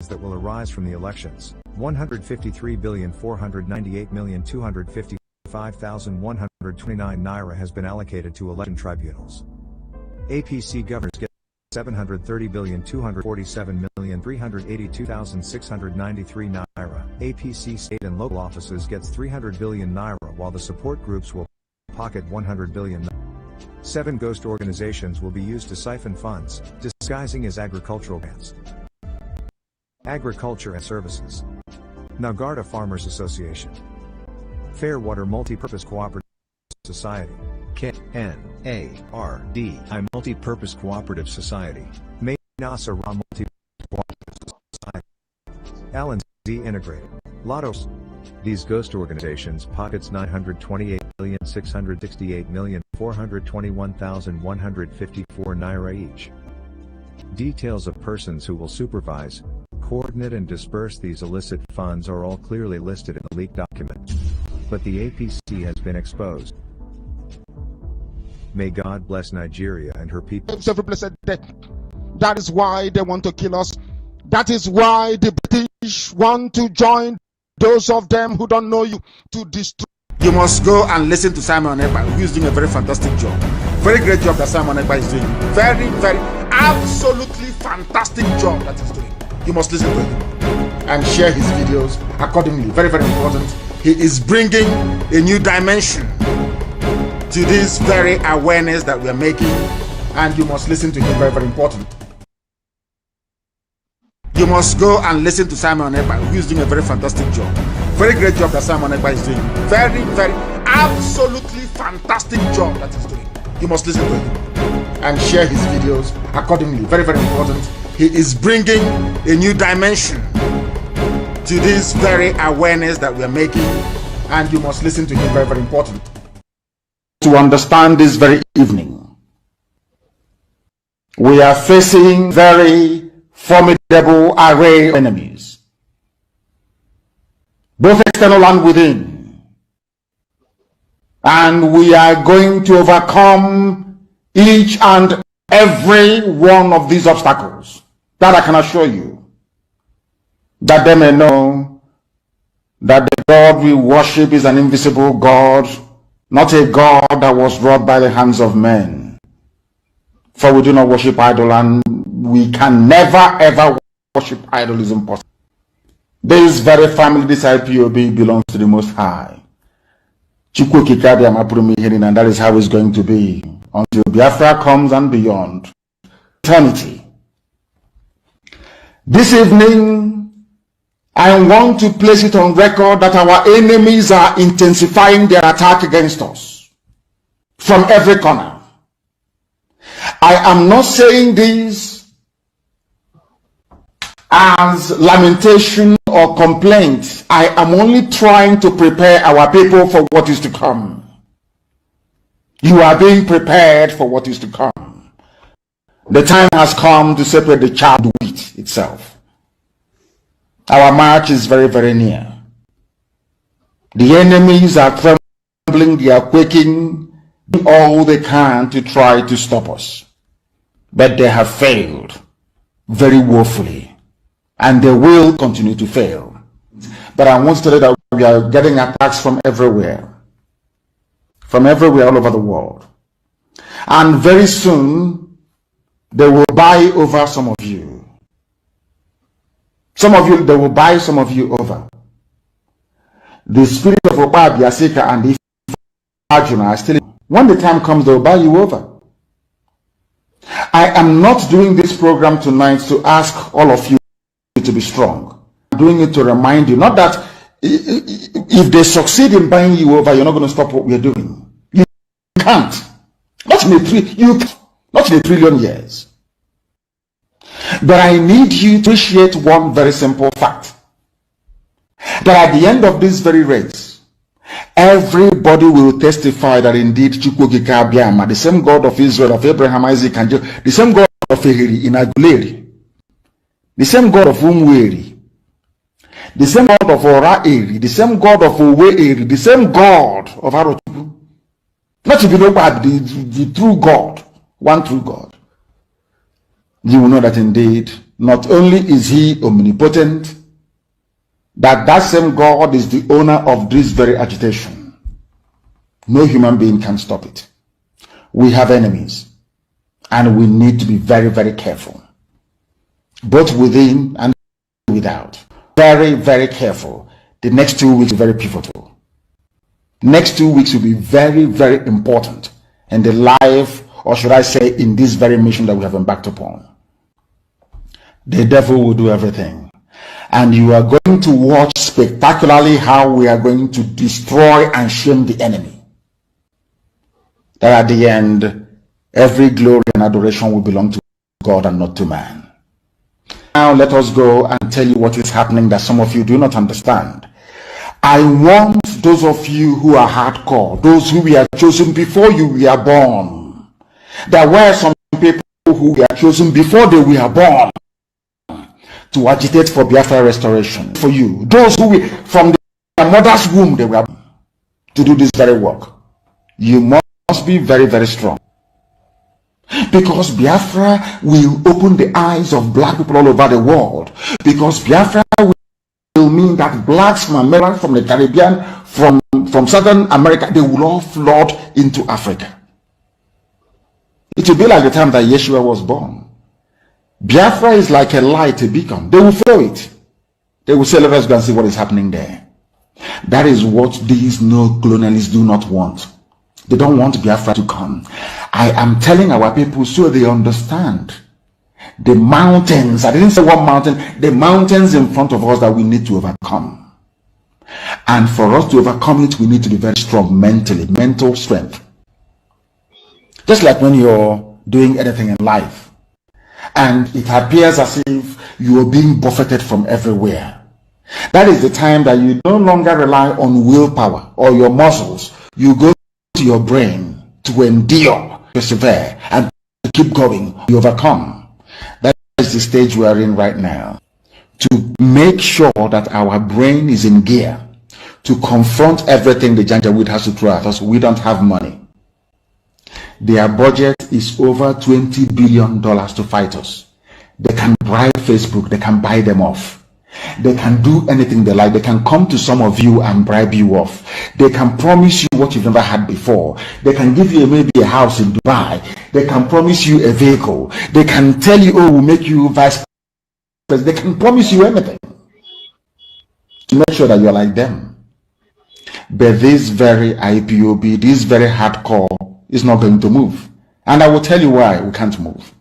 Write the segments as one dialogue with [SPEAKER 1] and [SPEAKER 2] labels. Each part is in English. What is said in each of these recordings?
[SPEAKER 1] that will arise from the elections. 153,498,255,129 naira has been allocated to election tribunals. APC governors get 730,247,382,693 naira. APC state and local offices gets 300 billion naira, while the support groups will pocket 100 billion naira. 7 ghost organizations will be used to siphon funds, disguising as agricultural grants. Agriculture and Services. Nagarta Farmers Association. Fairwater Multi-Purpose Cooperative Society. KNARDI Multi-Purpose Cooperative Society. Nasa Ra Multi-Purpose Cooperative Society. L&Z Integrated. Lottos. These ghost organizations pockets 928,668,421,154 naira each. Details of persons who will supervise, coordinate and disperse these illicit funds are all clearly listed in the leaked document. But the APC has been exposed. May God bless Nigeria and her people.
[SPEAKER 2] Every blessed day. That is why they want to kill us. That is why the British want to join those of them who don't know you to destroy. You must go and listen to Simon Ekpa, who is doing a very fantastic job. Very great job that Simon Ekpa is doing. Very, absolutely fantastic job that he's doing. You must listen to him and share his videos accordingly. Very, very important. He is bringing a new dimension to this very awareness that we are making, and you must listen to him. Very, very important. You must go and listen to Simon Ekpa, who is doing a very fantastic job. Very great job that Simon Ekpa is doing. Very, absolutely fantastic job that he's doing. You must listen to him and share his videos accordingly. Very, very important. He is bringing a new dimension to this very awareness that we are making, and you must listen to him. Very, very important. To understand this very evening, we are facing very formidable array of enemies, both external and within, and we are going to overcome each and every one of these obstacles. That I can assure you, that they may know that the God we worship is an invisible God, not a God that was wrought by the hands of men. For we do not worship idol, and we can never ever worship idol. Is impossible. This very family, this IPOB, belongs to the Most High. And that is how it's going to be until Biafra comes and beyond eternity. This evening, I want to place it on record that our enemies are intensifying their attack against us from every corner. I am not saying this as lamentation or complaint. I am only trying to prepare our people for what is to come. You are being prepared for what is to come. The time has come to separate the chaff from the wheat itself. Our march is very, very near. The enemies are trembling, they are quaking, doing all they can to try to stop us. But they have failed very woefully, and they will continue to fail. But I want to tell you that we are getting attacks from everywhere all over the world. And very soon, they will buy over some of you. Some of you, they will buy some of you over. The spirit of Ipob, Yasika, and the Arjuna are still. When the time comes, they will buy you over. I am not doing this program tonight to ask all of you to be strong. I'm doing it to remind you, not that if they succeed in buying you over, you're not going to stop what we're doing. You can't. Not in a trillion years. But I need you to appreciate one very simple fact. That at the end of this very race, everybody will testify that indeed Chukwukika Abiyama, the same God of Israel, of Abraham, Isaac, and Jacob, the same God of Ehiri in Aguleri, the same God of Umweri, the same God of Ora-Eri, the same God of Owe-Eri, the same God of Arotubu. Not to be no bad, the true God, one true God. You will know that indeed not only is he omnipotent, that same God is the owner of this very agitation. No human being can stop it. We have enemies, and we need to be very, very careful, both within and without. Very, very careful. The next 2 weeks are very pivotal. Next 2 weeks will be very, very important in the life, or should I say, in this very mission that we have embarked upon. The devil will do everything, and you are going to watch spectacularly how we are going to destroy and shame the enemy. That at the end, every glory and adoration will belong to God and not to man. Now let us go and tell you what is happening that some of you do not understand. I want those of you who are hardcore, those who were chosen before you were born. There were some people who were chosen before they were born to agitate for Biafra restoration. For you, those who from their mother's womb they were to do this very work. You must be very, very strong. Because Biafra will open the eyes of black people all over the world. Because Biafra will mean that blacks from America, from the Caribbean, from Southern America, they will all flood into Africa. It will be like the time that Yeshua was born. Biafra is like a light, a beacon. They will follow it. They will say, let us go and see what is happening there. That is what these no-colonialists do not want. They don't want Biafra to come. I am telling our people so they understand. The mountains, I didn't say one mountain, the mountains in front of us that we need to overcome. And for us to overcome it, we need to be very strong mentally, mental strength. Just like when you're doing anything in life, and it appears as if you are being buffeted from everywhere. That is the time that you no longer rely on willpower or your muscles. You go to your brain to endure, persevere, and to keep going. You overcome. That is the stage we are in right now. To make sure that our brain is in gear to confront everything the Janjaweed has to throw at us. We don't have money. Their budget is over $20 billion to fight us. They can bribe Facebook, they can buy them off. They can do anything they like. They can come to some of you and bribe you off. They can promise you what you've never had before. They can give you maybe a house in Dubai. They can promise you a vehicle. They can tell you, oh, we'll make you vice president. They can promise you anything to make sure that you're like them. But this very IPOB, this very hardcore is not going to move. And I will tell you why we can't move.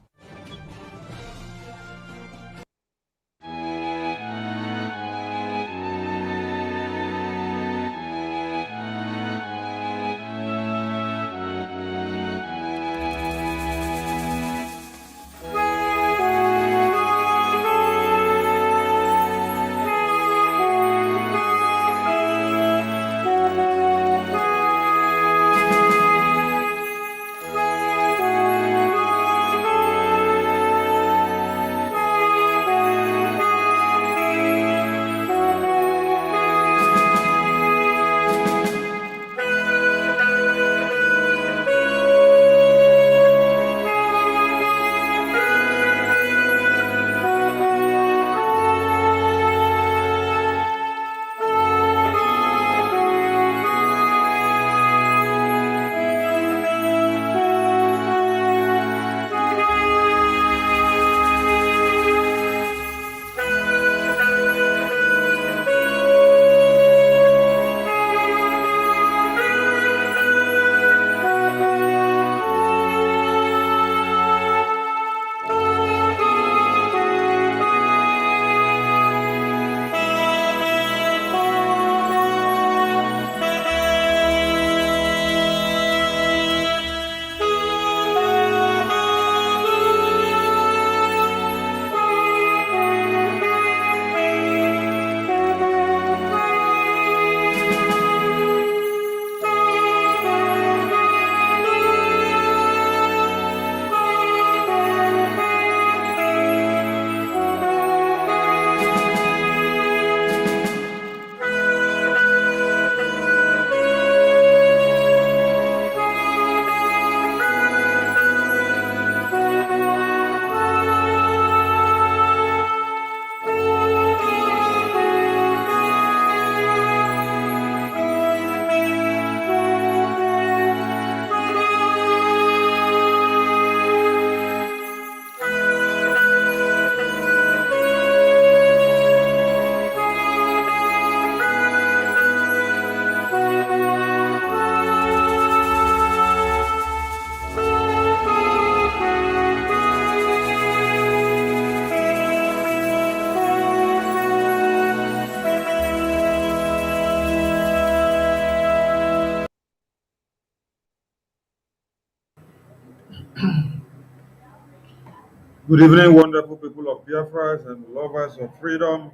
[SPEAKER 3] Good evening, wonderful people of Biafra and lovers of freedom,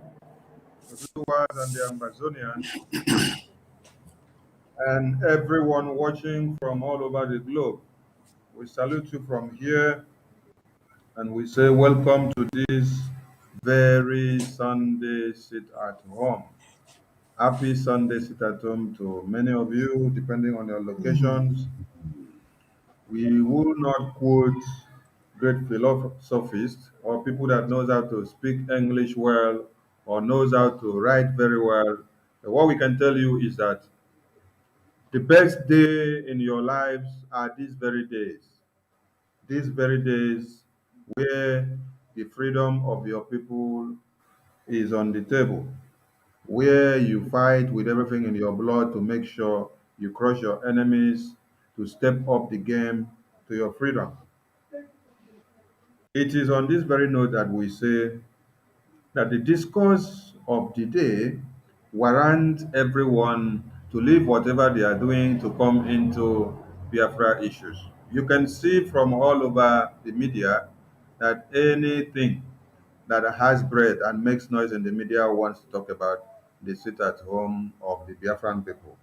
[SPEAKER 3] the viewers and the Amazonians, and everyone watching from all over the globe. We salute you from here and we say welcome to this very Sunday sit at home. Happy Sunday sit at home to many of you, depending on your locations. We will not quote great philosophists or people that knows how to speak English well or knows how to write very well. What we can tell you is that the best day in your lives are these very days where the freedom of your people is on the table, where you fight with everything in your blood to make sure you crush your enemies, to step up the game to your freedom. It is on this very note that we say that the discourse of the day warrants everyone to leave whatever they are doing to come into Biafra issues. You can see from all over the media that anything that has bread and makes noise in the media wants to talk about the sit at home of the Biafran people.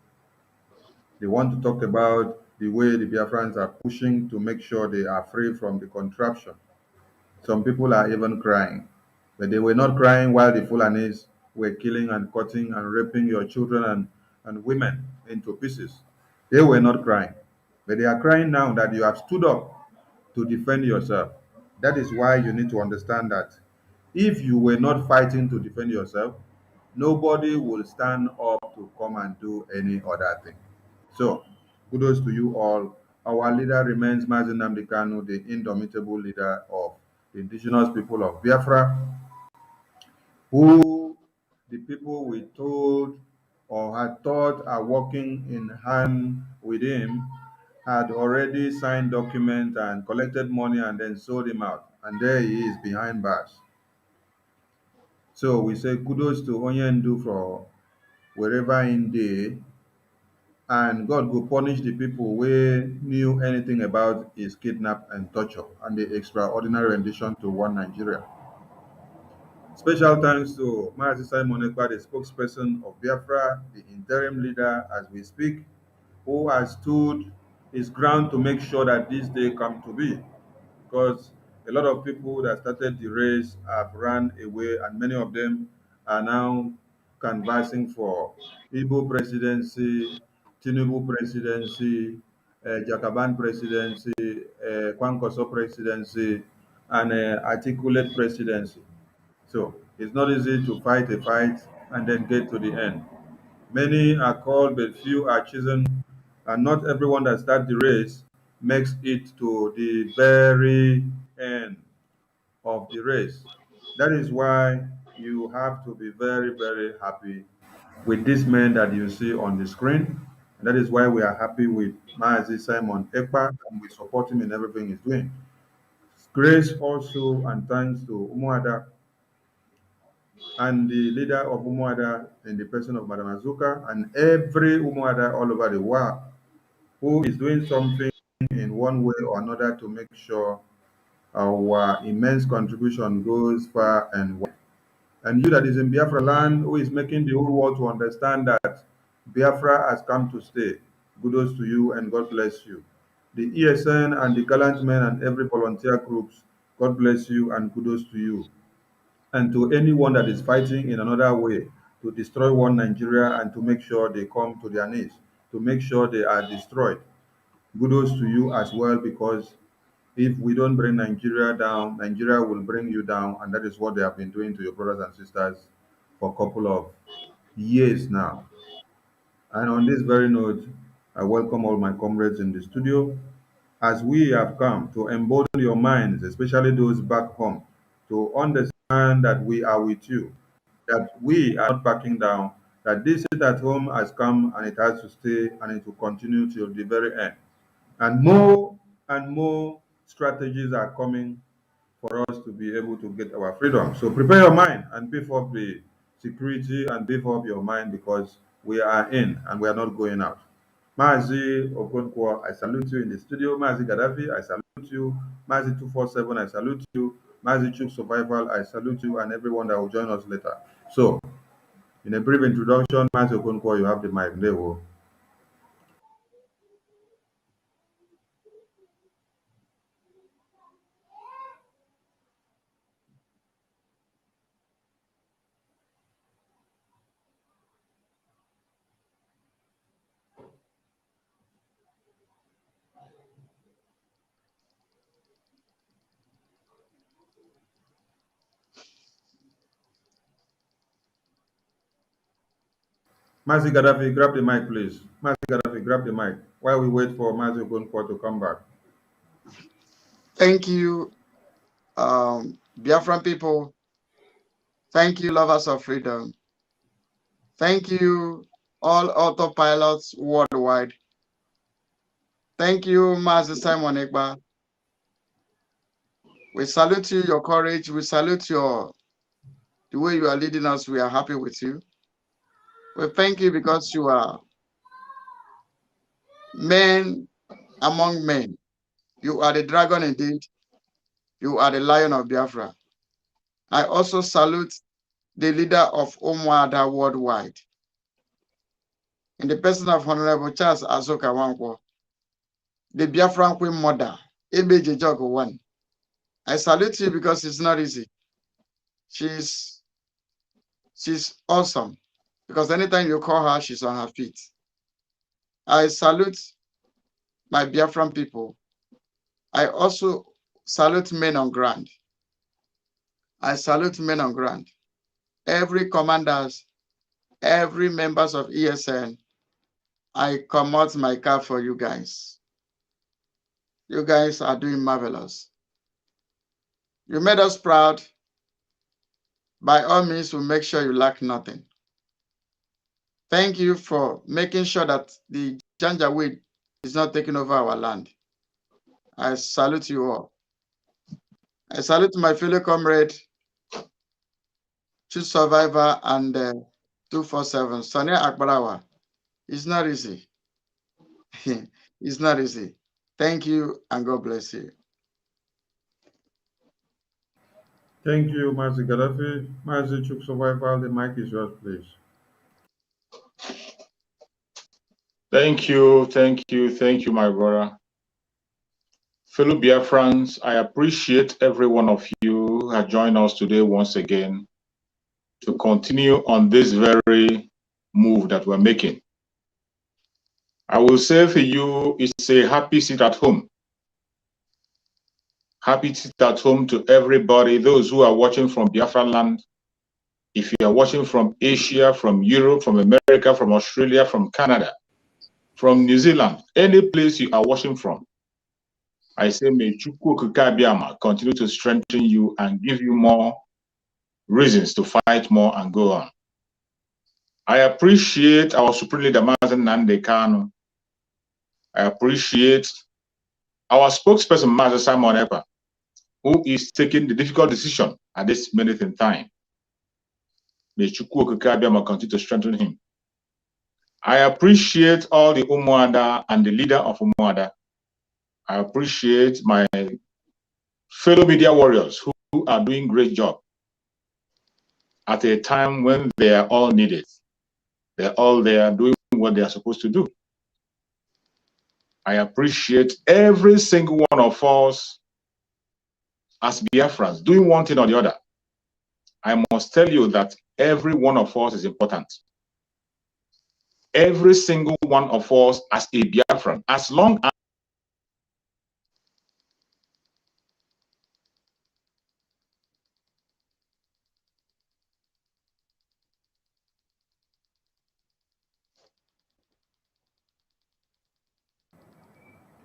[SPEAKER 3] They want to talk about the way the Biafrans are pushing to make sure they are free from the contraption. Some people are even crying. But they were not crying while the Fulanis were killing and cutting and raping your children and women into pieces. They were not crying. But they are crying now that you have stood up to defend yourself. That is why you need to understand that if you were not fighting to defend yourself, nobody will stand up to come and do any other thing. So, kudos to you all. Our leader remains Mazi Nnamdi Kanu, the indomitable leader of the indigenous people of Biafra, who the people we told or had thought are working in hand with him had already signed documents and collected money and then sold him out. And there he is behind bars. So we say kudos to Onyendu for wherever in day, and God will punish the people who knew anything about his kidnap and torture and the extraordinary rendition to one Nigeria. Special thanks to Mazi Simon Ekpa, the spokesperson of Biafra, the interim leader as we speak, who has stood his ground to make sure that this day come to be. Because a lot of people that started the race have run away, and many of them are now canvassing for Igbo presidency, Tinubu presidency, Jakaban presidency, Kwankwaso presidency, and Articulate presidency. So it's not easy to fight a fight and then get to the end. Many are called, but few are chosen, and not everyone that starts the race makes it to the very end of the race. That is why you have to be very, very happy with this man that you see on the screen. And that is why we are happy with Maazi Simon Ekpa and we support him in everything he's doing. Grace also and thanks to Umuada and the leader of Umuada in the person of Madam Azuka and every Umuada all over the world who is doing something in one way or another to make sure our immense contribution goes far and wide. And you that is in Biafra land who is making the whole world to understand that Biafra has come to stay. Kudos to you and God bless you. The ESN and the gallant men and every volunteer groups, God bless you and kudos to you. And to anyone that is fighting in another way to destroy one Nigeria and to make sure they come to their knees, to make sure they are destroyed. Kudos to you as well, because if we don't bring Nigeria down, Nigeria will bring you down, and that is what they have been doing to your brothers and sisters for a couple of years now. And on this very note, I welcome all my comrades in the studio as we have come to embolden your minds, especially those back home, to understand that we are with you, that we are not backing down, that this sit at home has come and it has to stay and it will continue till the very end. And more strategies are coming for us to be able to get our freedom. So prepare your mind and beef up the security and beef up your mind because we are in and we are not going out. Mazi Okonkwo, I salute you in the studio. Mazi Gaddafi, I salute you. Mazi 247, I salute you. Mazichuk Survival, I salute you and everyone that will join us later. So, in a brief introduction, Mazi Okonkwo, you have the mic. Lewo. Mazi Gaddafi, grab the mic, please. Mazi Gaddafi, grab the mic while we wait for Mazi Okonkwo to come back.
[SPEAKER 4] Thank you, Biafran people. Thank you, lovers of freedom. Thank you, all autopilots worldwide. Thank you, Master Simon Ekba. We salute you, your courage. We salute the way you are leading us. We are happy with you. We thank you because you are men among men. You are the dragon indeed. You are the lion of Biafra. I also salute the leader of Umuada worldwide, in the person of Honorable Charles Azoka Wankwo, the Biafran Queen Mother, Ebeje Jogo One. I salute you because it's not easy. She's awesome because anytime you call her, she's on her feet. I salute my Biafran people. I also salute men on ground. I salute men on ground. Every commanders, every members of ESN, I come out my cap for you guys. You guys are doing marvelous. You made us proud. By all means, we'll make sure you lack nothing. Thank you for making sure that the Janjaweed is not taking over our land. I salute you all. I salute my fellow comrade, True Survivor and 247, Sonia Akbarawa. It's not easy. It's not easy. Thank you and God bless you.
[SPEAKER 3] Thank you, Mazi Gaddafi. Mazichuk Survival, the mic is yours, please.
[SPEAKER 2] Thank you, my brother. Fellow Biafrans, I appreciate every one of you who have joined us today once again to continue on this very move that we're making. I will say for you, it's a happy sit at home. Happy sit at home to everybody, those who are watching from Biafra land. If you are watching from Asia, from Europe, from America, from Australia, from Canada, from New Zealand, any place you are watching from, I say, may Chukwu Okike continue to strengthen you and give you more reasons to fight more and go on. I appreciate our Supreme Leader, Mazen Nande Kanu. I appreciate our spokesperson, Mazen Simon Ekpa, who is taking the difficult decision at this minute in time. May Chukwu Okike continue to strengthen him. I appreciate all the Umuada and the leader of Umuada. I appreciate my fellow media warriors who are doing great job at a time when they are all needed. They're all there doing what they are supposed to do. I appreciate every single one of us as Biafrans doing one thing or the other. I must tell you that every one of us is important. Every single one of us as a Biafran, as long as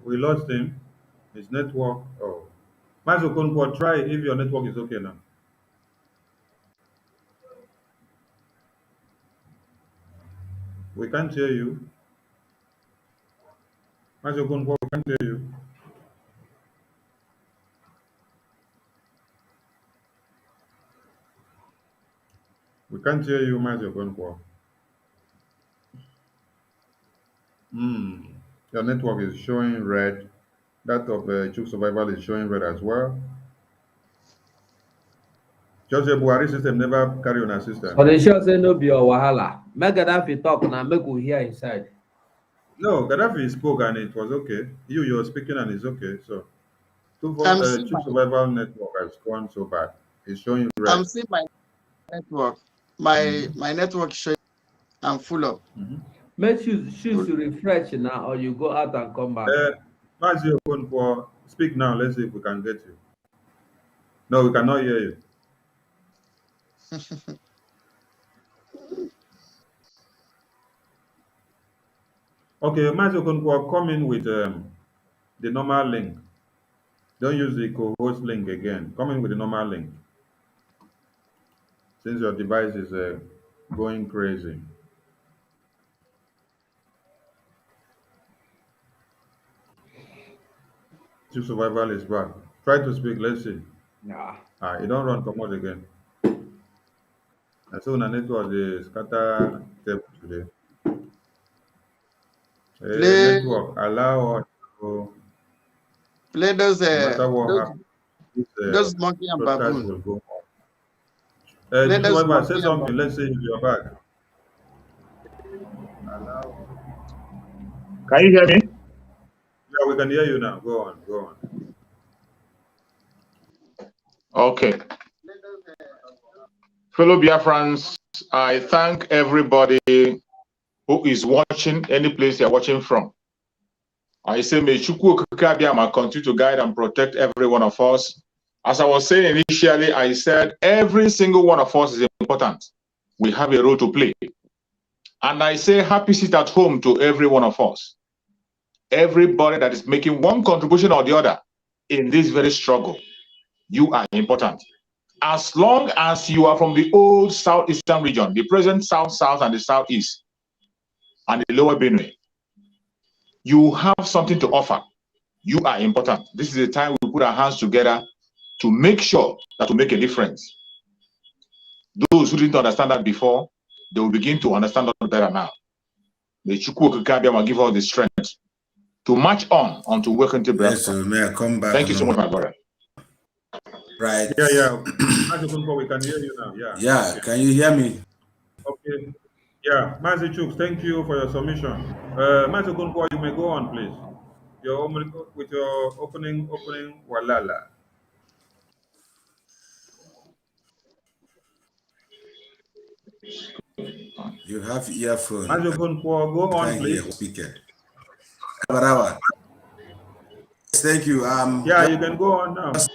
[SPEAKER 3] We lost him. His network. Oh. Mazi Okonkwo, try if your network is okay now. We can't hear you. Mazi Okonkwo, we can't hear you. We can't hear you, Mazi Okonkwo. Your network is showing red. That of Chuk Survival is showing red as well. Just the Buhari system never carry on a system.
[SPEAKER 5] So they sure say no be your wahala. Make Gaddafi talk now, make we hear inside.
[SPEAKER 3] No, Gaddafi spoke and it was okay. You're speaking and it's okay. So,
[SPEAKER 4] I'm seeing
[SPEAKER 3] Chief Survival Network has gone so bad. It's showing
[SPEAKER 4] I'm
[SPEAKER 3] red.
[SPEAKER 4] seeing my network. My network is showing I'm full up.
[SPEAKER 5] Make you choose to refresh now, or you go out and come back.
[SPEAKER 3] Mazi Okonkwo, speak now. Let's see if we can get you. No, we cannot hear you. Okay, Mazi Okonkwo, come in with the normal link. Don't use the co-host link again. Come in with the normal link. Since your device is going crazy. Chief Survival is back. Try to speak. Let's see.
[SPEAKER 5] Nah.
[SPEAKER 3] You don't run come out again. And so na network dey scatter table today. Network allow us to
[SPEAKER 4] play those
[SPEAKER 3] no matter what happens, this
[SPEAKER 4] monkey and
[SPEAKER 3] broadcast
[SPEAKER 4] baboon.
[SPEAKER 3] will go on.
[SPEAKER 4] Play
[SPEAKER 3] Chief
[SPEAKER 4] those
[SPEAKER 3] Survivor, say
[SPEAKER 4] monkey and
[SPEAKER 3] something.
[SPEAKER 4] baboon.
[SPEAKER 3] Let's see if you're back.
[SPEAKER 6] Can you hear me?
[SPEAKER 3] Yeah, we can hear you now. Go on, go on.
[SPEAKER 6] Okay. Fellow Biafrans, I thank everybody who is watching any place you're watching from. I say, may Chukwu Okike Abiyama continue to guide and protect every one of us. As I was saying initially, I said every single one of us is important. We have a role to play. And I say happy sit at home to every one of us. Everybody that is making one contribution or the other in this very struggle, you are important. As long as you are from the old southeastern region, the present south and the southeast, and the lower Benue, you have something to offer. You are important. This is the time we put our hands together to make sure that we make a difference. Those who didn't understand that before, they will begin to understand that better now. May Chukwu Okike Abiyama give us the strength to march on to work into Biafra.
[SPEAKER 7] Yes, so may I come back?
[SPEAKER 6] Thank you so much, my brother.
[SPEAKER 7] Right.
[SPEAKER 3] Yeah. Mazi Okonkwo, we can hear you now. Yeah.
[SPEAKER 7] Yeah,
[SPEAKER 3] Okay.
[SPEAKER 7] can you hear me?
[SPEAKER 3] Okay. Yeah, Mazi Chooks, thank you for your submission. Mazi Okonkwo, you may go on, please. With your opening walala.
[SPEAKER 7] You have earphone.
[SPEAKER 3] Mazi Okonkwo, go on, please.
[SPEAKER 7] Speaker. Barawa. Yes, thank you.
[SPEAKER 3] Yeah, you can go on now.
[SPEAKER 7] Just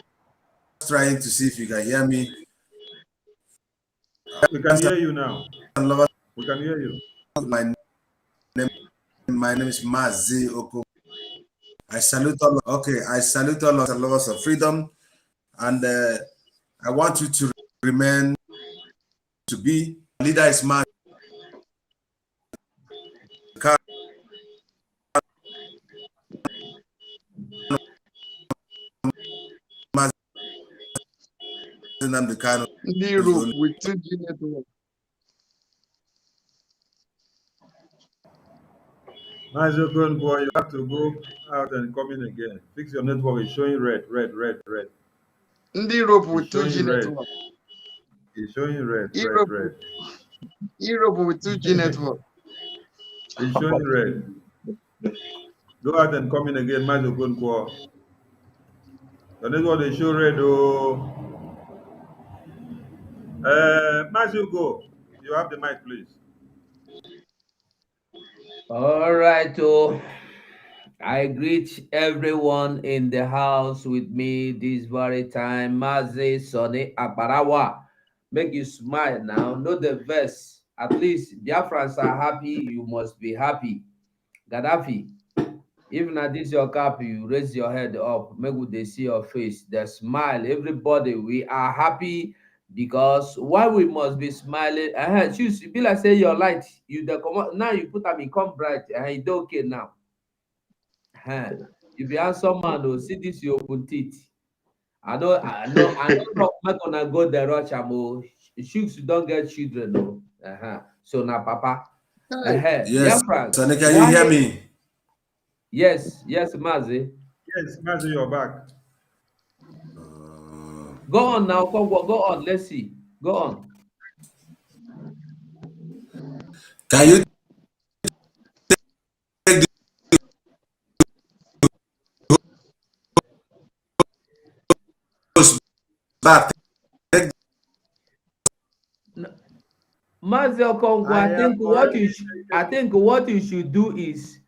[SPEAKER 7] trying to see if you can hear me.
[SPEAKER 3] We can hear you now. We can hear you.
[SPEAKER 7] My name is Mazi Okonkwo. I salute all. Okay, I salute all of the lovers of freedom, and I want you to remain to be leader is man. The kind of
[SPEAKER 4] Europe with 2G network.
[SPEAKER 3] Mazi Okonkwo, you have to go out and come in again. Fix your network. It's showing red.
[SPEAKER 4] Europe with
[SPEAKER 3] It's showing
[SPEAKER 4] 2G
[SPEAKER 3] red.
[SPEAKER 4] network.
[SPEAKER 3] It's showing red.
[SPEAKER 4] Europe with 2G network.
[SPEAKER 3] It's showing red. Go out and come in again, Mazi Okonkwo. The network they show red. Oh, Mazi Ugo, you have the mic, please.
[SPEAKER 5] All right, I greet everyone in the house with me this very time. Mazi Sonny Akbarawa. Make you smile now. Know the verse. At least Biafrans are happy. You must be happy. Gaddafi, even at this your cap, you raise your head up. Make they see your face. The smile. Everybody, we are happy because why we must be smiling. Choose. Be like say your light. You the come now. You put them come bright. It's okay now. If you handsome man, oh, see this you open teeth. I know. Not gonna go the rush. Shooks don't get children, no. So now, Papa.
[SPEAKER 7] yes,
[SPEAKER 5] Frank.
[SPEAKER 7] Sonny, can you hear me?
[SPEAKER 5] Yes, Mazi.
[SPEAKER 3] Yes, Mazi, you're back.
[SPEAKER 5] Go on now, Congo. Go on. Let's see. Go on.
[SPEAKER 7] Can you take the host back? Take
[SPEAKER 5] Mazel Congo,
[SPEAKER 3] I have already
[SPEAKER 5] I think what you should do is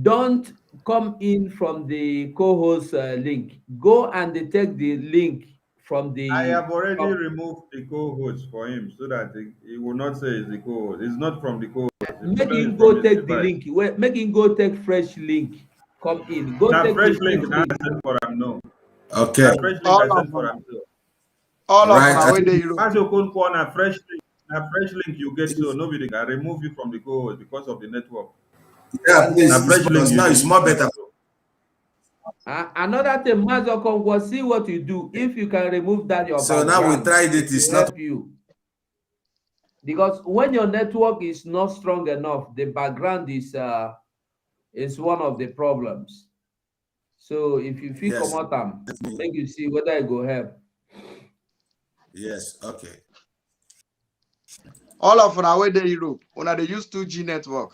[SPEAKER 5] don't come in from the co-host link. Go and take the link from
[SPEAKER 3] I
[SPEAKER 5] the
[SPEAKER 3] have already
[SPEAKER 5] from,
[SPEAKER 3] removed the co-host for him so that he will not say it's the co-host. It's not from the co-host. He's
[SPEAKER 5] make
[SPEAKER 3] following
[SPEAKER 5] him
[SPEAKER 3] it from
[SPEAKER 5] go
[SPEAKER 3] his
[SPEAKER 5] take the
[SPEAKER 3] device.
[SPEAKER 5] link. Wait, make him go take fresh link. Come in. Go
[SPEAKER 3] Now
[SPEAKER 5] take
[SPEAKER 3] fresh
[SPEAKER 5] the
[SPEAKER 3] link
[SPEAKER 5] fresh
[SPEAKER 3] now
[SPEAKER 5] link.
[SPEAKER 3] I sent for him. No.
[SPEAKER 7] Okay.
[SPEAKER 3] Now fresh link
[SPEAKER 4] All
[SPEAKER 3] I
[SPEAKER 4] of
[SPEAKER 3] sent for
[SPEAKER 4] una,
[SPEAKER 3] him too.
[SPEAKER 4] all of
[SPEAKER 7] Right.
[SPEAKER 4] una
[SPEAKER 7] I
[SPEAKER 4] wey dey
[SPEAKER 7] think
[SPEAKER 4] Europe.
[SPEAKER 3] As you can go on a fresh link. Now fresh link you get so
[SPEAKER 7] it's,
[SPEAKER 3] nobody can remove you from the co-host because of the network.
[SPEAKER 7] yeah, please.
[SPEAKER 3] Now fresh link
[SPEAKER 7] Because
[SPEAKER 3] you
[SPEAKER 7] now
[SPEAKER 3] dey
[SPEAKER 7] it's
[SPEAKER 3] use
[SPEAKER 7] more
[SPEAKER 3] now
[SPEAKER 7] better.
[SPEAKER 3] so.
[SPEAKER 5] Another thing, Mazel Congo, see what you do. If you can remove that your
[SPEAKER 7] So now we
[SPEAKER 5] background,
[SPEAKER 7] tried it.
[SPEAKER 5] it
[SPEAKER 7] It's
[SPEAKER 5] will
[SPEAKER 7] not.
[SPEAKER 5] help you. Because when your network is not strong enough, the background is one of the problems. So if you feel
[SPEAKER 7] Yes.
[SPEAKER 5] come out them,
[SPEAKER 7] Definitely.
[SPEAKER 5] make you see whether it go help.
[SPEAKER 7] Yes. Okay.
[SPEAKER 4] All of una wey dey Europe, una dey use 2G network.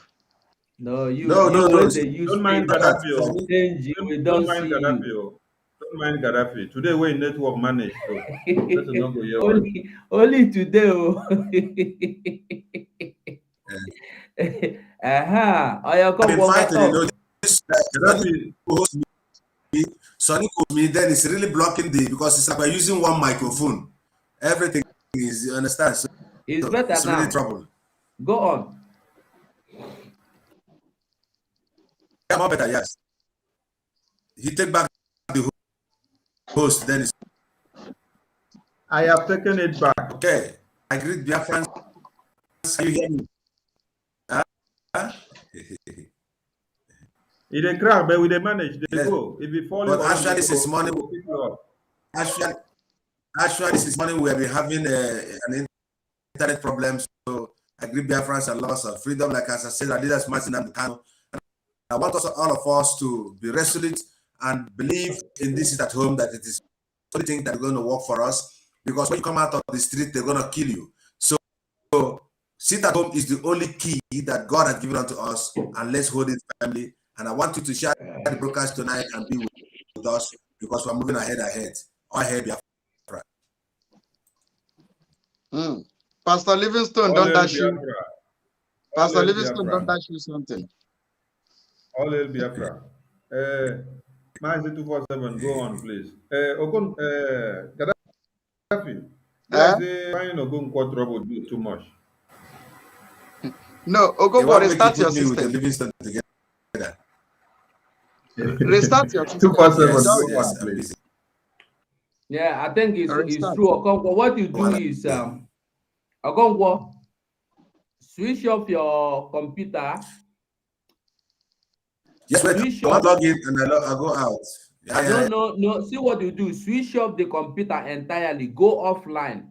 [SPEAKER 5] No,
[SPEAKER 7] No, no, no.
[SPEAKER 5] when
[SPEAKER 7] See,
[SPEAKER 5] they use
[SPEAKER 3] Don't mind
[SPEAKER 5] stage,
[SPEAKER 7] that
[SPEAKER 3] Gaddafi.
[SPEAKER 7] for
[SPEAKER 3] Oh.
[SPEAKER 7] me.
[SPEAKER 5] stage, we
[SPEAKER 3] Don't
[SPEAKER 5] don't
[SPEAKER 3] mind
[SPEAKER 5] see
[SPEAKER 3] Gaddafi.
[SPEAKER 5] you.
[SPEAKER 3] Oh. Don't mind Gaddafi. Today we network manage so let's not go here.
[SPEAKER 5] only today. Oh. Oh, yeah,
[SPEAKER 7] I've
[SPEAKER 5] come
[SPEAKER 7] been
[SPEAKER 5] on,
[SPEAKER 7] fighting. You know,
[SPEAKER 5] talk.
[SPEAKER 7] this Sonny
[SPEAKER 3] Gaddafi.
[SPEAKER 7] host me. Sonny calls me. Then it's really blocking the because it's like we're using one microphone. Everything is, you understand. So
[SPEAKER 5] It's better
[SPEAKER 7] it's really
[SPEAKER 5] now.
[SPEAKER 7] trouble.
[SPEAKER 5] Go on.
[SPEAKER 7] Yeah, more better. Yes. He take back the host. Then it's
[SPEAKER 3] I have taken it back.
[SPEAKER 7] okay. I greet Biafrans. Can you hear me? Huh?
[SPEAKER 3] It a crack, but we they manage. They
[SPEAKER 7] Yes.
[SPEAKER 3] go. If you fall
[SPEAKER 7] But
[SPEAKER 3] for
[SPEAKER 7] actually,
[SPEAKER 3] one,
[SPEAKER 7] this morning,
[SPEAKER 3] go pick you up.
[SPEAKER 7] actually, this morning we have been having an internet problem. So I greet Biafrans and loss of freedom. Like as I said, our leaders Martin and Kano. I want us, all of us, to be resolute and believe in this at home that it is the only thing that's going to work for us. Because when you come out of the street, they're going to kill you. So sit at home is the only key that God has given unto us, and let's hold it firmly. And I want you to share the broadcast tonight and be with us because we're moving ahead. All ahead, Biafra.
[SPEAKER 4] Pastor Livingstone
[SPEAKER 3] All
[SPEAKER 4] don't
[SPEAKER 3] hail
[SPEAKER 4] dash you.
[SPEAKER 3] Biafra. All
[SPEAKER 4] Pastor
[SPEAKER 3] hail
[SPEAKER 4] Livingstone don't
[SPEAKER 3] Biafra.
[SPEAKER 4] dash you something.
[SPEAKER 3] All hail Biafra. Mazi 247, go on, please. Ogun, Gaddafi, be like
[SPEAKER 4] Eh?
[SPEAKER 3] say fine Ogun quad trouble do too much.
[SPEAKER 4] No,
[SPEAKER 7] They
[SPEAKER 4] Ogogo,
[SPEAKER 7] want to make you
[SPEAKER 4] restart your
[SPEAKER 7] put me with the
[SPEAKER 4] system.
[SPEAKER 7] Livingston together.
[SPEAKER 4] Restart your system.
[SPEAKER 3] 247,
[SPEAKER 4] It
[SPEAKER 3] go
[SPEAKER 4] don't
[SPEAKER 7] Yes,
[SPEAKER 3] on,
[SPEAKER 7] I'm
[SPEAKER 3] please.
[SPEAKER 7] busy.
[SPEAKER 5] Yeah, I think it's
[SPEAKER 4] restart.
[SPEAKER 5] true. Okonkwo, what you do
[SPEAKER 7] Well,
[SPEAKER 5] is Okonkwo, switch off your computer.
[SPEAKER 7] Yes, wait.
[SPEAKER 5] Switch
[SPEAKER 7] I want
[SPEAKER 5] off.
[SPEAKER 7] to log in and I go out. Yeah.
[SPEAKER 5] No. See what you do. Switch off the computer entirely. Go offline.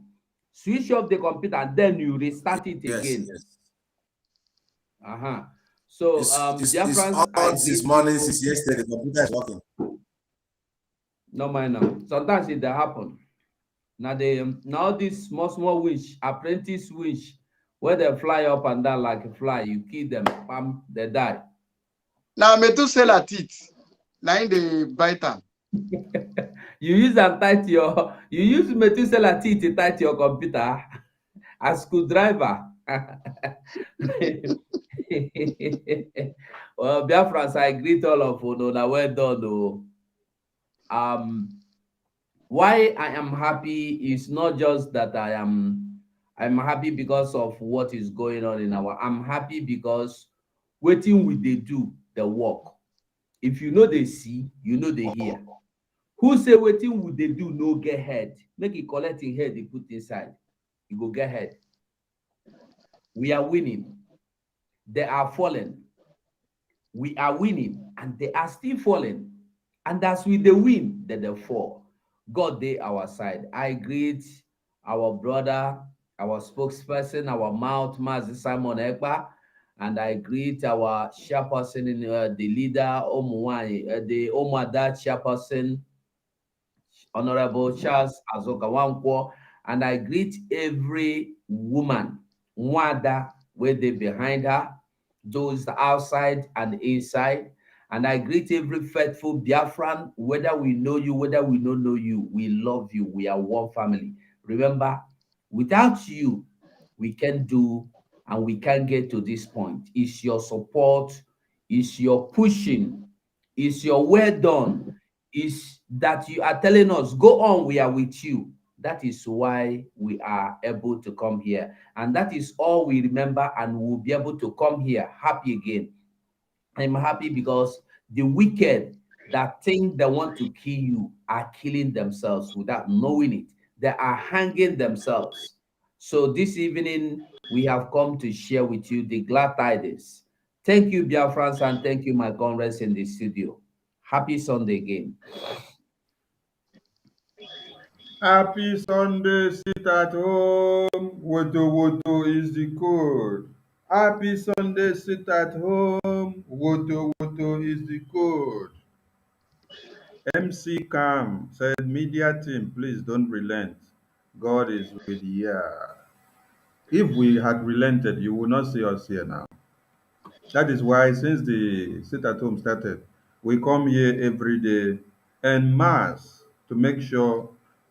[SPEAKER 5] Switch off the computer and then you restart it
[SPEAKER 7] Yes,
[SPEAKER 5] again.
[SPEAKER 7] yes.
[SPEAKER 5] So
[SPEAKER 7] It's
[SPEAKER 5] Biafrans, I
[SPEAKER 7] on since
[SPEAKER 5] greet
[SPEAKER 7] morning,
[SPEAKER 5] you.
[SPEAKER 7] since yesterday. The computer is working.
[SPEAKER 5] No mind now. Sometimes it dey happen. Now this small wish, apprentice wish, where they fly up and down like a fly, you kill them, bam, they die.
[SPEAKER 4] Now Methuselah teeth. Now in the bite am.
[SPEAKER 5] You use Methuselah teeth to tight your computer as screwdriver. Well, Biafrans, I greet all of you. Now well done. Why I am happy is not just that I'm happy because of what is going on in I'm happy because waiting we they do the work. If you know they see, you know they hear. Who say waiting would they do no get head? Make it collecting head they put inside. You go get head. We are winning. They are falling. We are winning and they are still falling. And as we they win, then they fall. God they our side. I greet our brother, our spokesperson, our mouth, Mazi Simon Ekpa, and I greet our chairperson in the leader, Omuwani, the Omada chairperson, Honorable Charles Azokawankwo, and I greet every woman, Nwada, where they behind her, those outside and inside. And I greet every faithful Biafran, whether we know you, whether we don't know you, we love you. We are one family. Remember, without you, we can do and we can get to this point. It's your support, it's your pushing, it's your well done, is that you are telling us, go on, we are with you. That is why we are able to come here. And that is all we remember, and we'll be able to come here happy again. I'm happy because the wicked that think they want to kill you are killing themselves without knowing it. They are hanging themselves. So this evening, we have come to share with you the glad tidings. Thank you, Biafrans, and thank you, my comrades in the studio. Happy Sunday again.
[SPEAKER 3] Happy Sunday, sit at home. Woto woto is the code. Happy Sunday, sit at home. Woto woto is the code. MC Cam said, media team, please don't relent. God is with you. If we had relented, you would not see us here now. That is why, since the sit at home started, we come here every day en mass to make sure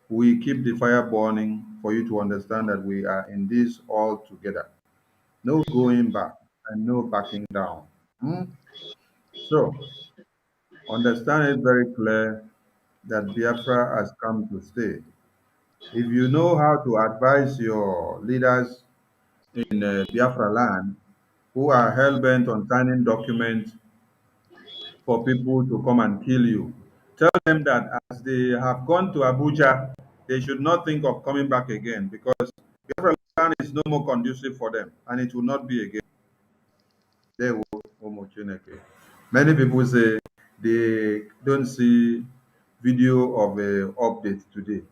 [SPEAKER 3] we keep the fire burning for you to understand that we are in this all together. No going back and no backing down. Hmm? So, understand it very clear that Biafra has come to stay. If you know how to advise your leaders in Biafra land who are hell bent on signing documents for people to come and kill you, tell them that as they have gone to Abuja, they should not think of coming back again because Biafra land is no more conducive for them and it will not be again. They will, Omo Chineke. Many people say they don't see video of a update today.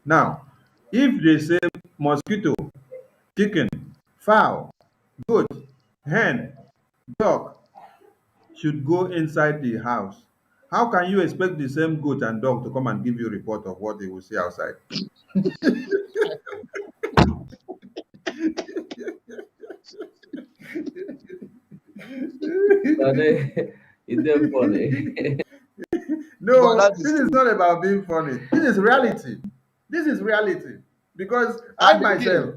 [SPEAKER 3] Now, if they say mosquito, chicken, fowl, goat, hen, dog should go inside the house, how can you expect the same goat and dog to come and give you a report of what they will see outside?
[SPEAKER 5] It's them funny.
[SPEAKER 4] But
[SPEAKER 3] No,
[SPEAKER 4] that
[SPEAKER 3] this
[SPEAKER 4] is
[SPEAKER 3] is
[SPEAKER 4] true.
[SPEAKER 3] not about being funny. This is reality. This is reality. Because I
[SPEAKER 4] And
[SPEAKER 3] myself,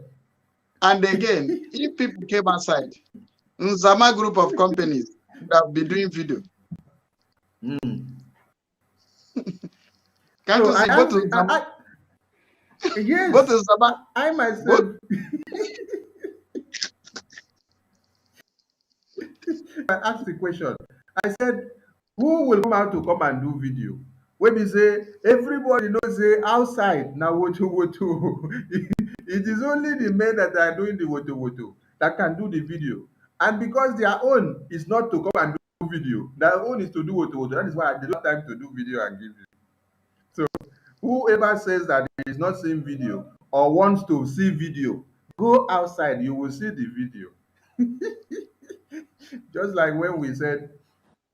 [SPEAKER 4] again, if people came outside, Nzama group of companies would have been doing video. Can't
[SPEAKER 3] so
[SPEAKER 4] you
[SPEAKER 3] I
[SPEAKER 4] see both
[SPEAKER 3] asked,
[SPEAKER 4] Nzama, both
[SPEAKER 3] yes,
[SPEAKER 4] Nzama,
[SPEAKER 3] I
[SPEAKER 4] both
[SPEAKER 3] myself, I asked the question. I said, who will come out to come and do video? When we say everybody knows say outside now woto woto. It is only the men that are doing the woto woto that can do the video. And because their own is not to come and do video, their own is to do woto woto. That is why I did not have time to do video and give you. So whoever says that he is not seeing video or wants to see video, go outside, you will see the video. Just like when we said,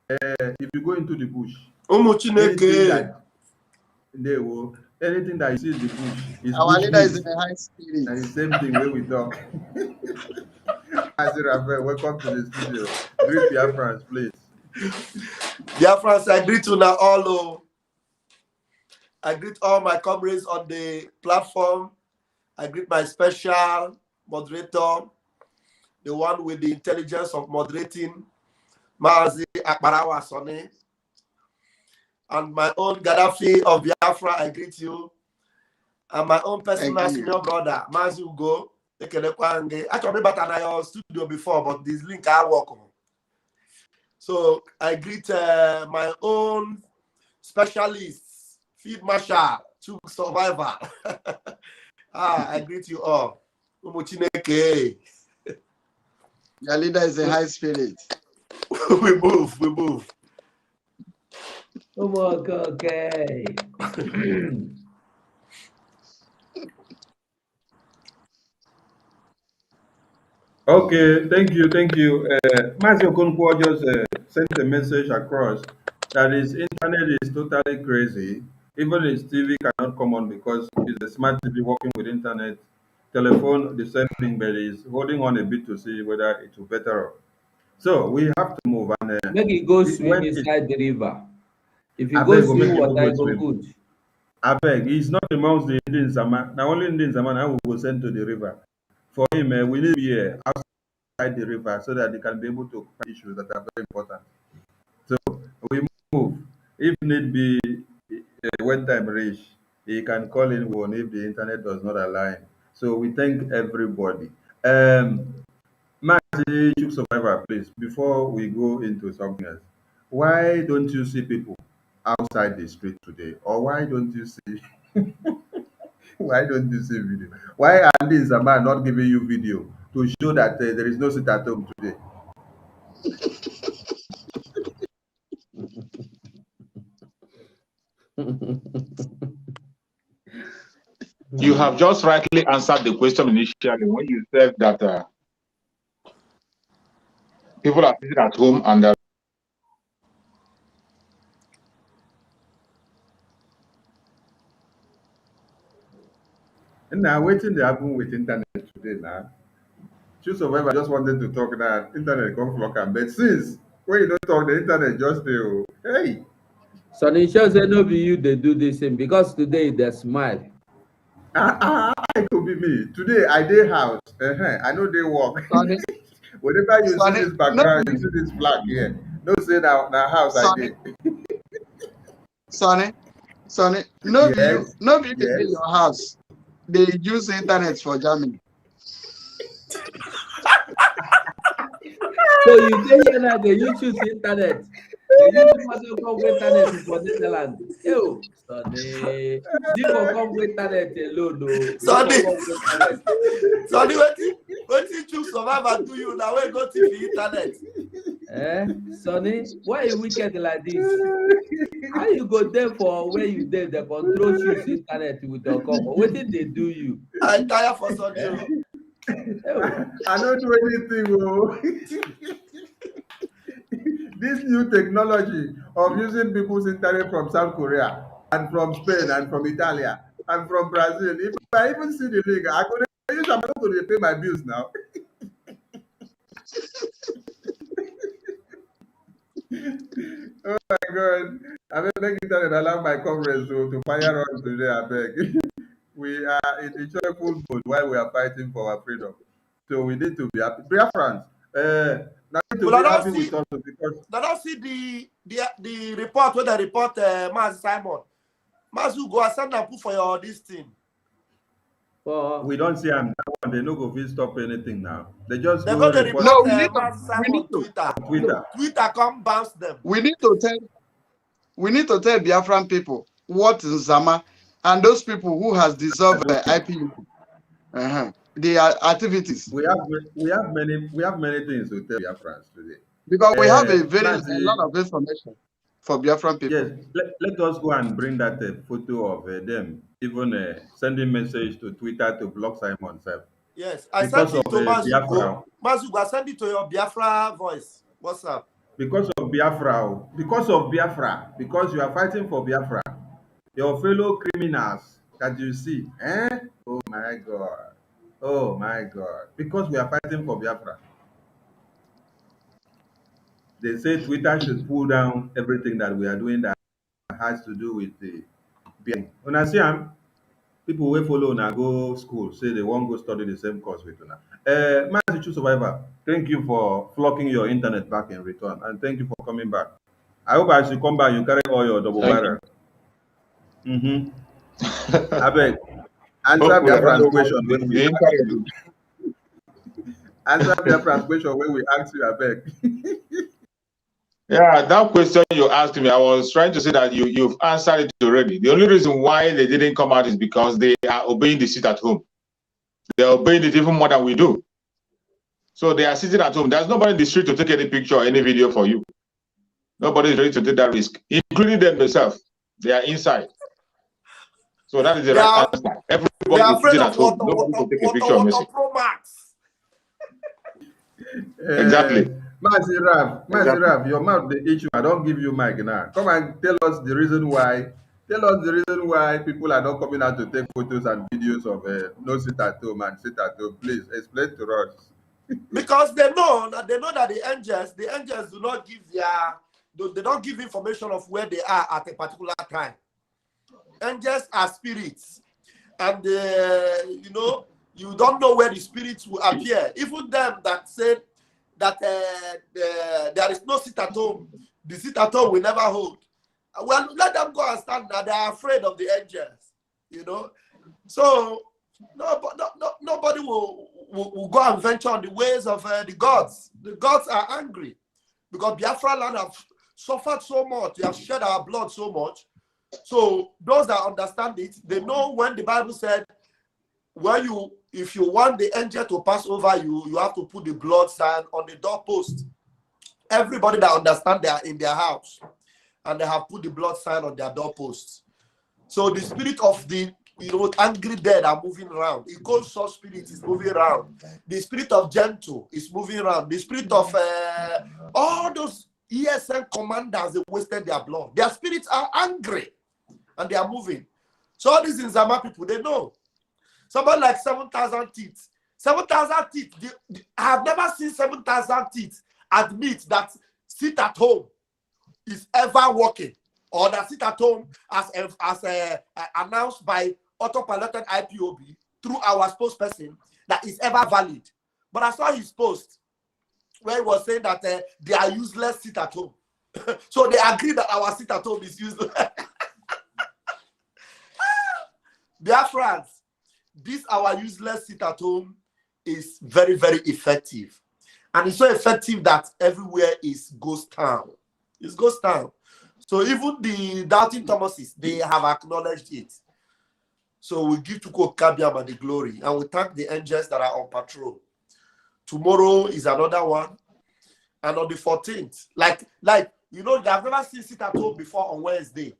[SPEAKER 3] if you go into the bush,
[SPEAKER 8] Ụmụ
[SPEAKER 3] anything
[SPEAKER 8] Chineke,
[SPEAKER 3] that they will, anything that you see in the bush is
[SPEAKER 4] our
[SPEAKER 3] bush
[SPEAKER 4] leader is
[SPEAKER 3] meat.
[SPEAKER 4] in a high spirit.
[SPEAKER 3] And the same thing when we talk. Azir Raphael, welcome to the studio. Greet Biafrans, please.
[SPEAKER 8] dear friends, I greet you now all. I greet all my comrades on the platform. I greet my special moderator, the one with the intelligence of moderating, Mazi Akbarawa Sone, and my own Gaddafi of Biafra. I greet you, and my own personal senior brother, Mazi Ugo. Actually, but I your studio before, but this link I work on. So I greet my own specialist, Field Marshal, Chuk Survivor. I greet you all. Umuchineke.
[SPEAKER 4] Your leader is a high spirit.
[SPEAKER 8] we move.
[SPEAKER 5] Okay.
[SPEAKER 3] Okay, thank you. Mazi Okonkwo just sent a message across that his internet is totally crazy Even his TV cannot come on because it's a smart TV working with internet. Telephone, the same thing, but he's holding on a bit to see whether it will better up. So we have to move. And
[SPEAKER 5] Make it go swim
[SPEAKER 3] when it,
[SPEAKER 5] inside the river. If you
[SPEAKER 3] I
[SPEAKER 5] go
[SPEAKER 3] beg, will
[SPEAKER 5] swim
[SPEAKER 3] make you
[SPEAKER 5] water,
[SPEAKER 3] go
[SPEAKER 5] it go
[SPEAKER 3] swim.
[SPEAKER 5] good.
[SPEAKER 3] I beg, he's not amongst the Indian Zaman. Now only Indian Zaman I will go send to the river. For him, we need to be outside the river so that they can be able to find issues that are very important. So we move. If need be, when time reach, he can call in one if the internet does not align. So we thank everybody. Marty Chuk Survivor, please, before we go into something else, why don't you see people outside the street today? Or why don't you see why don't you see video? Why are these man not giving you video to show that there is no sit at home today?
[SPEAKER 6] You have just rightly answered the question initially when you said that people are sitting at home and
[SPEAKER 3] And now waiting they happen with internet today now. Choose Survivor just wanted to talk that internet come flock am. But since when you don't talk, the internet just dey oh. Hey,
[SPEAKER 5] Sonny sure say no be you they do this thing because today they smile.
[SPEAKER 3] it could be me. Today I dey house. I know they work.
[SPEAKER 4] Sonny,
[SPEAKER 3] Whenever you see
[SPEAKER 4] Sonny,
[SPEAKER 3] this
[SPEAKER 4] no,
[SPEAKER 3] background, you see this flag here. No say na house I
[SPEAKER 4] Sonny,
[SPEAKER 3] dey.
[SPEAKER 4] Sonny, Sonny,
[SPEAKER 3] Yes,
[SPEAKER 4] no be you dey
[SPEAKER 3] yes.
[SPEAKER 4] your house. They use internet for jamming.
[SPEAKER 5] So you dey here now, they use choose internet. They use person come with internet for Netherlands. Yo, Sonny, you for come with internet alone, no. You
[SPEAKER 8] Sonny,
[SPEAKER 5] for come with internet.
[SPEAKER 8] Sonny, wetin Choose Survivor do you now? Wey go TV internet?
[SPEAKER 5] Sonny, why you wicked like this? How you go there for where you there? They control choose internet with your cover. What did they do you?
[SPEAKER 8] I tire for Sunday.
[SPEAKER 5] Oh.
[SPEAKER 3] I don't do anything. Oh. This new technology of using people's internet from South Korea and from Spain and from Italy and from Brazil. If I even see the link, I could use am to pay my bills now. Oh my God. I beg make internet allow my comrades to fire on today, I beg. We are in the joyful mood while we are fighting for our freedom. So we need to be happy. Biafrans, now need to
[SPEAKER 8] Well,
[SPEAKER 3] be happy with us because
[SPEAKER 8] I don't see the report when they report Mazi Simon. Mazi go send and put for your this thing.
[SPEAKER 3] we don't see them. That one, they no go fit stop anything now. They just
[SPEAKER 8] They
[SPEAKER 3] go
[SPEAKER 8] go to
[SPEAKER 3] report
[SPEAKER 4] No,
[SPEAKER 8] report
[SPEAKER 4] we need to.
[SPEAKER 8] Mazi
[SPEAKER 4] We
[SPEAKER 8] Simon
[SPEAKER 4] need
[SPEAKER 8] on
[SPEAKER 4] to.
[SPEAKER 8] Twitter.
[SPEAKER 3] on Twitter.
[SPEAKER 8] Twitter come bounce them.
[SPEAKER 4] We need to tell. We need to tell Biafran people what Zama and those people who has dissolved IPU, their activities,
[SPEAKER 3] We have many things to tell Biafrans today.
[SPEAKER 4] because we have a
[SPEAKER 3] Mazi,
[SPEAKER 4] lot of information for Biafran
[SPEAKER 3] yes,
[SPEAKER 4] people.
[SPEAKER 3] let us go and bring that photo of them, even sending message to Twitter to block Simon Sef.
[SPEAKER 8] Yes, I
[SPEAKER 3] Because
[SPEAKER 8] sent
[SPEAKER 3] of
[SPEAKER 8] it to
[SPEAKER 3] Biafra.
[SPEAKER 8] Mazugo. Mazugo, I send it to your Biafra voice. What's up?
[SPEAKER 3] Because of Biafra. Oh. Because of Biafra. Because you are fighting for Biafra. Your fellow criminals that you see. Oh my God. Oh my God. Because we are fighting for Biafra. They say Twitter should pull down everything that we are doing that has to do with the Biafra. When I see am, people wey follow una go school say they wan go study the same course with una. Mazi True Survivor, thank you for flocking your internet back in return and thank you for coming back. I hope as you come back you carry all your double
[SPEAKER 6] thank you.
[SPEAKER 3] barrel. Abeg, answer
[SPEAKER 6] Hopefully, I don't
[SPEAKER 3] Biafran's
[SPEAKER 6] know how
[SPEAKER 3] question
[SPEAKER 6] the,
[SPEAKER 3] when we
[SPEAKER 6] the
[SPEAKER 3] ask
[SPEAKER 6] internet.
[SPEAKER 3] you. Answer Biafran's question when we ask you, abeg.
[SPEAKER 6] Yeah, that question you asked me, I was trying to say that you've answered it already. The only reason why they didn't come out is because they are obeying the sit at home. They are obeying it even more than we do. So they are sitting at home. There's nobody in the street to take any picture or any video for you. Nobody is ready to take that risk, including them themselves. They are inside. So that is the
[SPEAKER 8] They
[SPEAKER 6] right
[SPEAKER 8] are,
[SPEAKER 6] answer.
[SPEAKER 8] they
[SPEAKER 6] Everybody
[SPEAKER 8] are
[SPEAKER 6] is
[SPEAKER 8] afraid
[SPEAKER 6] sitting
[SPEAKER 8] of
[SPEAKER 6] at home. Nobody to take a picture or message.
[SPEAKER 8] Pro Max.
[SPEAKER 6] Exactly.
[SPEAKER 3] Mazi
[SPEAKER 6] Exactly.
[SPEAKER 3] Rav, your mouth dey itch you. I don't give you mic now. Come and tell us the reason why Tell us the reason why people are not coming out to take photos and videos of no sit at home and sit at home. Please explain to us.
[SPEAKER 8] Because they know that the angels do not give they don't give information of where they are at a particular time. Angels are spirits, and you don't know where the spirits will appear. Even them that said that there is no sit at home, the sit at home will never hold. Well, let them go and stand there. They are afraid of the angels, So nobody will go and venture on the ways of the gods. The gods are angry because Biafra land have suffered so much. They have shed our blood so much. So those that understand it, they know when the Bible said, if you want the angel to pass over you, you have to put the blood sign on the doorpost. Everybody that understand they are in their house and they have put the blood sign on their doorposts. So the spirit of the angry dead are moving around. The cold sore spirit is moving around. The spirit of gentle is moving around. The spirit of all those ESN commanders, they wasted their blood. Their spirits are angry and they are moving. So all these Nzama people, they know. Somebody like 7,000 teeth. 7,000 teeth. I have never seen 7,000 teeth admit that sit at home is ever working, or that sit at home as announced by autopiloted Ipob through our spokesperson that is ever valid. But I saw his post where he was saying that they are useless sit at home. So they agree that our sit at home is useless. Dear friends, this our useless sit at home is very, very effective. And it's so effective that everywhere is ghost town. It's ghost town. So even the doubting Thomases, they have acknowledged it. So we give to Kabiam the glory, and we thank the angels that are on patrol. Tomorrow is another one, and on the 14th, like they have never seen sit at home before on Wednesday.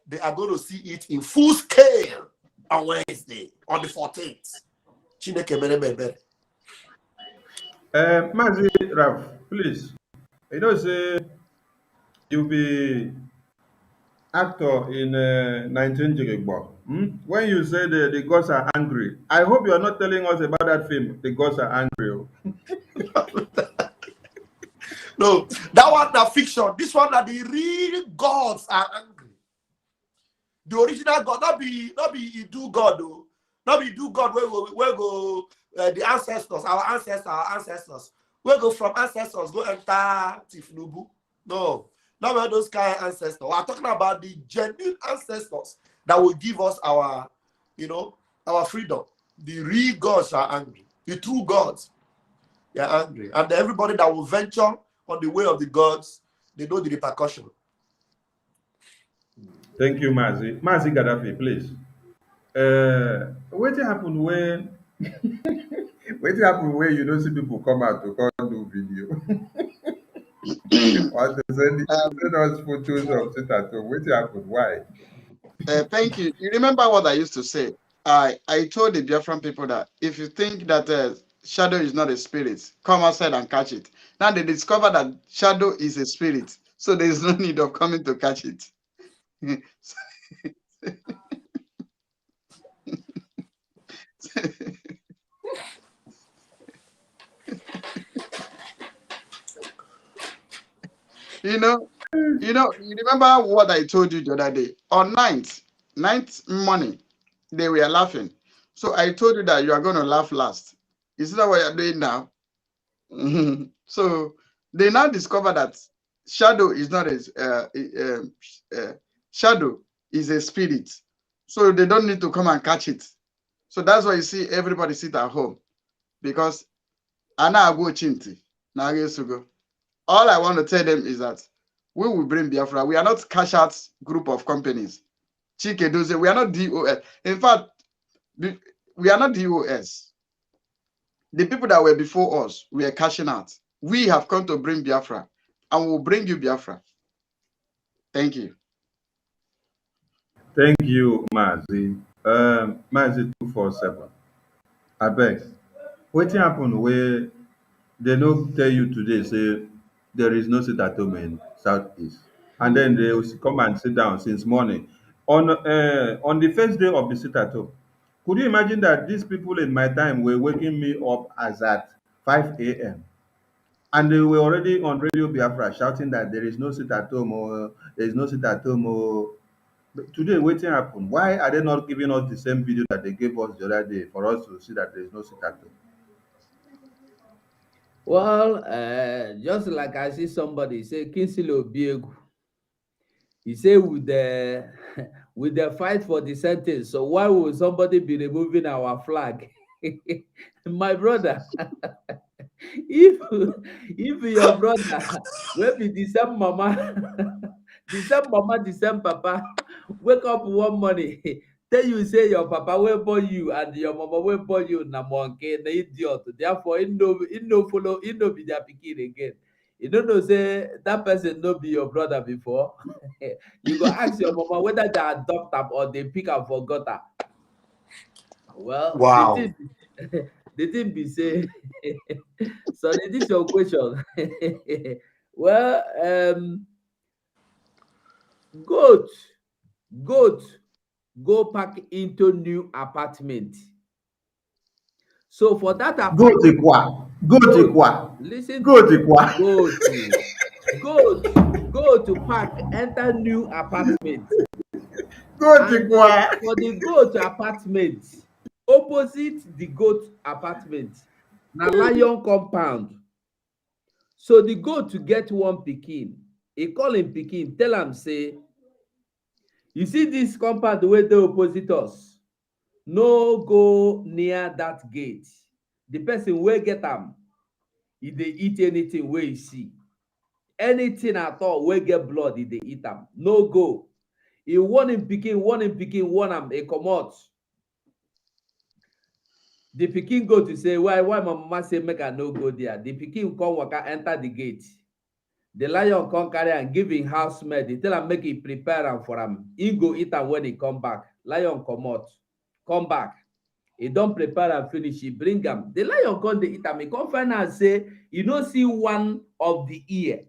[SPEAKER 8] They are going to see it in full scale on Wednesday, on the 14th. Chineke mere bebe.
[SPEAKER 3] Mazi Raf, please. Say you'll be actor in 19 Jigigbo. When you say the gods are angry, I hope you are not telling us about that film, The Gods Are Angry.
[SPEAKER 8] No, that one is fiction. This one that the real gods are angry. The original God, not be do God though. Not be do God where go the ancestors, our ancestors. Where go from ancestors, go enter Tifnubu. No, not where those kind of ancestors. We're talking about the genuine ancestors that will give us our freedom. The real gods are angry. The true gods, they are angry. And everybody that will venture on the way of the gods, they know the repercussion.
[SPEAKER 3] Thank you, Mazi. Mazi Gaddafi, please. What happened when what happened when you don't see people come out to come do video? Or to send us photos of sit at home. What happened? Why?
[SPEAKER 4] Thank you. You remember what I used to say? I told the Biafran people that if you think that shadow is not a spirit, come outside and catch it. Now they discover that shadow is a spirit, so there is no need of coming to catch it. You remember what I told you the other day? On ninth morning, they were laughing. So I told you that you are going to laugh last. Is that what you're doing now? So they now discover that shadow is not shadow is a spirit. So they don't need to come and catch it. So that's why you see everybody sit at home, because Ana go chinti. All I want to tell them is that we will bring Biafra. We are not cash out group of companies. Chike Doze, we are not DOS. In fact, we are not DOS. The people that were before us, we are cashing out. We have come to bring Biafra, and we'll bring you Biafra. Thank you.
[SPEAKER 3] Thank you, Mazi. Mazi 247. I beg. What happened where they no tell you today, say there is no sit at home in Southeast. And then they will come and sit down since morning. On the first day of the sit at home, could you imagine that these people in my time were waking me up as at 5 a.m. and they were already on Radio Biafra shouting that there is no sit at home or there is no sit at home or but today wetin happen? Why are they not giving us the same video that they gave us the other day for us to see that there is no sit at home?
[SPEAKER 5] Well, just like I see somebody say Kingsley Obiegu, he say with the with the fight for the sentence, so why would somebody be removing our flag? My brother, if your brother wey be the same mama, the same mama, the same papa, wake up one morning, tell you say your papa wey born you and your mama wey born you na monkey, na idiot. Therefore, he no follow, he no be their pikin again. You don't know say that person no be your brother before. You go ask your mama whether they adopt am or they pick am for gutter. Well,
[SPEAKER 8] Wow.
[SPEAKER 5] the thing be say, sorry, this your question. Well, goat, goat, go pack into new apartment. So for that
[SPEAKER 3] Go
[SPEAKER 5] apartment,
[SPEAKER 3] take what? Go take
[SPEAKER 5] goat,
[SPEAKER 3] what?
[SPEAKER 5] listen to
[SPEAKER 3] Go
[SPEAKER 5] me,
[SPEAKER 3] take what?
[SPEAKER 5] goat to pack enter new apartment.
[SPEAKER 3] Go take
[SPEAKER 5] And
[SPEAKER 3] what?
[SPEAKER 5] for the goat apartment, opposite the goat apartment, na lion compound. So the goat to get one pikin, he call him pikin, tell am say, you see this compound wey dey opposite us, no go near that gate. The person wey get am, e dey eat anything wey e see. Anything at all wey get blood, e dey eat am. No go. E warn him pikin, warn am, e comot. The pikin go to say, why my mama say make I no go there? The pikin come waka enter the gate. The lion come carry am give him housemaid. He tell am make he prepare am for am. He go eat am when he come back. Lion comot, come back. He don prepare am finish. He bring am. The lion come dey eat am. He come find out say he no see one of the ear.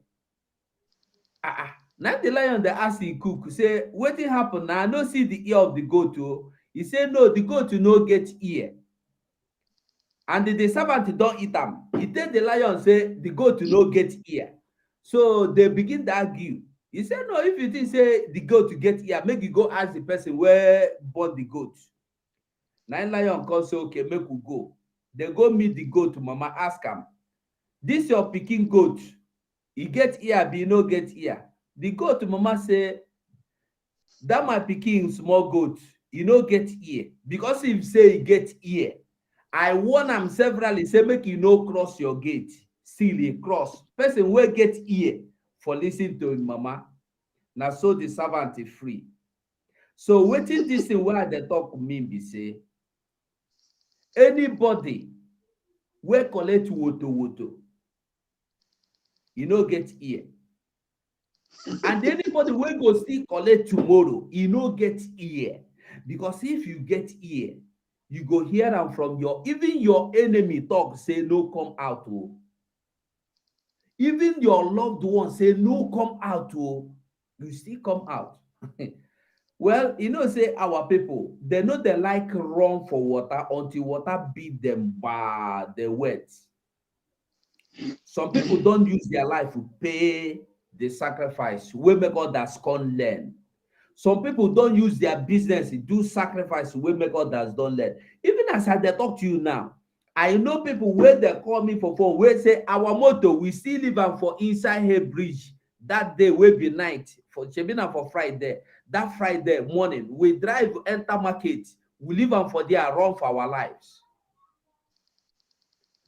[SPEAKER 5] Now the lion dey ask him cook say, wetin happen? Na I no see the ear of the goat o. He say no, the goat no get ear. And the servant don eat am. He tell the lion say the goat no get ear. So they begin to argue. He say no, if you think say the goat get ear, make you go ask the person wey born the goat. Na lion come say okay, make we go. They go meet the goat mama, ask am, this your pikin goat, e get ear abi e no get ear? The goat mama say, that my pikin small goat, e no get ear. Because if say e get ear, I warn am severally, say make you no cross your gate. Still e cross. Person wey get ear for lis ten to him mama. Na so the servant is free. So wetin dis thing wey I dey talk mean be say, anybody wey collect woto, e no get ear. And anybody wey go still collect tomorrow, e no get ear. Because if you get ear, you go hear am from even your enemy talk say no come out o. Even your loved one say no come out o, you still come out. Well, you know say our people, they no dey like run for water until water beat them bad, they wet. Some people don use their life to pay the sacrifice wey make others come learn. Some people don use their business to do sacrifice wey make others don learn. Even as I dey talk to you now, I know people wey dey call me for phone wey say our motor we still leave am for inside Hay Bridge that day wey be night for shebi na for Friday. That Friday morning we drive enter market, we leave am for there, run for our lives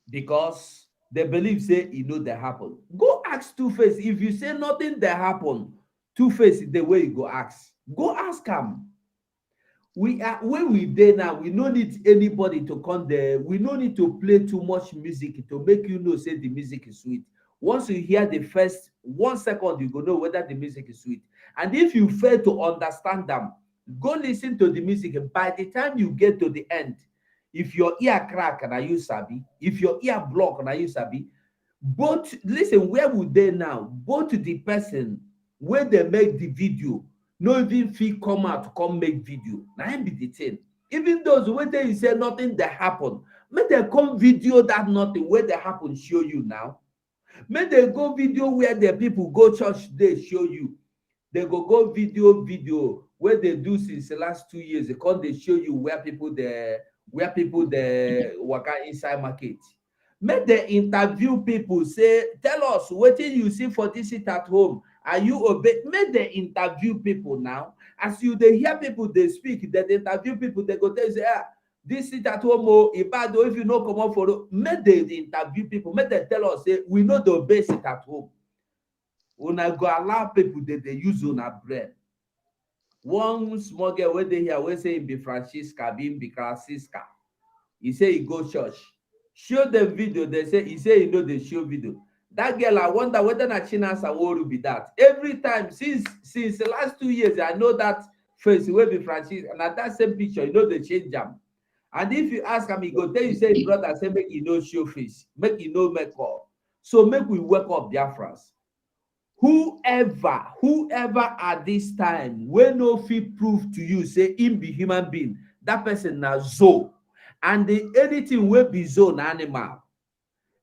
[SPEAKER 5] because they believe say e no dey happen. Go ask Two-Face. If you say nothing dey happen, Two-Face the way you go ask. Go ask am. We are where we dey now. We no need anybody to come there. We no need to play too much music to make you know say the music is sweet. Once you hear the first 1 second, you go know whether the music is sweet. And if you fail to understand them, go listen to the music. By the time you get to the end, if your ear crack, na you sabi. If your ear block, na you sabi. Both, listen, where would they now? Both the person where they make the video no even fit come out to come make video. Na him be the thing. Even those wey tell you say nothing dey happen, make dem come video that nothing wey dey happen show you now. Make dem go video where the people go church dey show you. They go video where they do since the last 2 years. They come they show you where people dey waka inside market. Make they interview people, say, tell us wetin you see for this sit at home. Are you obey? Make they interview people now. As you dey hear people they speak, they interview people, they go tell you say, this sit at home, oh, if you no come up for, make they interview people, make they tell us, say, we know the obey sit at home. Una go allow people that they use una brain. One small girl wey dey here wey say him be Francisca, be Francisca. He say he go church. Show the video. They say he say he know the show video. That girl, I wonder whether na Chinasa Woru be that. Every time since the last 2 years, I know that face wey be Francisca. And at that same picture, you know they change am. And if you ask him, he go tell you say his brother say make he no show face, make he no make up. So make we wake up Biafrans. Whoever at this time wey no fit prove to you say him be human being, that person na zoo. And anything wey be zoo na animal.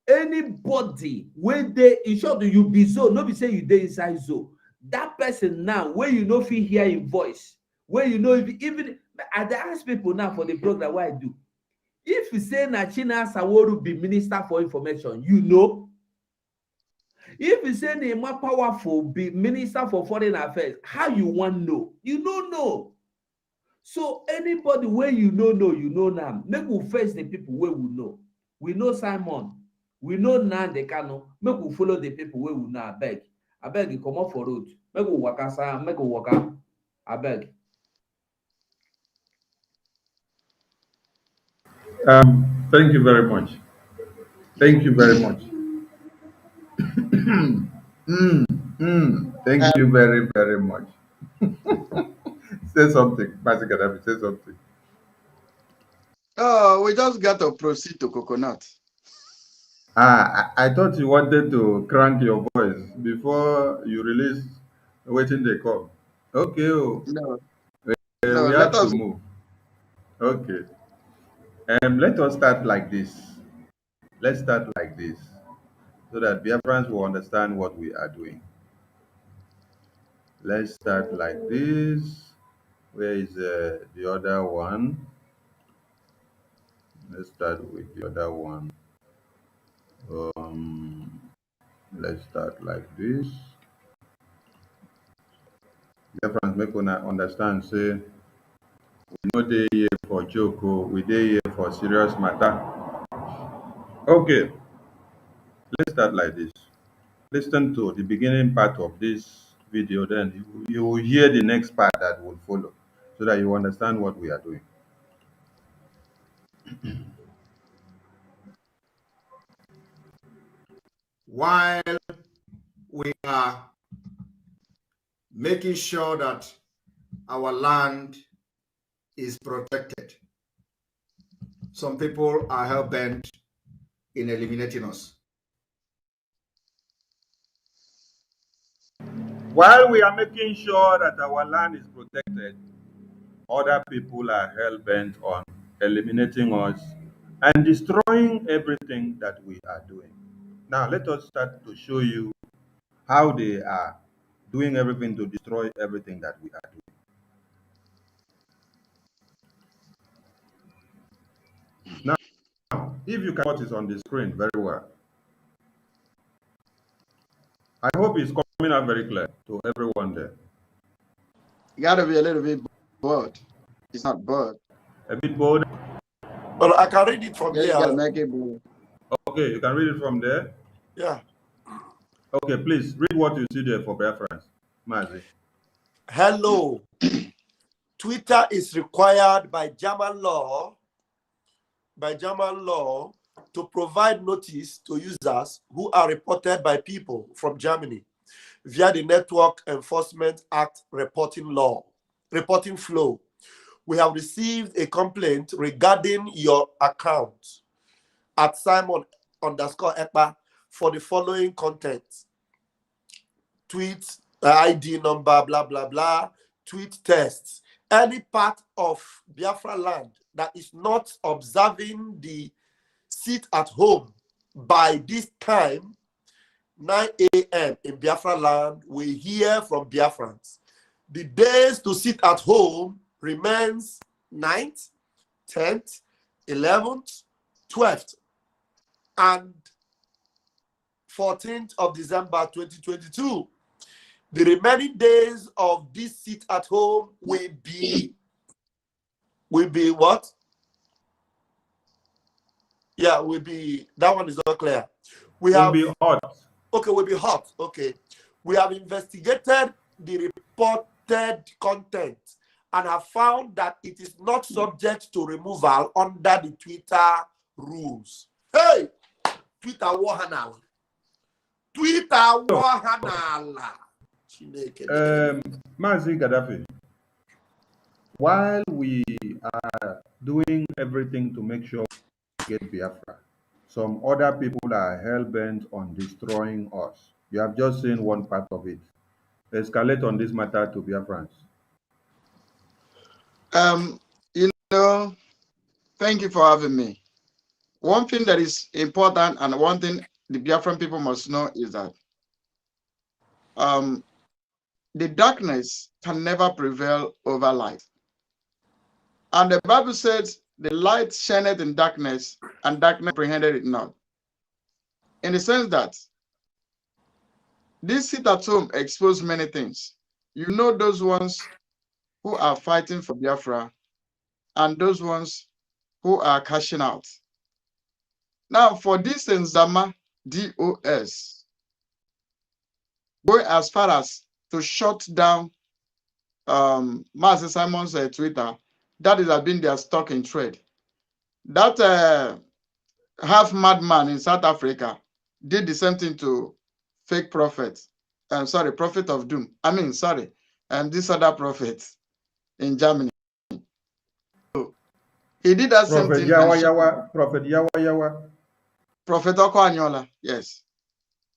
[SPEAKER 5] Anybody wey dey in short, you be zoo, no be say you dey inside zoo. That person now wey you no fit hear him voice, wey you know even I dey ask people now for the program wey I do. If you say na Chinasa Woru be Minister for Information, you know. If you say Nema Powerful be Minister for Foreign Affairs, how you want know? You don't know. So anybody where you know now. Make we face the people where we know. We know Simon. We know Nande Kano. Make we follow the people where we know. I beg you come up for road. Make we walk outside. Make we walk out. I beg.
[SPEAKER 3] Thank you very much. Thank you very much. Thank you very, very much. Say something, Master Gaddafi, say something.
[SPEAKER 4] Oh, we just got to proceed to coconut.
[SPEAKER 3] I thought you wanted to crank your voice before you release waiting they call. Okay,
[SPEAKER 4] No,
[SPEAKER 3] we
[SPEAKER 4] let
[SPEAKER 3] have to
[SPEAKER 4] us.
[SPEAKER 3] move. Okay. Let us start like this. Let's start like this so that Biafrans will understand what we are doing. Let's start like this. Where is the other one? Let's start with the other one. Let's start like this. Biafrans make una understand, say, we no dey here for joke, we dey here for serious matter. Okay, let's start like this. Listen to the beginning part of this video, then you will hear the next part that will follow, so that you understand what we are doing.
[SPEAKER 9] While we are making sure that our land is protected, some people are hell-bent in eliminating us.
[SPEAKER 3] While we are making sure that our land is protected, other people are hell-bent on eliminating us and destroying everything that we are doing. Now, let us start to show you how they are doing everything to destroy everything that we are doing. Now, if you can watch it on the screen very well, I hope it's coming out very clear to everyone there.
[SPEAKER 4] You gotta be a little bit bold. It's not bold.
[SPEAKER 3] A bit bold.
[SPEAKER 8] But I can read it from
[SPEAKER 4] Yeah, you
[SPEAKER 8] here.
[SPEAKER 4] gotta make it bold.
[SPEAKER 3] Okay, you can read it from there.
[SPEAKER 8] Yeah.
[SPEAKER 3] Okay, please read what you see there for reference, Mazi.
[SPEAKER 8] Hello. Twitter is required by German law to provide notice to users who are reported by people from Germany via the Network Enforcement Act reporting flow. We have received a complaint regarding your account at Simon_Ekpa for the following content: tweets, ID number, blah, blah, blah, tweet tests. Any part of Biafra land that is not observing the sit at home by this time, 9 a.m. in Biafra land, we hear from Biafrans. The days to sit at home remains 9th, 10th, 11th, 12th, and 14th of December 2022. The remaining days of this sit at home will be what? Yeah, will be, that one is not clear. We
[SPEAKER 3] Will
[SPEAKER 8] have
[SPEAKER 3] be hot.
[SPEAKER 8] Okay, will be hot. Okay. We have investigated the reported content and have found that it is not subject to removal under the Twitter rules. Hey, Twitter Wahanala. Twitter Wahanala.
[SPEAKER 3] Mazi Gaddafi, while we are doing everything to make sure we get Biafra, some other people are hell-bent on destroying us. You have just seen one part of it. Escalate on this matter to Biafrans.
[SPEAKER 4] You know, thank you for having me. One thing that is important and one thing the Biafran people must know is that the darkness can never prevail over light. And the Bible says, the light shineth in darkness, and darkness comprehended it not. In the sense that this sit at home exposed many things. You know those ones who are fighting for Biafra and those ones who are cashing out. Now, for this Nzama DOS, going as far as to shut down Master Simon's Twitter, that has been their stock in trade. That half madman in South Africa did the same thing to fake prophet. Prophet of doom. And this other prophet in Germany. So he did that same
[SPEAKER 3] Prophet
[SPEAKER 4] thing.
[SPEAKER 3] Prophet Yawa.
[SPEAKER 4] Prophet Oko Anyola, yes.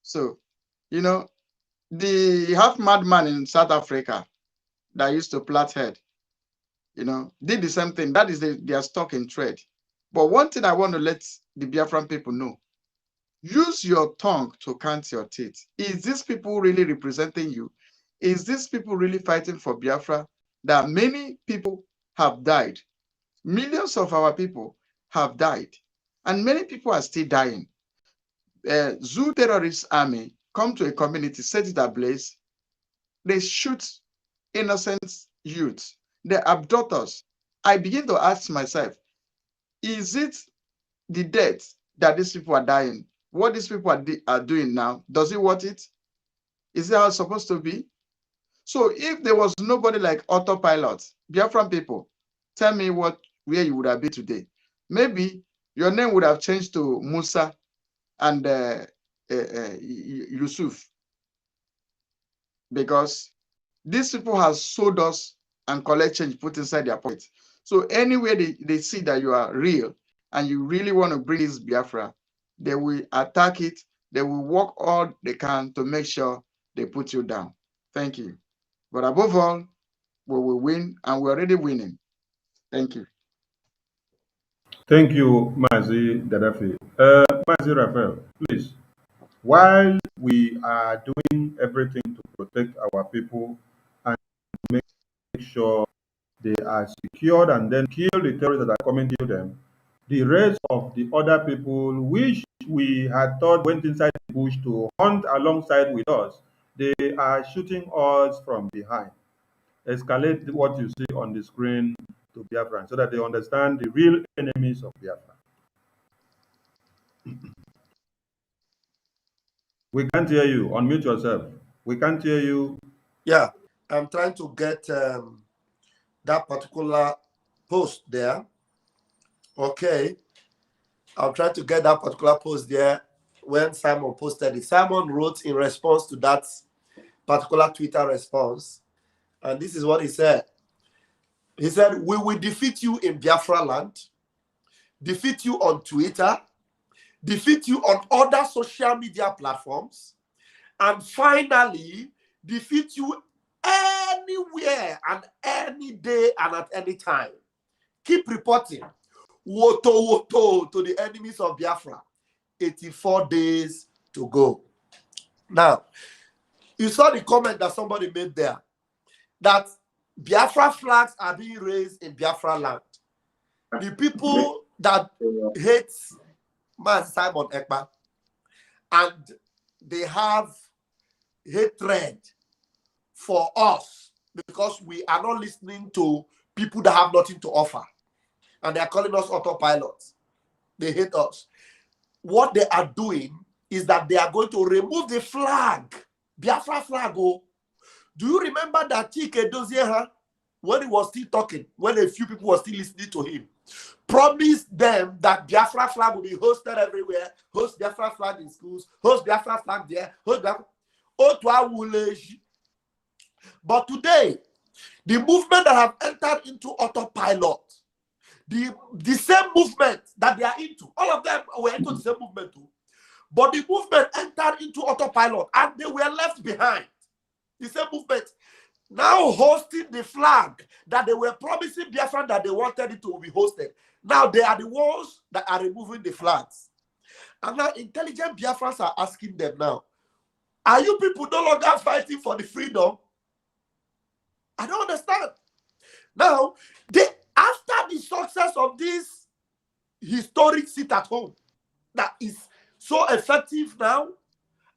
[SPEAKER 4] So, you know, the half madman in South Africa that used to plait head, you know, did the same thing. That is their stock in trade. But one thing I want to let the Biafran people know, use your tongue to count your teeth. Is these people really representing you? Is these people really fighting for Biafra? That many people have died. Millions of our people have died. And many people are still dying. Zoo terrorist army come to a community, set it ablaze. They shoot innocent youths. They abduct us. I begin to ask myself, is it the death that these people are dying? What these people are doing now, does it worth it? Is it how it's supposed to be? So if there was nobody like autopilot, Biafran people, tell me where you would have been today. Maybe your name would have changed to Musa and Yusuf, because these people have sold us and collect change put inside their pockets. So anywhere they see that you are real and you really want to bring this Biafra, they will attack it. They will work all they can to make sure they put you down. Thank you. But above all, we will win, and we're already winning. Thank you.
[SPEAKER 3] Thank you, Mazi Gaddafi. Mazi Raphael, please. While we are doing everything to protect our people and make sure they are secured and then kill the terrorists that are coming to them, the rest of the other people, which we had thought went inside the bush to hunt alongside with us, they are shooting us from behind. Escalate what you see on the screen to Biafra so that they understand the real enemies of Biafra. We can't hear you. Unmute yourself. We can't hear you.
[SPEAKER 8] Yeah, I'm trying to get that particular post there. Okay. I'll try to get that particular post there when Simon posted it. Simon wrote in response to that particular Twitter response, and this is what he said. He said, "We will defeat you in Biafra land, defeat you on Twitter, defeat you on other social media platforms, and finally defeat you anywhere and any day and at any time. Keep reporting. Woto to the enemies of Biafra. 84 days to go. Now, you saw the comment that somebody made there that Biafra flags are being raised in Biafra land. The people that hate Man Simon Ekpa and they have hatred for us because we are not listening to people that have nothing to offer. And they are calling us autopilots. They hate us. What they are doing is that they are going to remove the flag, Biafra flag. Oh, do you remember that Chike Dozier, when he was still talking, when a few people were still listening to him, promised them that Biafra flag will be hosted everywhere, host Biafra flag in schools, host Biafra flag there, host Biafra. But today, the movement that have entered into autopilot, the same movement that they are into, all of them were into the same movement too. But the movement entered into autopilot and they were left behind. The same movement now hosting the flag that they were promising Biafra that they wanted it to be hosted. Now they are the ones that are removing the flags. And now intelligent Biafrans are asking them now, are you people no longer fighting for the freedom? I don't understand. Now, after the success of this historic sit at home that is so effective now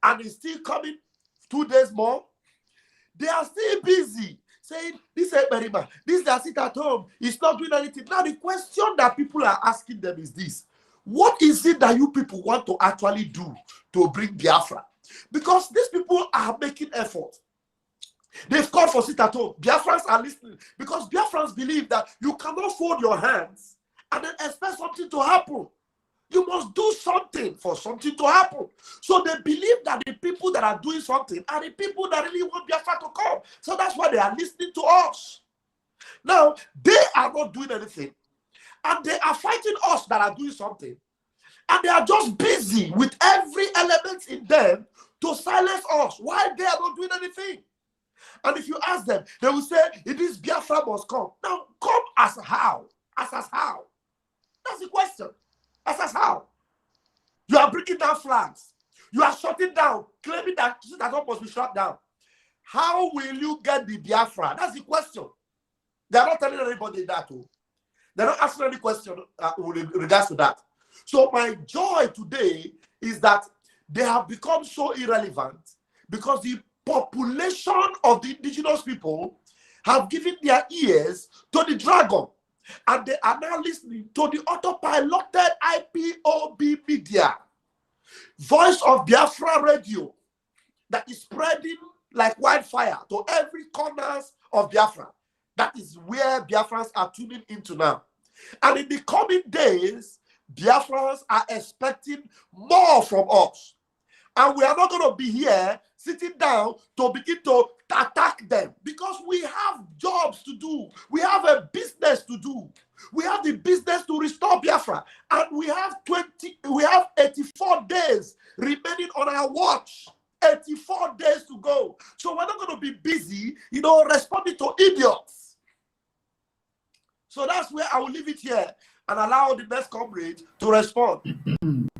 [SPEAKER 8] and is still coming 2 days more, they are still busy saying, this is Berima, this is their sit at home, it's not doing anything. Now, the question that people are asking them is this: what is it that you people want to actually do to bring Biafra? Because these people are making effort. They've called for sit at home. Biafrans are listening because Biafrans believe that you cannot fold your hands and then expect something to happen. You must do something for something to happen. So they believe that the people that are doing something are the people that really want Biafra to come. So that's why they are listening to us. Now, they are not doing anything. And they are fighting us that are doing something. And they are just busy with every element in them to silence us while they are not doing anything. And if you ask them, they will say, it is Biafra must come. Now, come as how? As how? That's the question. As how? You are breaking down flags. You are shutting down, claiming that that must be shut down. How will you get the Biafra? That's the question. They are not telling anybody that. They're not asking any question with regards to that. So my joy today is that they have become so irrelevant because the population of the indigenous people have given their ears to the dragon, and they are now listening to the autopiloted IPOB media, Voice of Biafra radio, that is spreading like wildfire to every corners of Biafra. That is where Biafrans are tuning into now. And in the coming days, Biafrans are expecting more from us. And we are not going to be here sitting down to begin to attack them because we have jobs to do. We have a business to do. We have the business to restore Biafra. And we have 84 days remaining on our watch. 84 days to go. So we're not going to be busy, responding to idiots. So that's where I will leave it here and allow the next comrade to respond.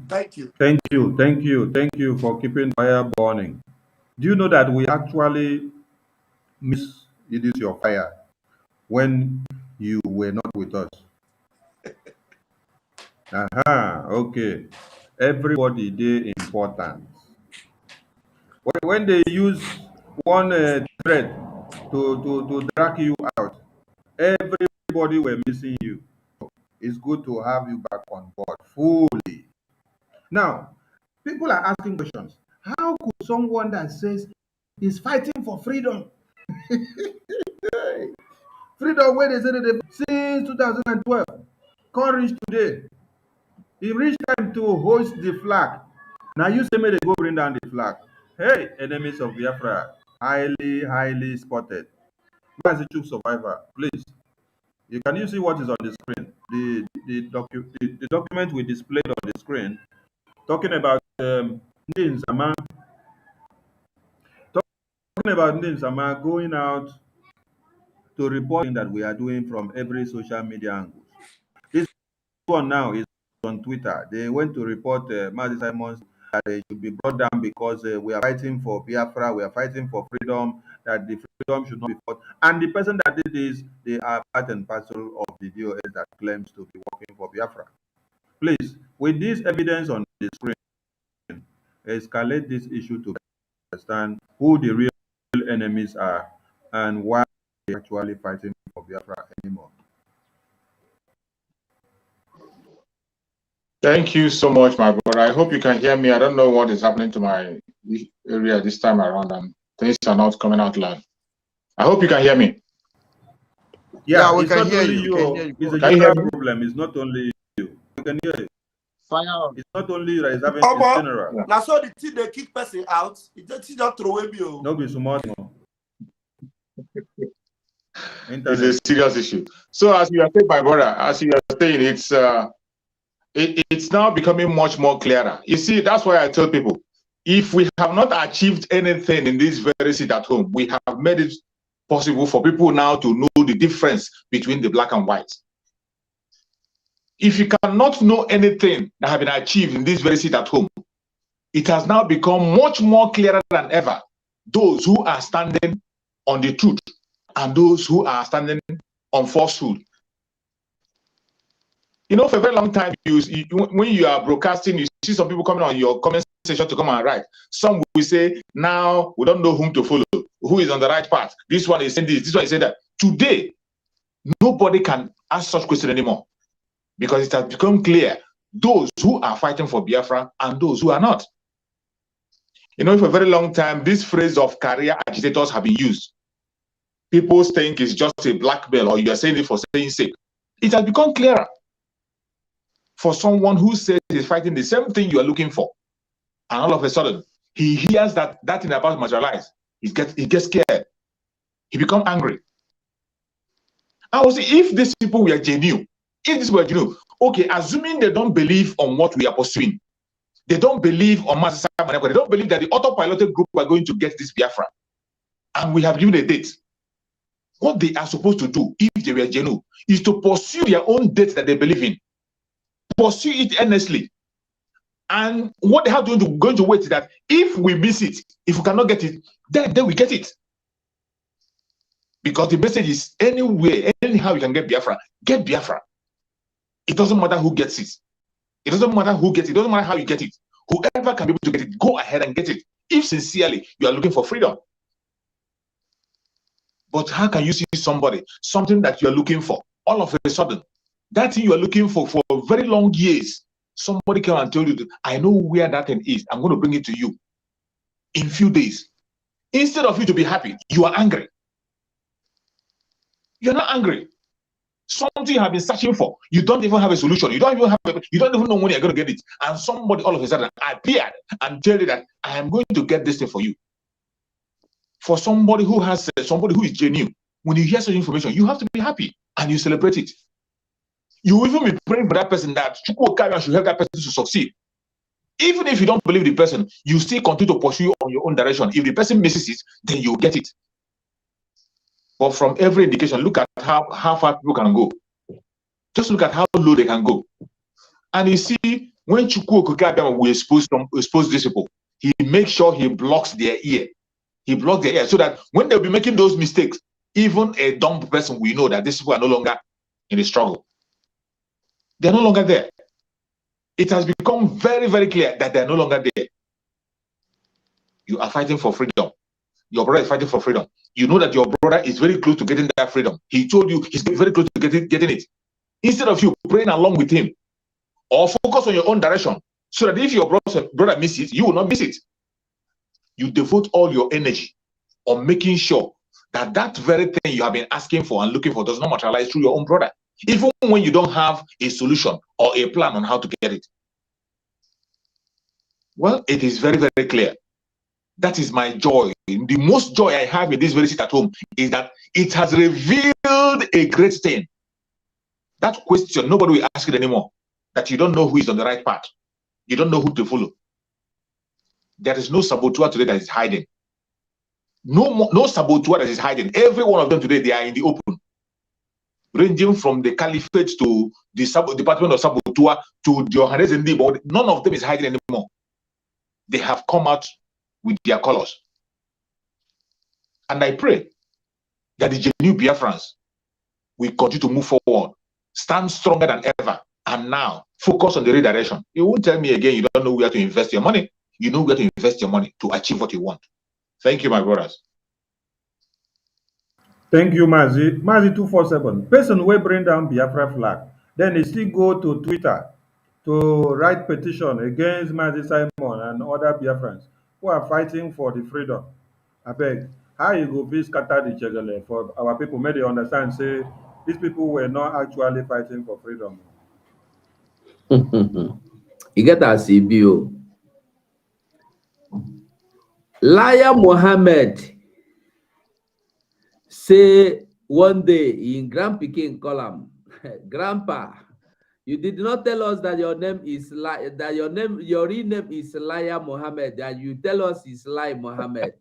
[SPEAKER 8] Thank you.
[SPEAKER 3] Thank you. Thank you. Thank you for keeping fire burning. Do you know that we actually miss it is your fire when you were not with us? Okay. Everybody they important. When they use one thread to drag you out, everybody were missing you. It's good to have you back on board fully. Now, people are asking questions. How could someone that says he's fighting for freedom, freedom where they said it since 2012, can't reach today? It reached time to hoist the flag. Now you say me they go bring down the flag. Hey, enemies of Biafra, highly spotted. Where is the troop survivor? Please, can you see what is on the screen? The document we displayed on the screen talking about names among talking about names among going out to report that we are doing from every social media angle. This one now is on Twitter. They went to report Mazi Simons that they should be brought down because we are fighting for Biafra, we are fighting for freedom, that the freedom should not be fought. And the person that did this, they are part and parcel of the DOS that claims to be working for Biafra. Please, with this evidence on the screen, escalate this issue to understand who the real enemies are and why they're actually fighting for Biafra anymore.
[SPEAKER 6] Thank you so much, my brother. I hope you can hear me. I don't know what is happening to my area this time around, and things are not coming out loud. I hope you can hear me.
[SPEAKER 3] Yeah,
[SPEAKER 4] we
[SPEAKER 3] it's
[SPEAKER 4] can
[SPEAKER 3] not
[SPEAKER 4] hear
[SPEAKER 3] only
[SPEAKER 4] you.
[SPEAKER 3] you. It's a
[SPEAKER 6] Can you hear
[SPEAKER 3] general
[SPEAKER 6] me?
[SPEAKER 3] problem. It's not only you. You can hear it.
[SPEAKER 4] Fire on.
[SPEAKER 3] It's not only you that is having. It's general.
[SPEAKER 6] Yeah.
[SPEAKER 8] Now, so the thing they kick person out, it just throw away you.
[SPEAKER 3] No be small.
[SPEAKER 6] It's a serious issue. So as you are saying, my brother, as you are saying, it's now becoming much more clearer. You see, that's why I tell people, if we have not achieved anything in this very seat at home, we have made it possible for people now to know the difference between the black and white. If you cannot know anything that has been achieved in this very seat at home, it has now become much more clearer than ever. Those who are standing on the truth and those who are standing on falsehood. You know, for a very long time, when you are broadcasting, you see some people coming on your comment section to come and write. Some will say, now we don't know whom to follow, who is on the right path. This one is saying this one is saying that. Today, nobody can ask such questions anymore because it has become clear those who are fighting for Biafra and those who are not. You know, for a very long time, this phrase of career agitators have been used. People think it's just a blackmail or you are saying it for saying sake. It has become clearer. For someone who says he's fighting the same thing you are looking for, and all of a sudden he hears that thing about materialize, he gets scared, he becomes angry. I will say, if these people were genuine, okay, assuming they don't believe on what we are pursuing, they don't believe on Master Simon, they don't believe that the autopiloted group are going to get this Biafra, and we have given a date. What they are supposed to do, if they were genuine, is to pursue their own date that they believe in. Pursue it earnestly. And what they have going to wait is that if we miss it, if we cannot get it, then we get it. Because the message is anywhere, anyhow you can get Biafra, get Biafra. It doesn't matter who gets it. It doesn't matter who gets it. It doesn't matter how you get it. Whoever can be able to get it, go ahead and get it. If sincerely you are looking for freedom. But how can you see something that you are looking for, all of a sudden, that thing you are looking for very long years, somebody came and told you, that, I know where that thing is. I'm going to bring it to you in few days. Instead of you to be happy, you are angry. You're not angry. Something you have been searching for. You don't even have a solution. You don't even know when you're going to get it. And somebody all of a sudden appeared and tell you that I am going to get this thing for you. For somebody who is genuine, when you hear such information, you have to be happy and you celebrate it. You will even be praying for that person that should help that person to succeed. Even if you don't believe the person, you still continue to pursue on your own direction. If the person misses it, then you get it. But from every indication, look at how far people can go. Just look at how low they can go. And you see, when Chukwu Okike will expose these people, he makes sure he blocks their ear. He blocks their ear so that when they'll be making those mistakes, even a dumb person will know that these people are no longer in the struggle. They're no longer there. It has become very, very clear that they're no longer there. You are fighting for freedom. Your brother is fighting for freedom. You know that your brother is very close to getting that freedom. He told you he's very close to getting it. Instead of you praying along with him or focus on your own direction so that if your brother misses it, you will not miss it. You devote all your energy on making sure that that very thing you have been asking for and looking for does not materialize through your own brother, even when you don't have a solution or a plan on how to get it. Well, it is very, very clear. That is my joy. The most joy I have in this very seat at home is that it has revealed a great thing. That question, nobody will ask it anymore. That you don't know who is on the right path. You don't know who to follow. There is no saboteur today that is hiding. No saboteur that is hiding. Every one of them today, they are in the open. ranging from the Caliphate to the Department of Sabotua to the Ohanes and Dibo, none of them is hiding anymore. They have come out with their colors. And I pray that the genuine Biafrans will continue to move forward, stand stronger than ever, and now focus on the redirection. You won't tell me again you don't know where to invest your money. You know where to invest your money to achieve what you want. Thank you, my brothers.
[SPEAKER 3] Thank you, Mazi. Mazi 247. Person will bring down Biafra flag. Then he still go to Twitter to write petition against Mazi Simon and other Biafrans who are fighting for the freedom. I beg, how you go be scatter the jegele for our people? May they understand, say, these people were not actually fighting for freedom.
[SPEAKER 5] You get that CBO. Liar Mohammed say one day in Grand Peking column, Grandpa, you did not tell us that your name is your real name is Liar Mohammed, and you tell us it's Lie Mohammed.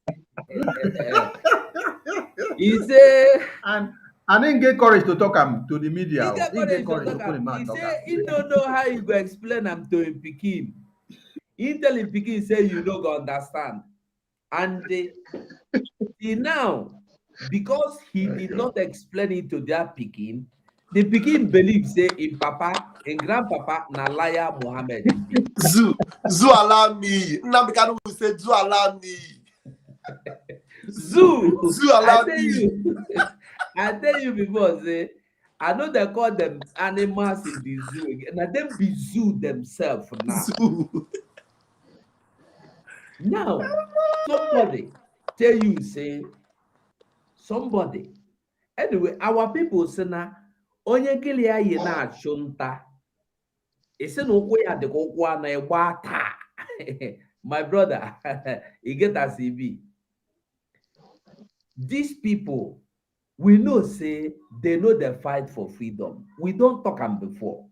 [SPEAKER 5] He say,
[SPEAKER 3] and didn't get courage to talk to the media.
[SPEAKER 5] He get courage to talk him. He say he don't know how you go explain him to him Peking. He tell him Peking say you don't go understand. And see now, because he did not explain it to their Peking, the Peking believes say in Papa, in Grandpapa, na Liar Mohammed.
[SPEAKER 8] Zoo allow me. Namikano will say Zoo allow me.
[SPEAKER 5] Zoo
[SPEAKER 8] allow me.
[SPEAKER 5] I tell you before, say, I know they call them animals in the zoo. Now them be zoo themselves now.
[SPEAKER 8] Zoo.
[SPEAKER 5] Now, somebody tell you, say, somebody. Anyway, our people say na onye kili ya ye na achunta. Ese no kwe ya de kokwa na egbata. My brother, you get a CB. These people, we know say they know the fight for freedom. We don't talk them before.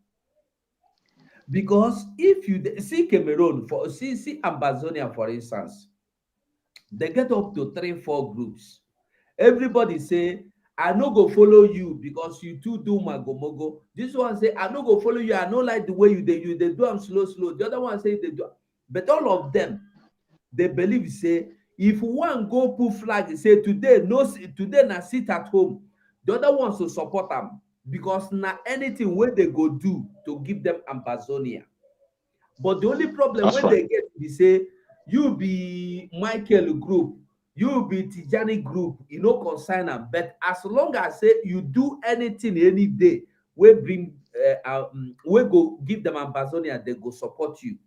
[SPEAKER 5] Because if you see Cameroon, see Amazonia, for instance, they get up to 3-4 groups. Everybody say, I no go follow you because you too do magomogo. This one say, I no go follow you. I no like the way they do them slow. The other one say they do. But all of them, they believe say, if one go put flag, say today na sit at home. The other ones to support them because na anything where they go do to give them Amazonia. But the only problem when they get is say you be Michael group, you be Tijani group, you know consign them. But as long as say you do anything any day, we bring we go give them Amazonia, they go support you.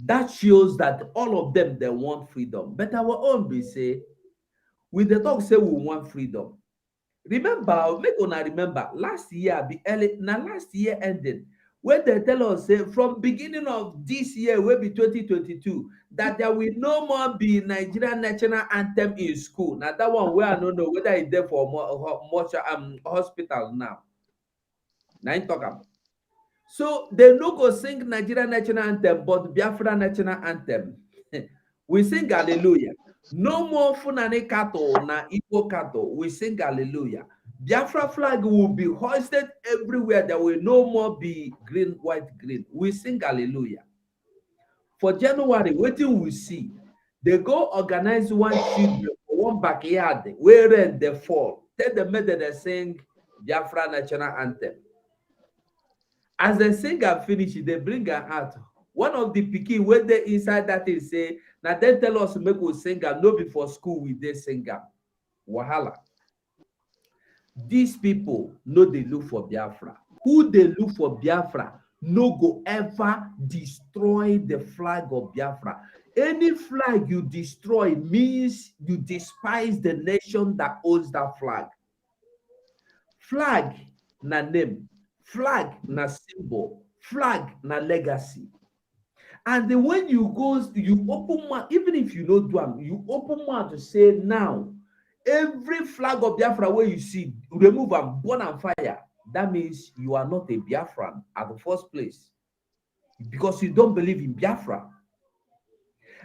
[SPEAKER 5] That shows that all of them they want freedom. But our own be say, with the talk say we want freedom. Remember, make una remember last year be early. Now last year ended when they tell us say from beginning of this year, will be 2022, that there will no more be Nigerian national anthem in school. Now that one where I don't know whether it's there for much hospital now. Now I talk about. So they no go sing Nigerian national anthem, but Biafra national anthem. We sing hallelujah. No more Funane cattle na Igbo cattle. We sing hallelujah. Biafra flag will be hoisted everywhere. There will no more be green, white, green. We sing hallelujah. For January, waiting we see. They go organize one children for one backyard where they fall. Tell them that they sing Biafra national anthem. As they sing and finish, they bring her out. One of the pikin when they inside that is say, now they tell us make we sing and no before school with they sing. Wahala. These people know they look for Biafra. Who they look for Biafra no go ever destroy the flag of Biafra. Any flag you destroy means you despise the nation that owns that flag. Flag na name. Flag na symbol, flag na legacy. And then when you go, you open mouth, even if you don't do them, you open mouth to say now, every flag of Biafra where you see, remove and burn and fire. That means you are not a Biafran at the first place because you don't believe in Biafra.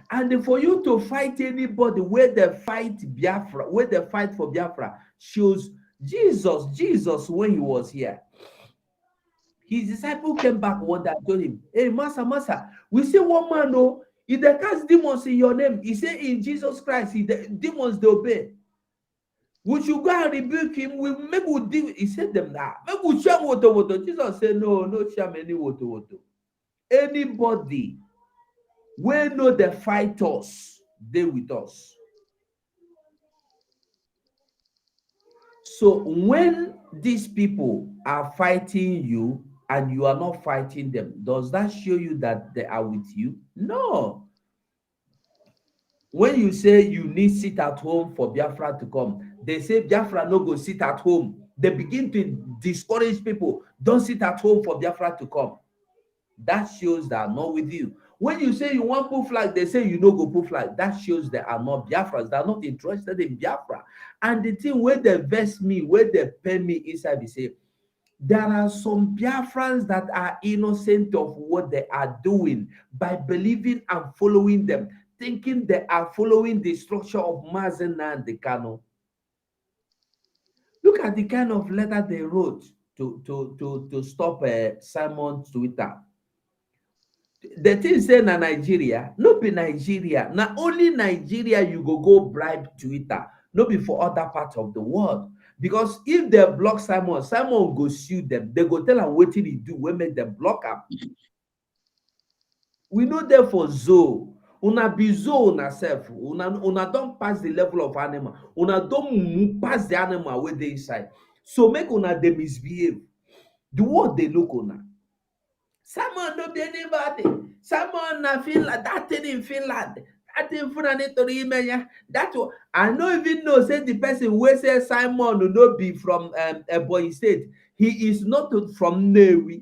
[SPEAKER 5] And for you to fight anybody where they fight Biafra, where they fight for Biafra, shows Jesus, when he was here, his disciple came back one day and told him, "Hey, Master, we see one man, oh, if they cast demons in your name, he said in Jesus Christ, the demons they obey. We should go and rebuke him. We make we deal. He said them now. Make we share water. Jesus said, no, no share any water. Anybody we know the fight us, they with us. So when these people are fighting you and you are not fighting them, does that show you that they are with you? No. When you say you need sit at home for Biafra to come, they say Biafra no go sit at home. They begin to discourage people. Don't sit at home for Biafra to come. That shows they are not with you. When you say you want put flag, they say you no go put flag. That shows they are not Biafras. They are not interested in Biafra. And the thing where they vex me, where they pay me inside, they say there are some Biafrans that are innocent of what they are doing by believing and following them, thinking they are following the structure of Mazena and the Kano. Look at the kind of letter they wrote to stop Simon's Twitter. The thing say na Nigeria, no be Nigeria. Na only Nigeria you go bribe Twitter, no be for other parts of the world. Because if they block Simon, Simon go sue them. They go tell am wetin he do wey make them block am. We know there for zoo. Una be zoo una self. Una don pass the level of animal. Una don pass the animal wey dey inside. So make una dey misbehave. The world dey look una. Simon no be anybody. Simon na Finland. That thing in Finland. That thing Fulani tori imenya. That one. I no even know say the person wey say Simon no be from Ebonyi State. He is not from Nnewi.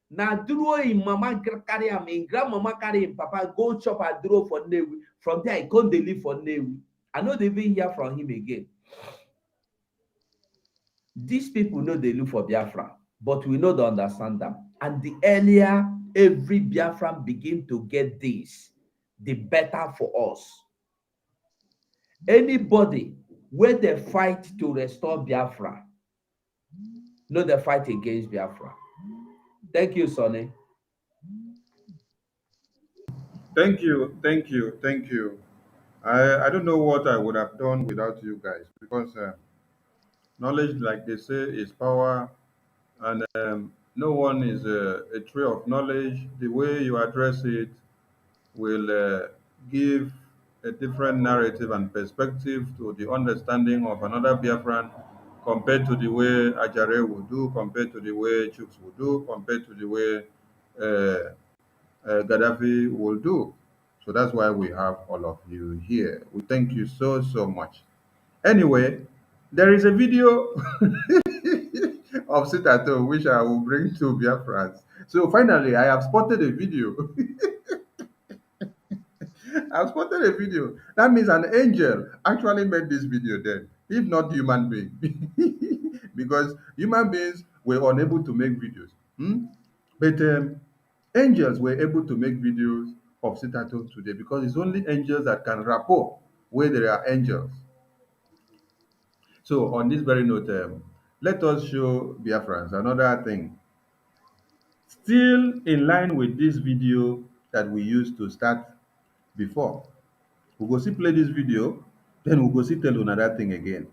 [SPEAKER 5] Na duro him mama carry am, him grandmama carry him papa go chop aduro for Nnewi. From there, he come dey live for Nnewi. I no dey even hear from him again. These people know they look for Biafra, but we know they understand them. And the earlier every Biafran begin to get this, the better for us. Anybody where they fight to restore Biafra, no, they fight against Biafra. Thank you, Sonny.
[SPEAKER 3] Thank you. I don't know what I would have done without you guys because knowledge, like they say, is power, and no one is a tree of knowledge. The way you address it will give a different narrative and perspective to the understanding of another Biafran compared to the way Ajare would do, compared to the way Chuks would do, compared to the way Gaddafi will do. So that's why we have all of you here. We thank you so much. Anyway, there is a video of Sitato which I will bring to Biafrans. So finally, I have spotted a video. I've spotted a video. That means an angel actually made this video then, if not human being. Because human beings were unable to make videos. But angels were able to make videos of Sitato today because it's only angels that can rapport where there are angels. So on this very note, let us show Biafrans another thing. Still in line with this video that we used to start before. We go see play this video, then we go see tell another thing again.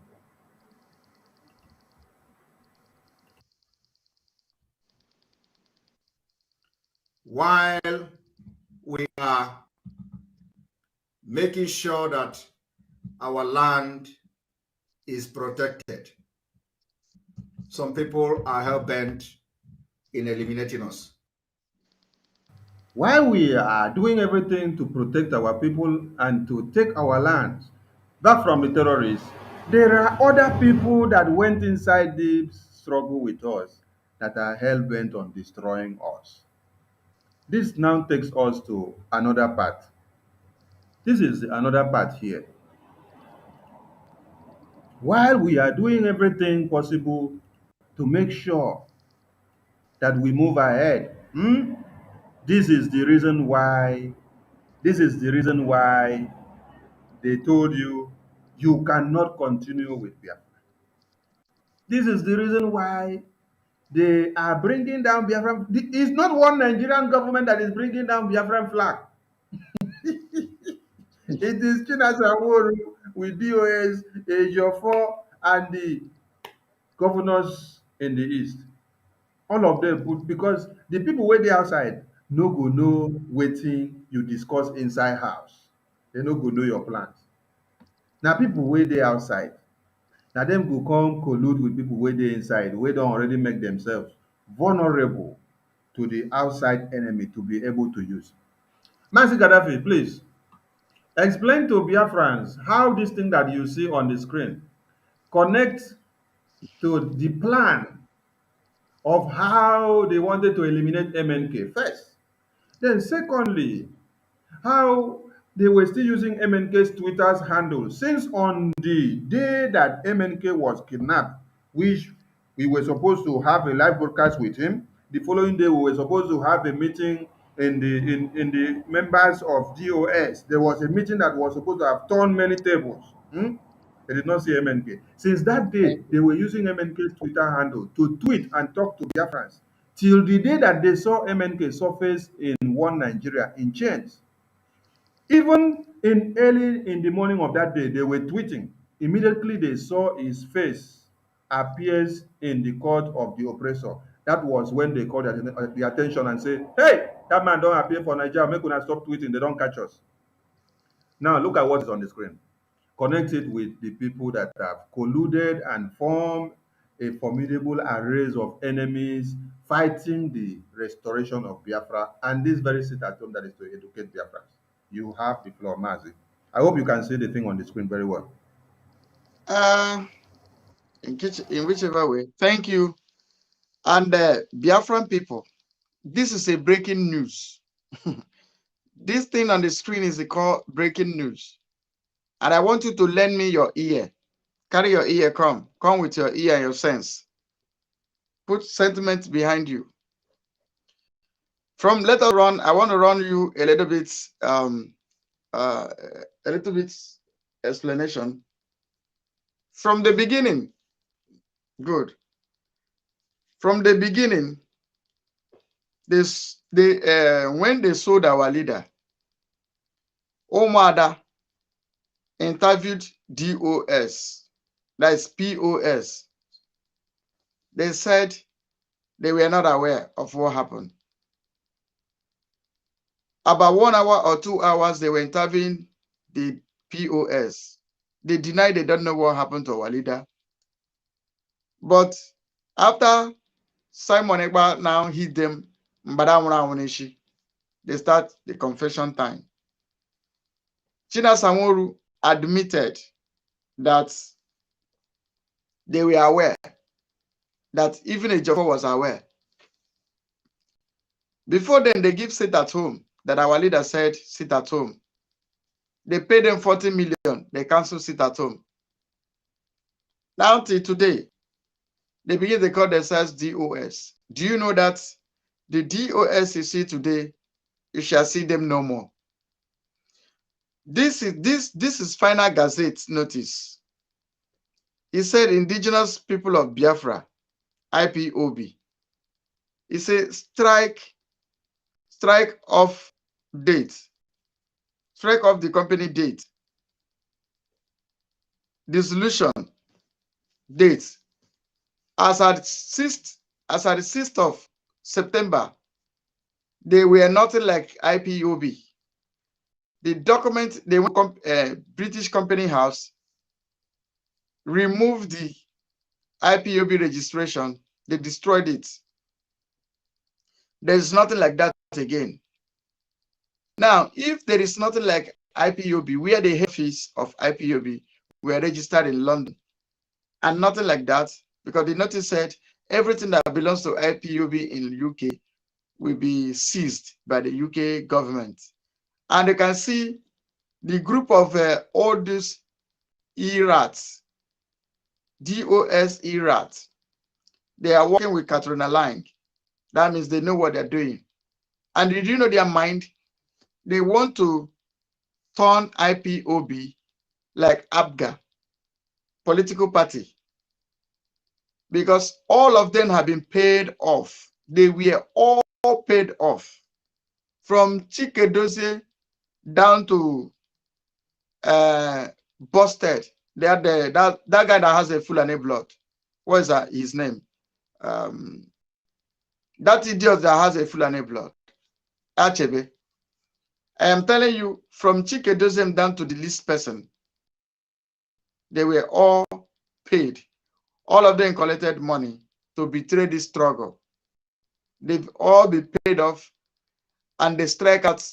[SPEAKER 9] While we are making sure that our land is protected, some people are hell-bent in eliminating us.
[SPEAKER 3] While we are doing everything to protect our people and to take our lands back from the terrorists, there are other people that went inside this struggle with us that are hell-bent on destroying us. This now takes us to another part. This is another part here. While we are doing everything possible to make sure that we move ahead, this is the reason why. This is the reason why they told you you cannot continue with Biafra. This is the reason why they are bringing down Biafran. It's not one Nigerian government that is bringing down Biafran flag. It is Chinasa with DOS, Ejiofor, and the governors in the east. All of them put because the people wey dey outside no go know wetin you discuss inside house. They no go know your plans. Na people wey dey outside, na dem go come collude with people wey dey inside, wey don already make themselves vulnerable to the outside enemy to be able to use. Mazi Gaddafi, please explain to Biafrans how this thing that you see on the screen connect to the plan of how they wanted to eliminate MNK first. Then secondly, how they were still using MNK's Twitter's handle since on the day that MNK was kidnapped, which we were supposed to have a live broadcast with him. The following day, we were supposed to have a meeting in the members of DOS. There was a meeting that was supposed to have turned many tables. They did not see MNK. Since that day, they were using MNK's Twitter handle to tweet and talk to Biafrans till the day that they saw MNK surface in one Nigeria in chains. Even in early in the morning of that day, they were tweeting. Immediately they saw his face appears in the court of the oppressor. That was when they called the attention and said, hey, that man don't appear for Nigeria. Make una stop tweeting. They don't catch us. Now look at what is on the screen. Connect it with the people that have colluded and formed a formidable array of enemies fighting the restoration of Biafra and this very sit at home that is to educate Biafrans. You have the floor, Mazi. I hope you can see the thing on the screen very well.
[SPEAKER 4] In whichever way. Thank you. And Biafran people, this is a breaking news. This thing on the screen is called breaking news. And I want you to lend me your ear. Carry your ear, come. Come with your ear and your sense. Put sentiment behind you. From let us run, I want to run you a little bit explanation. From the beginning, good. From the beginning, when they sold our leader, Omada interviewed DOS, that is POS. They said they were not aware of what happened. About 1 hour or 2 hours, they were interviewing the POS. They denied they don't know what happened to our leader. But after Simon Egba now hit them, they start the confession time. China Samoru admitted that they were aware, that even Ejiofor was aware. Before then, they give sit at home, that our leader said sit at home. They paid them 40 million, they cancel sit at home. Now till today, they begin to call themselves DOS. Do you know that the DOS you see today, you shall see them no more? This is Final Gazette notice. He said indigenous people of Biafra, IPOB. He said strike off date. Strike off the company date. Dissolution date. As at the 6th of September, they were nothing like IPOB. The document, they went British Company House, removed the IPOB registration, they destroyed it. There is nothing like that again. Now, if there is nothing like IPOB, where the head office of IPOB were registered in London, and nothing like that, because the notice said everything that belongs to IPOB in UK will be seized by the UK government. And you can see the group of all these ERATs, DOS ERATs, they are working with Katrina Lang. That means they know what they're doing. And did you know their mind? They want to turn IPOB like ABGA, political party. because all of them have been paid off. They were all paid off. From Chikedozie down to Busted. That guy that has a Fulani blood. What is that? His name? That idiot that has a Fulani blood. Achebe. I am telling you, from Chikedozie down to the least person, they were all paid. All of them collected money to betray this struggle. They've all been paid off, and they strike out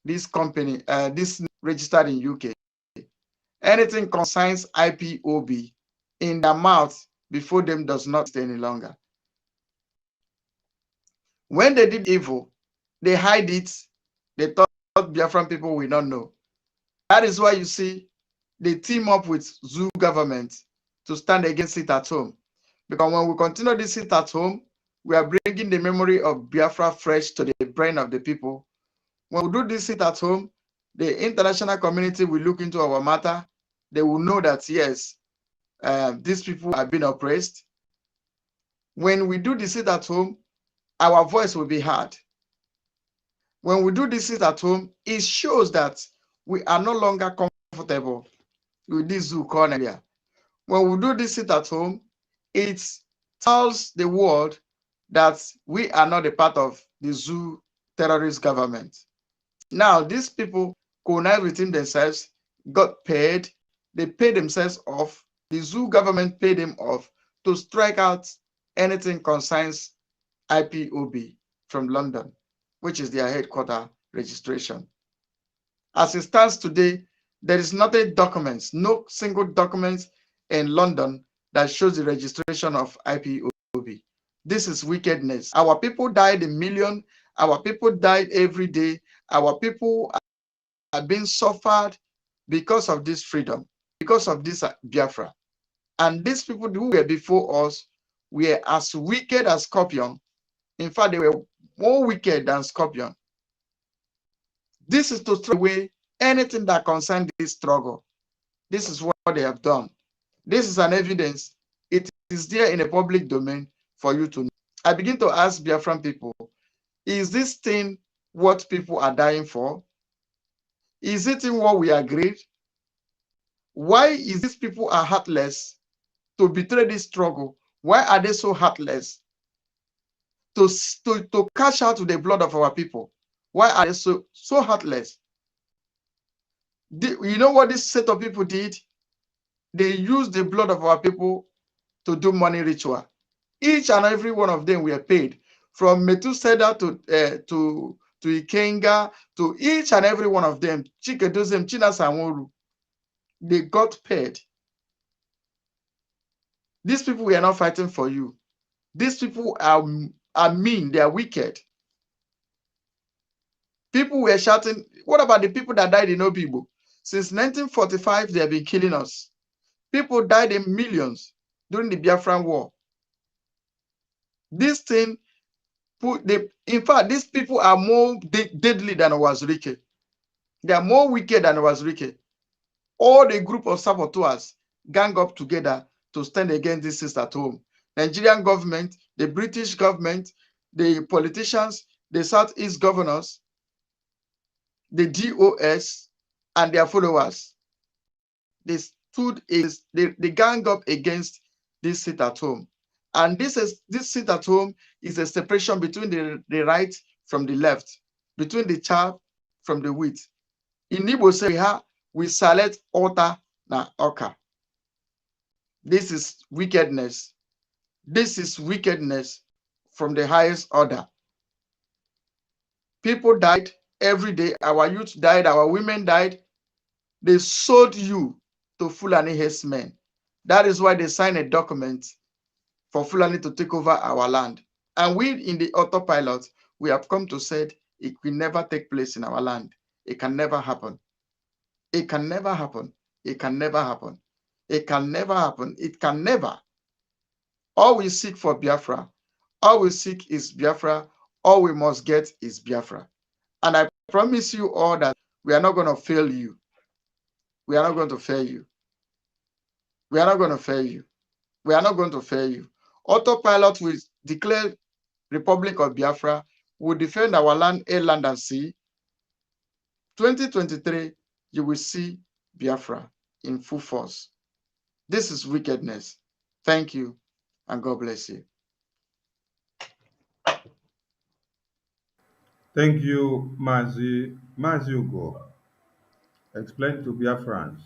[SPEAKER 4] this company, this registered in UK. Anything concerns IPOB in their mouth before them does not stay any longer. When they did evil, they hide it. They thought Biafran people will not know. That is why you see they team up with Zoo government to stand against it at home. Because when we continue this sit at home, we are bringing the memory of Biafra fresh to the brain of the people. When we do this sit at home, the international community will look into our matter. They will know that, yes, these people have been oppressed. When we do the sit at home, our voice will be heard. When we do this sit at home, it shows that we are no longer comfortable with this zoo corner. When we do this sit at home, it tells the world that we are not a part of the zoo terrorist government. Now, these people colonized within themselves, got paid, they paid themselves off, the zoo government paid them off to strike out anything concerns IPOB from London, which is their headquarter registration. As it stands today, there is not a document, no single document in London that shows the registration of IPOB. This is wickedness. Our people died in millions. Our people died every day. Our people are being suffered because of this freedom, because of this Biafra. And these people who were before us were as wicked as Scorpion. In fact, they were more wicked than Scorpion. This is to throw away anything that concerns this struggle. This is what they have done. This is an evidence. It is there in a public domain for you to know. I begin to ask Biafran people, is this thing what people are dying for? Is it in what we agreed? Why is these people are heartless to betray this struggle? Why are they so heartless to cash out with the blood of our people? Why are they so heartless? You know what this set of people did? They used the blood of our people to do money ritual. Each and every one of them were paid, from Methuselah to Ikenga, to each and every one of them, Chikedozem, Chinasamoru, they got paid. These people were not fighting for you. These people are mean, they are wicked. People were shouting, what about the people that died in Obibo? Since 1945, they have been killing us. People died in millions during the Biafran War. This thing, in fact, these people are more deadly than Wazirike. They are more wicked than Wazirike. All the group of saboteurs gang up together to stand against this system at home. Nigerian government, the British government, the politicians, the Southeast governors, the DOS, and their followers. They stood they gang up against this sit at home. And this sit at home is a separation between the right from the left, between the chaff from the wheat. In Igbo say we select altar na oka. This is wickedness. This is wickedness from the highest order. People died every day. Our youth died. Our women died. They sold you to Fulani herdsmen. That is why they signed a document for Fulani to take over our land. And we in the autopilot, we have come to say it will never take place in our land. It can never happen. It can never happen. It can never happen. It can never happen. It can never. All we seek for Biafra, all we seek is Biafra. All we must get is Biafra. And I promise you all that we are not going to fail you. We are not going to fail you. We are not going to fail you. We are not going to fail you. Autopilot will declare Republic of Biafra, will defend our land, air, land, and sea. 2023, you will see Biafra in full force. This is wickedness. Thank you, and God bless you.
[SPEAKER 3] Thank you, Mazi Ugo. Explain to Biafrans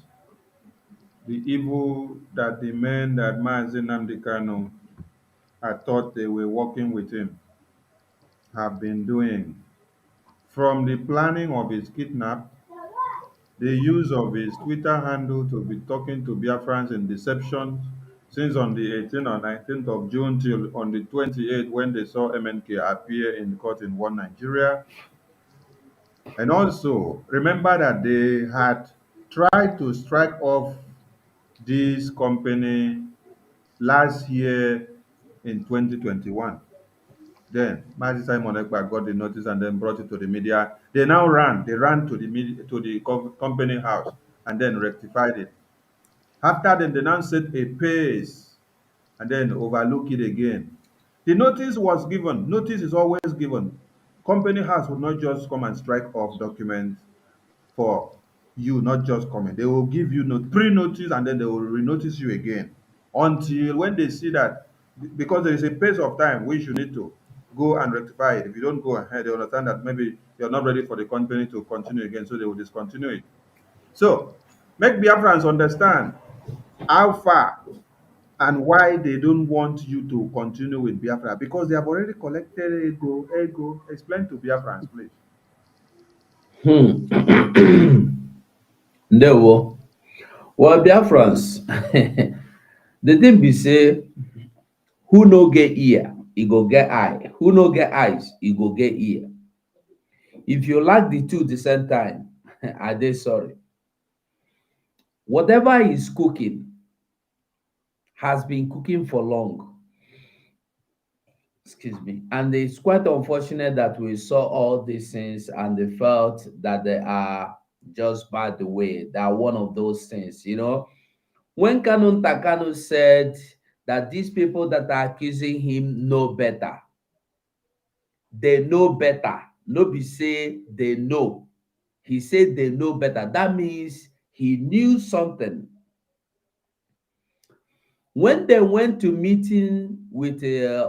[SPEAKER 3] the evil that the men that Mazi Nnamdi Kanu had thought they were working with him have been doing. From the planning of his kidnap, the use of his Twitter handle to be talking to Biafrans in deception since on the 18th or 19th of June till on the 28th when they saw MNK appear in court in one Nigeria. And also, remember that they had tried to strike off this company last year in 2021. Then Mazi Simon Ekpa got the notice and then brought it to the media. They now ran. They ran to the media, to the company house and then rectified it. After then, they now set a pace and then overlook it again. The notice was given. Notice is always given. Company house would not just come and strike off documents for you, not just comment. They will give you pre-notice and then they will re-notice you again until when they see that because there is a pace of time which you need to go and rectify it. If you don't go ahead, they understand that maybe you're not ready for the company to continue again, so they will discontinue it. So make Biafrans understand how far and why they don't want you to continue with Biafra because they have already collected ego. Explain to Biafrans, please.
[SPEAKER 5] Ndewo. Well, Biafrans, the thing be say, who no get ear, he go get eye. Who no get eyes, he go get ear. If you like the two the same time, I dey sorry. Whatever he's cooking has been cooking for long. Excuse me. And it's quite unfortunate that we saw all these things and they felt that they are just by the way. They are one of those things, you know. When Kanun Takano said that these people that are accusing him know better, they know better. No be say they know. He said they know better. That means he knew something. When they went to meeting with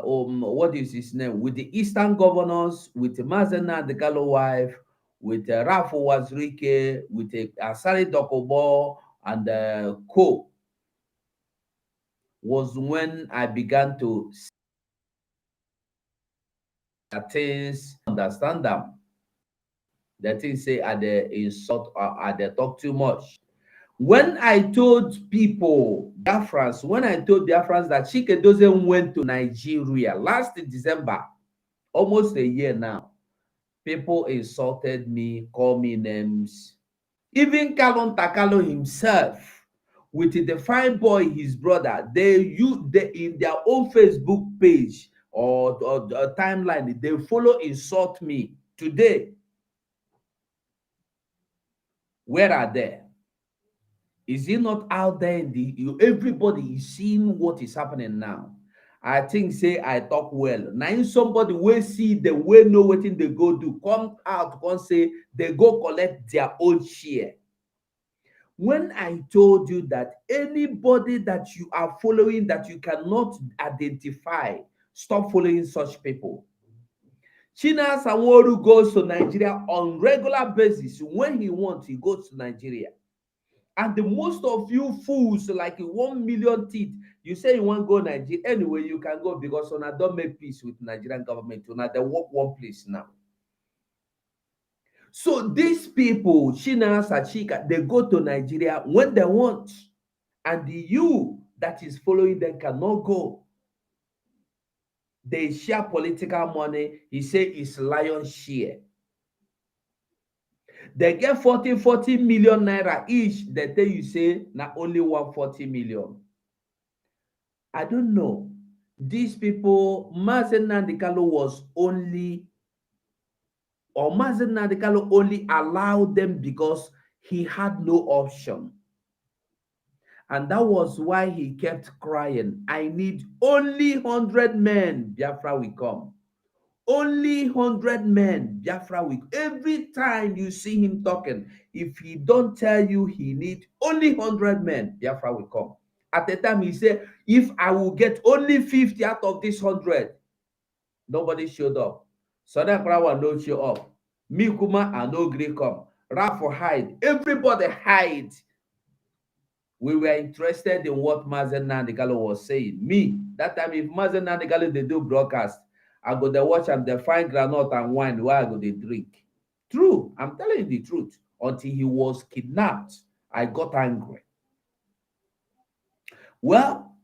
[SPEAKER 5] what is his name, with the Eastern governors, with Mazena the Gallo wife, with Rafu Wazrike, with Asari Dokobo and Co, was when I began to see things, understand them. The things say at the insult or at the talk too much. When I told people, Biafrans, when I told Biafrans that Chike doesn't went to Nigeria last December, almost a year now, people insulted me, called me names. Even Kalon Takalo himself, with the fine boy, his brother, they in their own Facebook page or timeline, they follow insult me today. Where are they? Is it not out there in the everybody is seeing what is happening now? I think say I talk well. Now somebody will see the way know what they go do, come out, come say they go collect their own share. When I told you that anybody that you are following that you cannot identify, stop following such people. China Sanwo-Olu goes to Nigeria on regular basis. When he wants, he goes to Nigeria. And the most of you fools, like 1 million teeth, you say you want to go Nigeria. Anyway, you can go because Una don't make peace with Nigerian government. Una they work one place now. So these people, China, Sachika, they go to Nigeria when they want. And the you that is following them cannot go. They share political money. He say it's lion's share. They get 40 million naira each. They tell you say not only 140 million. I don't know. These people, Mazen Nandikalo was only, or Mazen Nandikalo only allowed them because he had no option. And that was why he kept crying, I need only 100 men, Biafra will come. Only 100 men, Biafra will. Every time you see him talking, if he don't tell you he need only 100 men, Biafra will come. At the time he said, if I will get only 50 out of this 100, nobody showed up. Sada Krawa no show up. Mikuma and no gree come. Rafa hide. Everybody hide. We were interested in what Mazen Nandigalo was saying. Me, that time, if Mazen Nandigalo they do broadcast, I go there watch and they find granite and wine while I go they drink. True, I'm telling you the truth. Until he was kidnapped, I got angry. Well,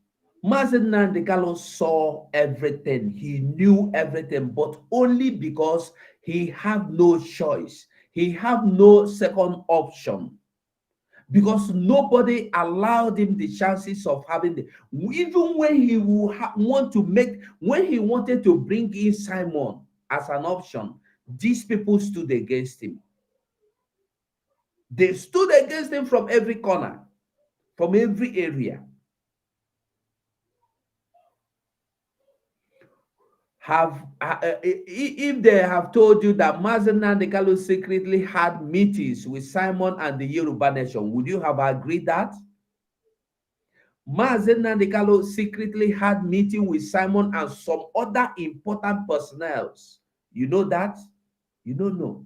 [SPEAKER 5] Mazen Nandigalo saw everything. He knew everything, but only because he had no choice. He had no second option. Because nobody allowed him the chances of having the, even when he would want to make, when he wanted to bring in Simon as an option, these people stood against him. They stood against him from every corner, from every area. If they have told you that Mazen Nandigalo secretly had meetings with Simon and the Yoruba nation, would you have agreed that? Mazen Nandigalo secretly had meeting with Simon and some other important personnel. You know that? You don't know.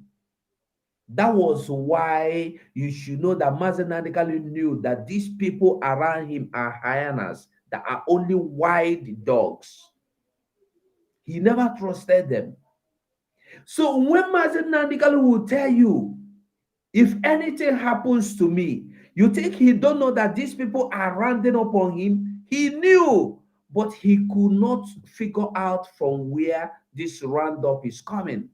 [SPEAKER 5] That was why you should know that Mazen Nandigalo knew that these people around him are hyenas, that are only wild dogs. He never trusted them. So when Mazen Nandigalo will tell you, if anything happens to me, you think he don't know that these people are rounding up on him? He knew, but he could not figure out from where this roundup is coming.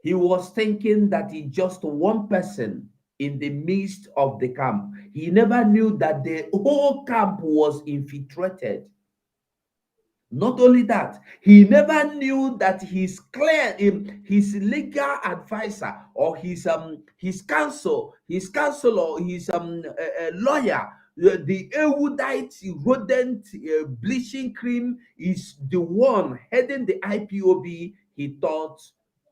[SPEAKER 5] He was thinking that he just one person in the midst of the camp. He never knew that the whole camp was infiltrated. Not only that, he never knew that his legal advisor or his counsel, his counselor, his lawyer, the erudite rodent bleaching cream is the one heading the IPOB. He thought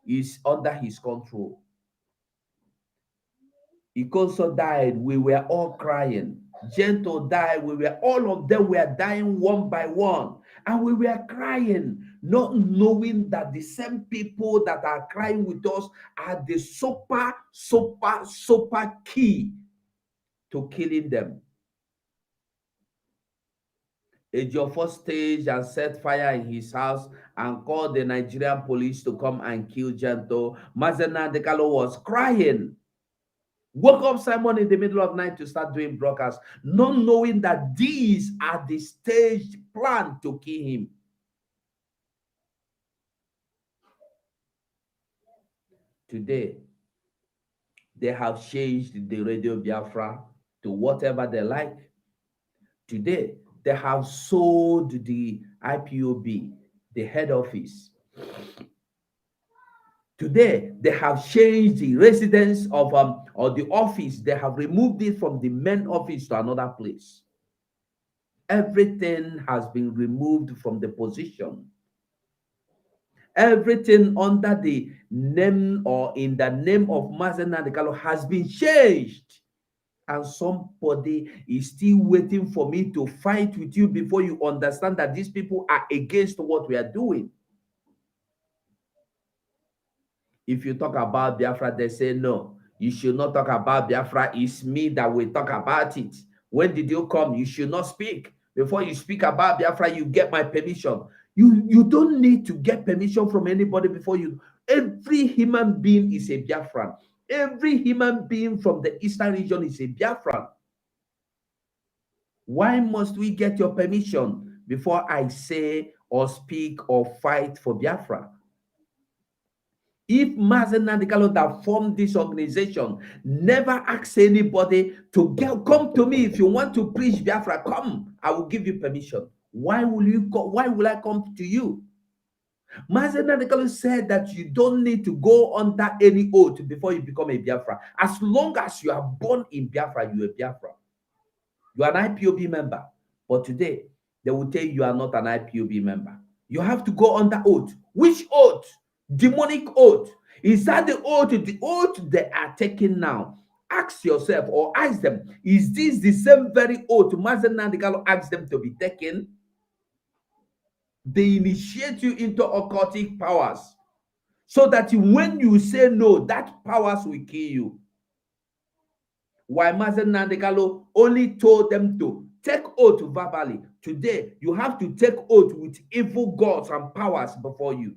[SPEAKER 5] is under his control. Ikoso died, we were all crying. Gento died, all of them were dying one by one. And we were crying, not knowing that the same people that are crying with us are the super key to killing them. Ejiofor staged and set fire in his house and called the Nigerian police to come and kill Gento. Mazen Nandigalo was crying. Woke up Simon in the middle of the night to start doing broadcasts, not knowing that these are the staged plan to kill him. Today, they have changed the Radio Biafra to whatever they like. Today, they have sold the IPOB, the head office. Today, they have changed the residence of or the office. They have removed it from the main office to another place. Everything has been removed from the position. Everything under the name or in the name of Mazen Nandigalo has been changed. And somebody is still waiting for me to fight with you before you understand that these people are against what we are doing. If you talk about Biafra, they say, no, you should not talk about Biafra. It's me that will talk about it. When did you come? You should not speak. Before you speak about Biafra, you get my permission. You don't need to get permission from anybody before you. Every human being is a Biafran. Every human being from the Eastern region is a Biafran. Why must we get your permission before I say or speak or fight for Biafra? If Mazen Nandigalo that formed this organization never asked anybody to come to me if you want to preach Biafra, come, I will give you permission. Why will you go? Why will I come to you? Mazen Nandigalo said that you don't need to go under any oath before you become a Biafra. As long as you are born in Biafra, you are a Biafra. You are an IPOB member, but today they will tell you are not an IPOB member. You have to go under oath. Which oath? Demonic oath. Is that the oath they are taking now? Ask yourself or ask them, is this the same very oath Mazen Nandikalo asked them to be taken? They initiate you into occultic powers so that when you say no, that powers will kill you. Why Mazen Nandekalo only told them to take oath verbally. Today, you have to take oath with evil gods and powers before you.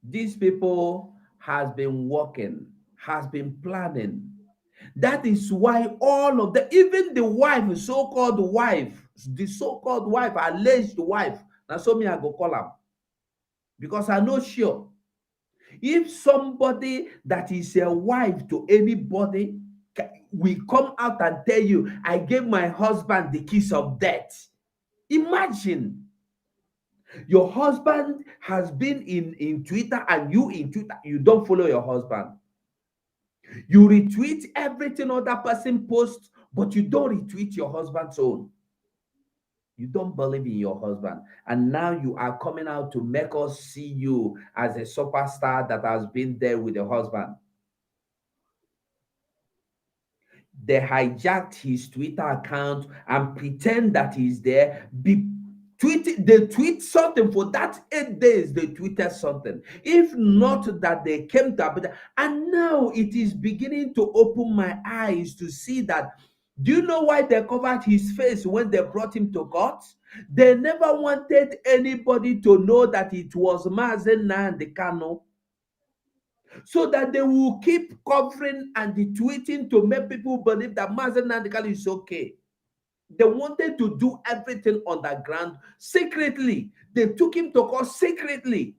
[SPEAKER 5] These people has been working, has been planning. That is why all of them, even the wife, so-called wife, the so-called wife, alleged wife, now so me I go call her, because I know sure if somebody that is a wife to anybody will come out and tell you, I gave my husband the kiss of death. Imagine your husband has been in Twitter and you in Twitter, you don't follow your husband. You retweet everything other person posts, but you don't retweet your husband's own. You don't believe in your husband. And now you are coming out to make us see you as a superstar that has been there with your husband. They hijacked his Twitter account and pretend that he's there. They tweet something for that 8 days. They tweeted something. If not that they came to Abuja, and now it is beginning to open my eyes to see that. Do you know why they covered his face when they brought him to court? They never wanted anybody to know that it was Mazen Nnamdi Kanu, so that they will keep covering and tweeting to make people believe that Mazen Nnamdi Kanu is okay. They wanted to do everything underground secretly. They took him to court secretly.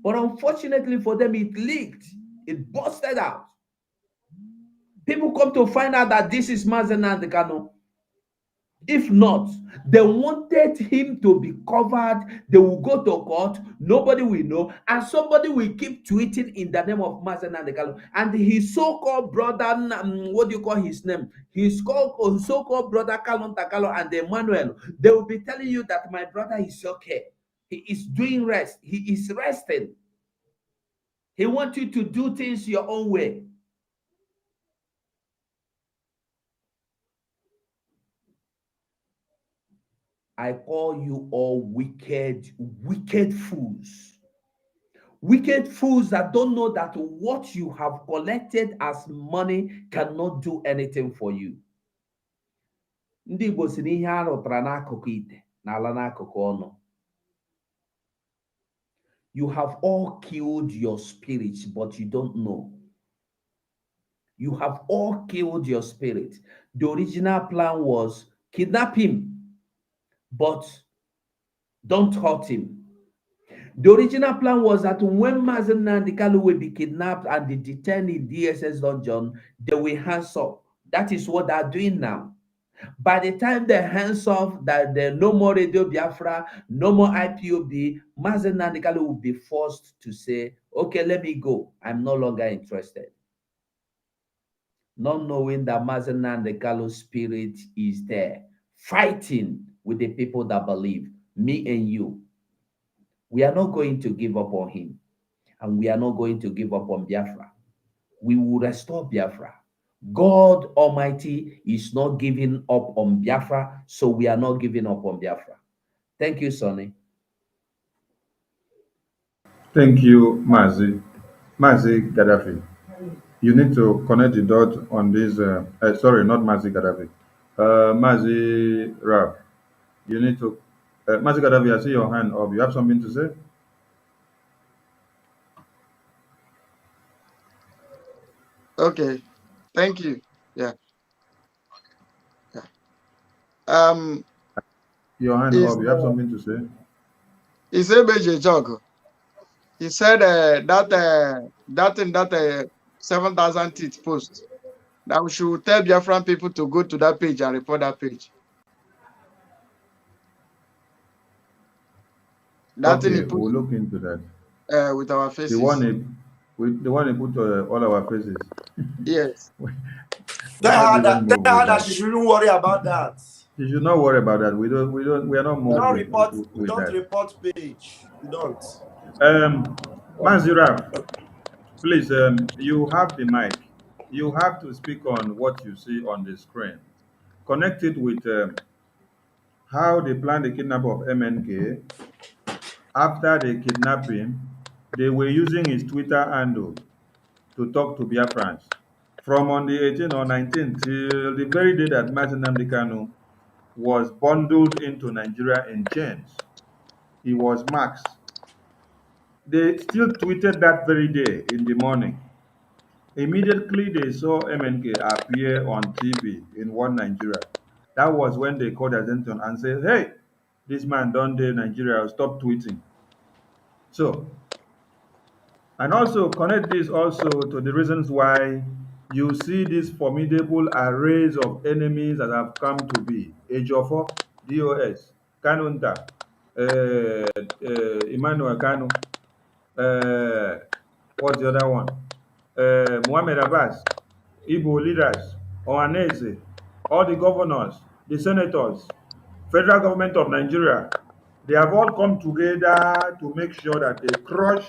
[SPEAKER 5] But unfortunately for them, it leaked. It busted out. People come to find out that this is Mazen Nnamdi Kanu. If not, they wanted him to be covered. They will go to court. Nobody will know. And somebody will keep tweeting in the name of Mazen Nnamdi Kanu. And his so-called brother, what do you call his name? His so-called brother, Kalon Takalo and Emmanuel. They will be telling you that my brother is okay. He is doing rest. He is resting. He wants you to do things your own way. I call you all wicked fools. Wicked fools that don't know that what you have collected as money cannot do anything for you. Ndị Igbo si n'ihe a rụtara n'akụkụ ite n'ala n'akụkụ ọnụ. You have all killed your spirits, but you don't know. You have all killed your spirit. The original plan was kidnap him, but don't hurt him. The original plan was that when Mazen Nnamdi Kanu will be kidnapped and they detained in DSS dungeon, they will hands up. That is what they are doing now. By the time they hands off, that there no more Radio Biafra, no more IPOB, Mazen Nnamdi Kanu will be forced to say, okay, let me go. I'm no longer interested. Not knowing that Mazen Nnamdi Kanu's spirit is there, fighting with the people that believe, me and you. We are not going to give up on him, and we are not going to give up on Biafra. We will restore Biafra. God Almighty is not giving up on Biafra, so we are not giving up on Biafra. Thank you, Sonny.
[SPEAKER 3] Thank you, Mazi Gaddafi. You need to connect the dot on this. Sorry, not Mazi Gaddafi. Mazi Raf. You need to. Mazi Gaddafi, I see your hand up. You have something to say?
[SPEAKER 4] Okay, thank you. Yeah.
[SPEAKER 3] Your hand
[SPEAKER 4] Is
[SPEAKER 3] up. You have something to say?
[SPEAKER 4] he said Beje Jog. He said that 7,000 teeth post that we should tell Biafran people to go to that page and report that page. That
[SPEAKER 3] Okay, we'll look into that.
[SPEAKER 4] With our faces.
[SPEAKER 3] The one The one who put all our faces.
[SPEAKER 4] Yes.
[SPEAKER 3] Without even
[SPEAKER 8] Tell
[SPEAKER 3] move
[SPEAKER 8] her
[SPEAKER 3] with
[SPEAKER 8] that
[SPEAKER 3] that.
[SPEAKER 8] she shouldn't worry about that.
[SPEAKER 3] You should not worry about that. We are not
[SPEAKER 8] We
[SPEAKER 3] moved
[SPEAKER 8] don't report. We
[SPEAKER 3] with
[SPEAKER 8] don't
[SPEAKER 3] that.
[SPEAKER 8] report page. We don't.
[SPEAKER 3] Manzira, please, you have the mic. You have to speak on what you see on the screen. Connect it with how they planned the kidnap of MNK. After they kidnapped him, they were using his Twitter handle to talk to Biafrans. From on the 18th or 19th till the very day that Martin Nnamdi Kanu was bundled into Nigeria in chains, he was maxed. They still tweeted that very day in the morning. Immediately they saw MNK appear on TV in One Nigeria. That was when they called attention and said, hey, this man done dey Nigeria, stop tweeting. So, and also connect this also to the reasons why you see this formidable arrays of enemies that have come to be. Ejiofor, DOS, Kanunta, Emmanuel Kanu, what's the other one? Mohamed Abbas, Igbo leaders, Ohanese, all the governors, the senators, federal government of Nigeria, they have all come together to make sure that they crush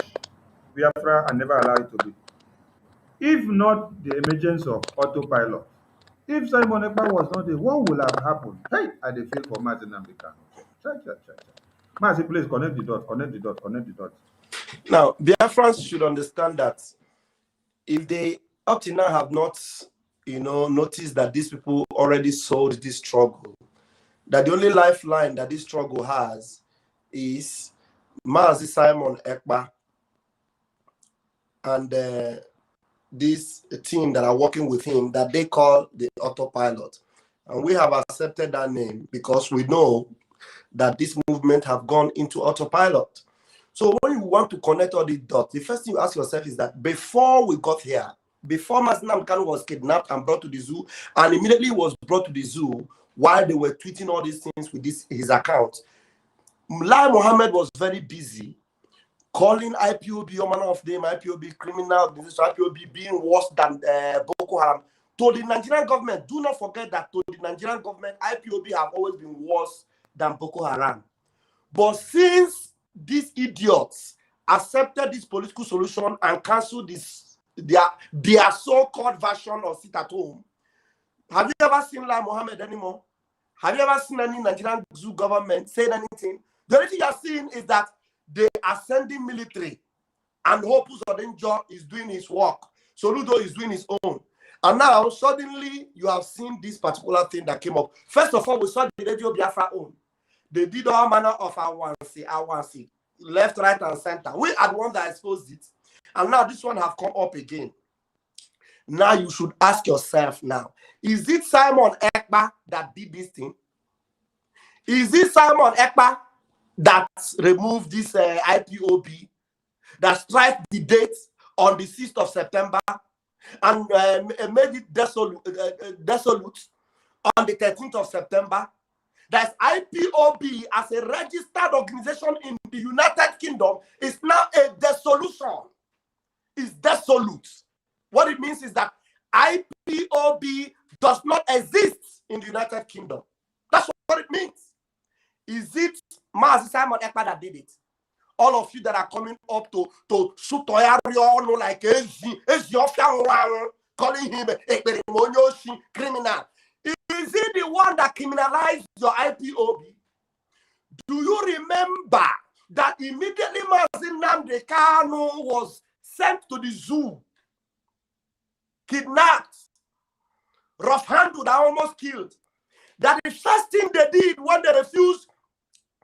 [SPEAKER 3] Biafra and never allow it to be. If not the emergence of autopilot, if Simon Ekpa was not there, what would have happened? Hey, I dey feel for Martin Nnamdi Kanu. Cha. Martin, please connect the dot, connect the dot, connect the dot.
[SPEAKER 8] Now, Biafrans should understand that if they up to now have not, noticed that these people already sold this struggle, that the only lifeline that this struggle has is Mazi Simon Ekpa and this team that are working with him that they call the autopilot. And we have accepted that name because we know that this movement have gone into autopilot. So when you want to connect all the dots, the first thing you ask yourself is that before we got here, before Martin Nnamdi Kanu was kidnapped and brought to the zoo, and immediately was brought to the zoo while they were tweeting all these things with his account, Lai Mohammed was very busy calling IPOB, all manner of name, IPOB criminal, IPOB being worse than Boko Haram. To the Nigerian government, do not forget that to the Nigerian government, IPOB have always been worse than Boko Haram. But since these idiots accepted this political solution and canceled this their so-called version of sit at home, have you ever seen Lai Mohammed anymore? Have you ever seen any Nigerian zoo government saying anything? The only thing you are seeing is that they are sending military and Hopus Odenjo is doing his work. Soludo is doing his own. And now, suddenly, you have seen this particular thing that came up. First of all, we saw the Radio Biafra own. They did all manner of awansi, left, right, and center. We are the ones that exposed it. And now this one have come up again. Now you should ask yourself now, is it Simon Ekpa that did this thing? Is it Simon Ekpa that removed this IPOB, that strike the date on the 6th of September and made it desolate on the 13th of September? That IPOB as a registered organization in the United Kingdom is now a dissolution. It's desolate. What it means is that IPOB does not exist in the United Kingdom. That's what it means. Is it Mazi Simon Ekpa that did it? All of you that are coming up to shoot Toyario like calling him a criminal. Is he the one that criminalized your IPOB? Do you remember that immediately Mazi Nnamdi Kanu was sent to the zoo, kidnapped, rough-handled, almost killed, that the first thing they did when they refused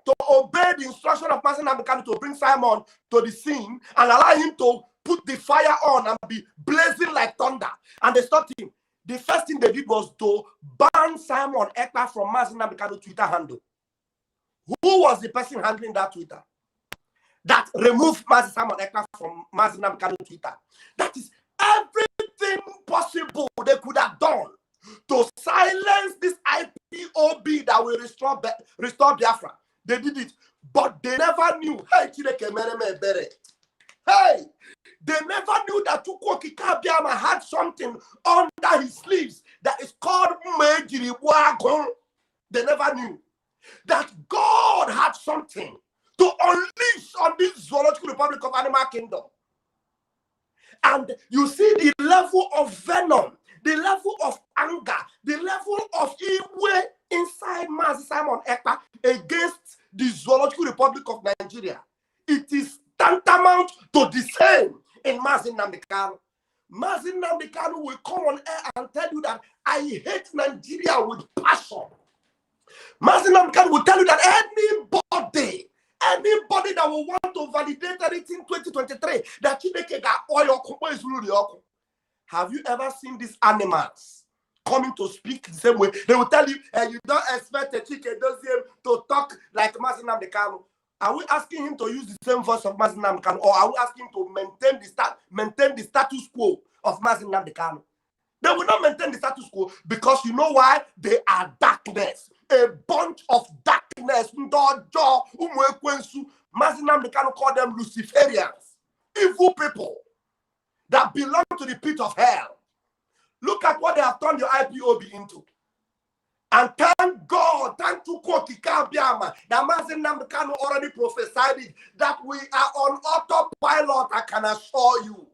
[SPEAKER 8] to obey the instruction of Mazi Nnamdi Kanu to bring Simon to the scene and allow him to put the fire on and be blazing like thunder, and they stopped him, the first thing they did was to ban Simon Ekpa from Mazi Nnamdi Kanu's Twitter handle. Who was the person handling that Twitter? That removed Mazi Simon Ekpa from Mazi Nnamdi Kanu's Twitter. That is everything possible they could have done to silence this IPOB that will restore Biafra. They did it, but they never knew. Hey, They never knew that Chukwuoki Kabiama had something under his sleeves that is called Mejiribuagon. They never knew that God had something to unleash on this zoological republic of Animal Kingdom. And you see the level of venom, the level of anger, the level of Iwe inside Mazi Simon Ekpa against the Zoological Republic of Nigeria. It is tantamount to the same in Mazi Nnamdi Kanu. Mazi Nnamdi Kanu will come on air and tell you that I hate Nigeria with passion. Mazi Nnamdi Kanu will tell you that anybody that will want to validate anything 2023, that Chineke got oil. Have you ever seen these animals coming to speak the same way? They will tell you, you don't expect a chicken to talk like Mazi Nnamdi Kanu. Are we asking him to use the same voice of Mazi Nnamdi Kanu, or are we asking him to maintain the status quo of Mazi Nnamdi Kanu? They will not maintain the status quo because you know why? They are darkness. A bunch of darkness. Mazi Nnamdi Kanu called them Luciferians, evil people that belong to the pit of hell. Look at what they have turned your IPOB into. And thank God, thank Chukwuoki Kabiama, that Mazi Nnamdi Kanu already prophesied it, that we are on autopilot, I can assure you.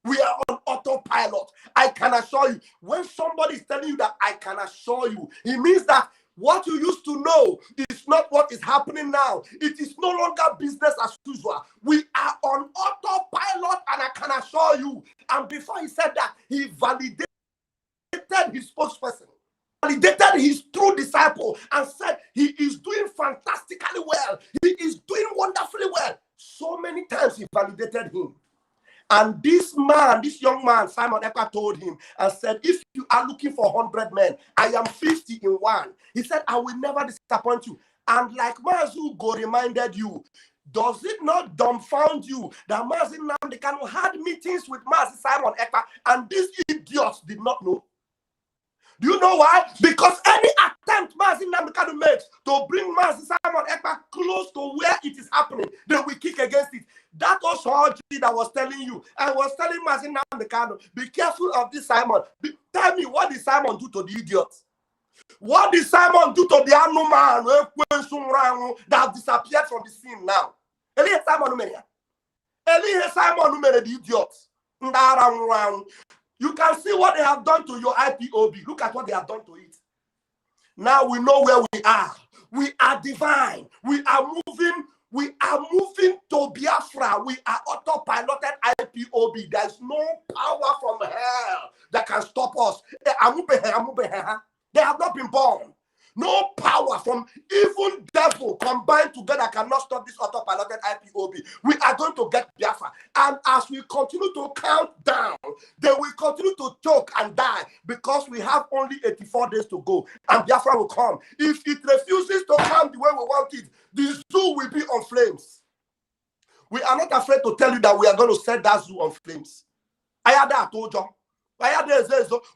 [SPEAKER 8] We are on autopilot. I can assure you. When somebody is telling you that I can assure you, it means that what you used to know is not what is happening now. It is no longer business as usual. We are on autopilot, and I can assure you. And before he said that, he validated his spokesperson, validated his true disciple, and said he is doing fantastically well. He is doing wonderfully well. So many times he validated him. And this man, this young man, Simon Ekpa, told him and said, if you are looking for 100 men, I am 50 in one. He said, I will never disappoint you. And like Mazi Ugo reminded you, does it not dumbfound you that Mazi Nnamdi Kanu had meetings with Mazi Simon Ekpa and these idiots did not know? Do you know why? Because any attempt Mazi Nnamdi Kanu makes to bring Mazi Simon Ekpa close to where it is happening, they will kick against it. That was Oji that was telling you. I was telling Mazi Nnamdi Kanu, be careful of this Simon. Tell me, what did Simon do to the idiots? What did Simon do to the animal that disappeared from the scene now? Simon the idiots. You can see what they have done to your IPOB. Look at what they have done to it. Now we know where we are. We are divine. We are moving to Biafra. We are autopiloted IPOB. There is no power from hell that can stop us. They have not been born. No power from even devil combined together cannot stop this autopiloted IPOB. We are going to get Biafra. And as we continue to count down, they will continue to choke and die because we have only 84 days to go. And Biafra will come. If it refuses to come the way we want it, the zoo will be on flames. We are not afraid to tell you that we are going to set that zoo on flames. I told you.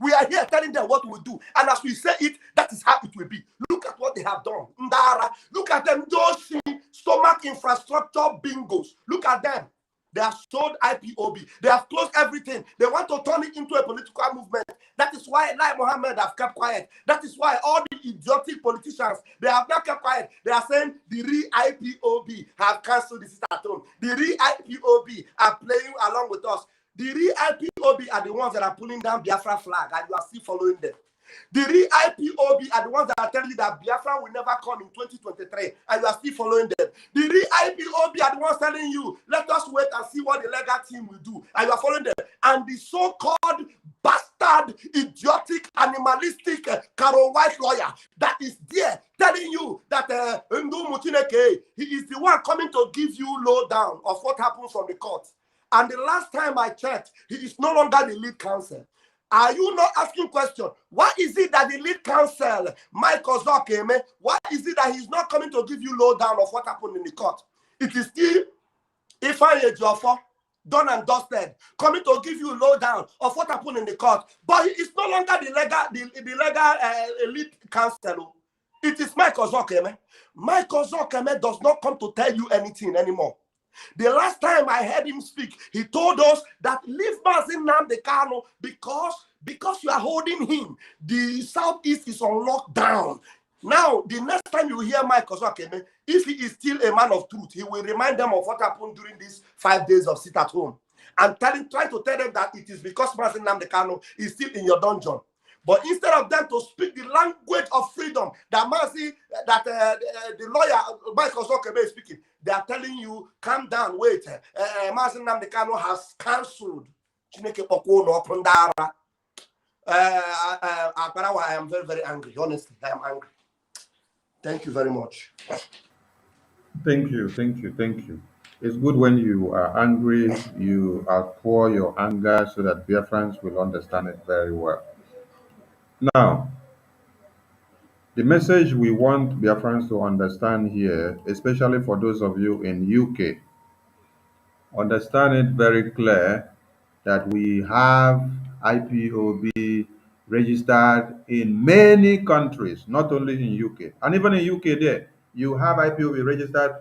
[SPEAKER 8] We are here telling them what we do. And as we say it, that is how it will be. Look at what they have done. Ndara, look at them, those stomach infrastructure bingos. Look at them. They have sold IPOB. They have closed everything. They want to turn it into a political movement. That is why Lai Mohammed have kept quiet. That is why all the idiotic politicians, they have not kept quiet. They are saying the re-IPOB have cancelled the sit at home. The re-IPOB are playing along with us. The real IPOB are the ones that are pulling down Biafra flag, and you are still following them. The real IPOB are the ones that are telling you that Biafra will never come in 2023, and you are still following them. The real IPOB are the ones telling you, let us wait and see what the legal team will do, and you are following them. And the so-called bastard, idiotic, animalistic Carol White lawyer that is there telling you that Ndu Mutineke, he is the one coming to give you lowdown of what happens from the court. And the last time I checked, he is no longer the lead counsel. Are you not asking question? Why is it that the lead counsel, Mike Ozokeme, why is it that he's not coming to give you lowdown of what happened in the court? It is still Ifeanyi Ejiofor, done and dusted, coming to give you lowdown of what happened in the court. But he is no longer the legal lead counsel. It is Mike Ozokeme. Mike Ozokeme does not come to tell you anything anymore. The last time I heard him speak, he told us that leave Mazi Nnamdi Kanu because you are holding him. The Southeast is on lockdown. Now, the next time you hear Mike Osakeme, if he is still a man of truth, he will remind them of what happened during these 5 days of sit at home. And try to tell them that it is because Mazi Nnamdi Kanu is still in your dungeon. But instead of them to speak the language of freedom that the lawyer Michael Osakeme is speaking, they are telling you, calm down, wait. Mazi Nnamdi Kanu has cancelled. I am very, very angry. Honestly, I am angry. Thank you very much.
[SPEAKER 3] Thank you, thank you, thank you. It's good when you are angry, you outpour your anger so that Biafrans will understand it very well. Now, the message we want Biafrans to understand here, especially for those of you in UK, understand it very clear that we have IPOB registered in many countries, not only in UK. And even in UK there, you have IPOB registered,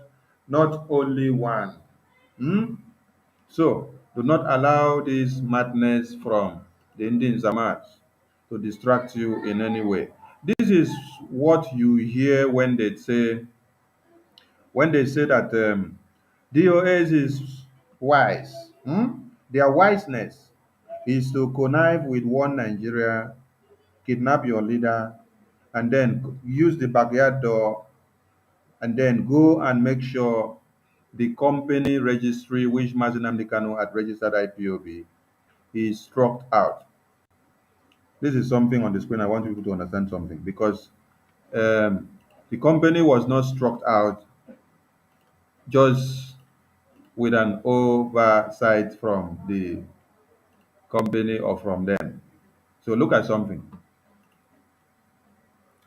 [SPEAKER 3] not only one. Hmm? So do not allow this madness from the Indian Zamat to distract you in any way. This is what you hear when they say that DOS is wise. Their wiseness is to connive with one Nigeria, kidnap your leader, and then use the backyard door, and then go and make sure the company registry which Mazi Nnamdi Kanu had registered IPOB is struck out. This is something on the screen. I want people to understand something because um, the company was not struck out just with an oversight from the company or from them. So look at something.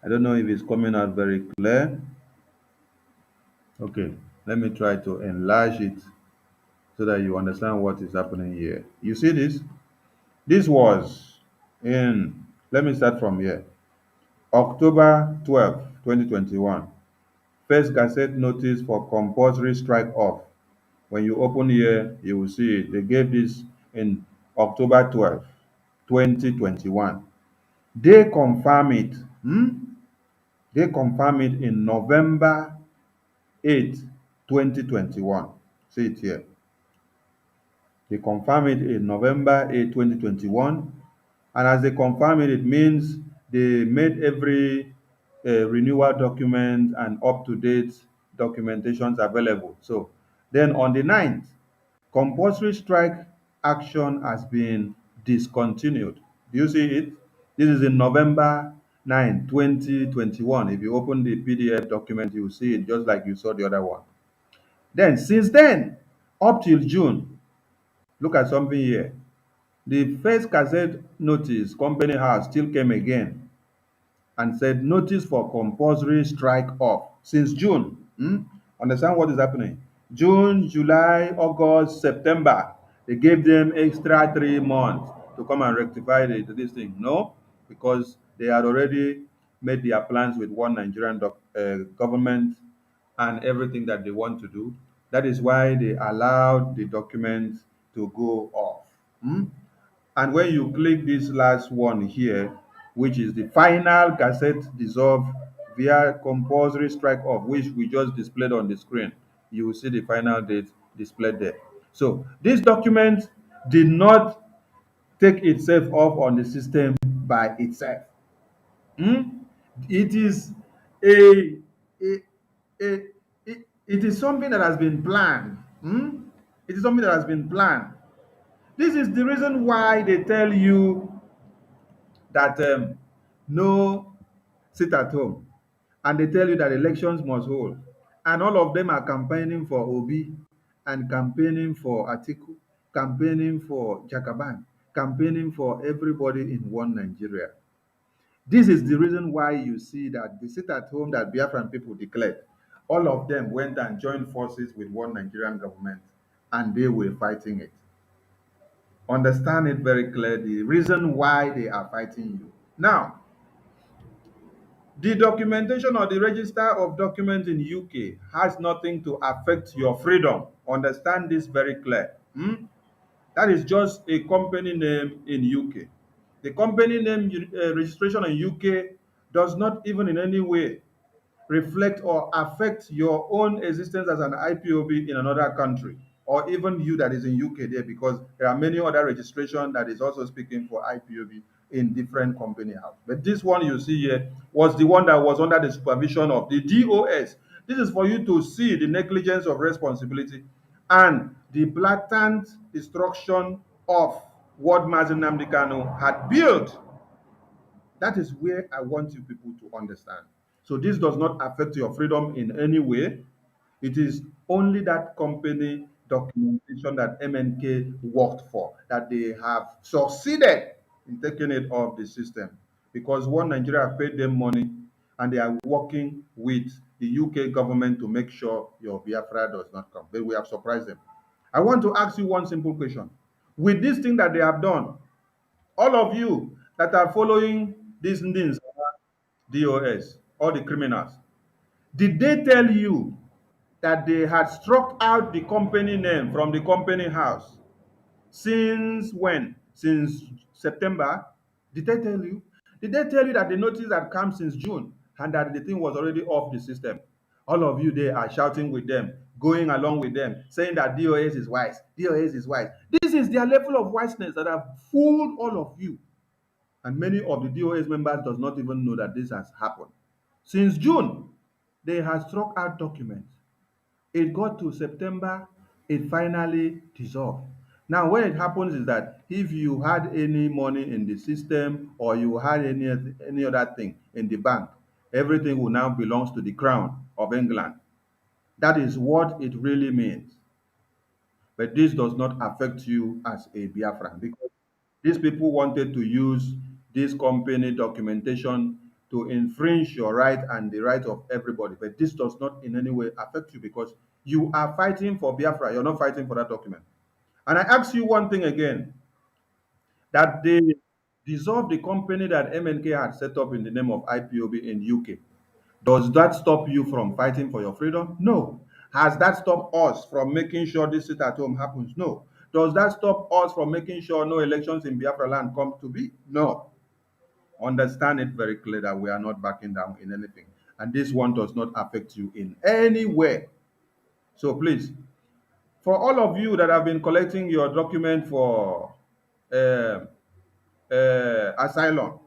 [SPEAKER 3] I don't know if it's coming out very clear. Okay, let me try to enlarge it so that you understand what is happening here. You see this? This was let me start from here. October 12, 2021. First Gazette notice for compulsory strike off. When you open here, you will see it. They gave this in October 12, 2021. They confirm it. They confirm it in November 8, 2021. See it here. They confirm it in November 8, 2021. And as they confirm it, it means they made every renewal document and up-to-date documentations available. So then on the 9th, compulsory strike action has been discontinued. Do you see it? This is in November 9, 2021. If you open the PDF document, you will see it just like you saw the other one. Then, since then, up till June, look at something here. The first Gazette notice Company House still came again and said notice for compulsory strike off since June. Understand what is happening? June, July, August, September. They gave them extra 3 months to come and rectify this thing. No, because they had already made their plans with one Nigerian government and everything that they want to do. That is why they allowed the document to go off. And when you click this last one here, which is the final Gazette dissolve via compulsory strike off, which we just displayed on the screen, you will see the final date displayed there. So this document did not take itself off on the system by itself. It is a, a, a it is something that has been planned. It is something that has been planned. This is the reason why they tell you that no sit at home, and they tell you that elections must hold, and all of them are campaigning for Obi and campaigning for Atiku, campaigning for Jakaban, campaigning for everybody in one Nigeria. This is the reason why you see that the sit at home that Biafran people declared, all of them went and joined forces with one Nigerian government, and they were fighting it. Understand it very clearly. The reason why they are fighting you. Now, The documentation or the register of documents in UK has nothing to affect your freedom. Understand this very clear. That is just a company name in UK. The company name registration in UK does not even in any way reflect or affect your own existence as an IPOB in another country, or even you that is in UK there, because there are many other registration that is also speaking for IPOB in different company house. But this one you see here was the one that was under the supervision of the DOS. This is for you to see the negligence of responsibility and the blatant destruction of what Mazi Nnamdi Kanu had built. That is where I want you people to understand. So this does not affect your freedom in any way. It is only that company documentation that MNK worked for that they have succeeded in taking it off the system, because one Nigeria paid them money and they are working with the UK government to make sure your Biafra does not come. But we have surprised them. I want to ask you one simple question. With this thing that they have done, all of you that are following these things, DOS, all the criminals, did they tell you that they had struck out the company name from the company house since when? Since September? Did they tell you? Did they tell you that the notice had come since June and that the thing was already off the system? All of you there are shouting with them, going along with them, saying that DOS is wise. DOS is wise. This is their level of wiseness that have fooled all of you. And many of the DOS members does not even know that this has happened. Since June, they have struck out documents. It got to September, it finally dissolved. Now, when it happens is that if you had any money in the system or you had any other thing in the bank, everything will now belongs to the Crown of England. That is what it really means. But this does not affect you as a Biafran, because these people wanted to use this company documentation to infringe your right and the right of everybody. But this does not in any way affect you, because you are fighting for Biafra. You're not fighting for that document. And I ask you one thing again, that they dissolved the company that MNK had set up in the name of IPOB in UK. Does that stop you from fighting for your freedom? No. Has that stopped us from making sure this sit at home happens? No. Does that stop us from making sure no elections in Biafra land come to be? No. Understand it very clear that we are not backing down in anything. And this one does not affect you in any way. So please, for all of you that have been collecting your document for uh, asylum,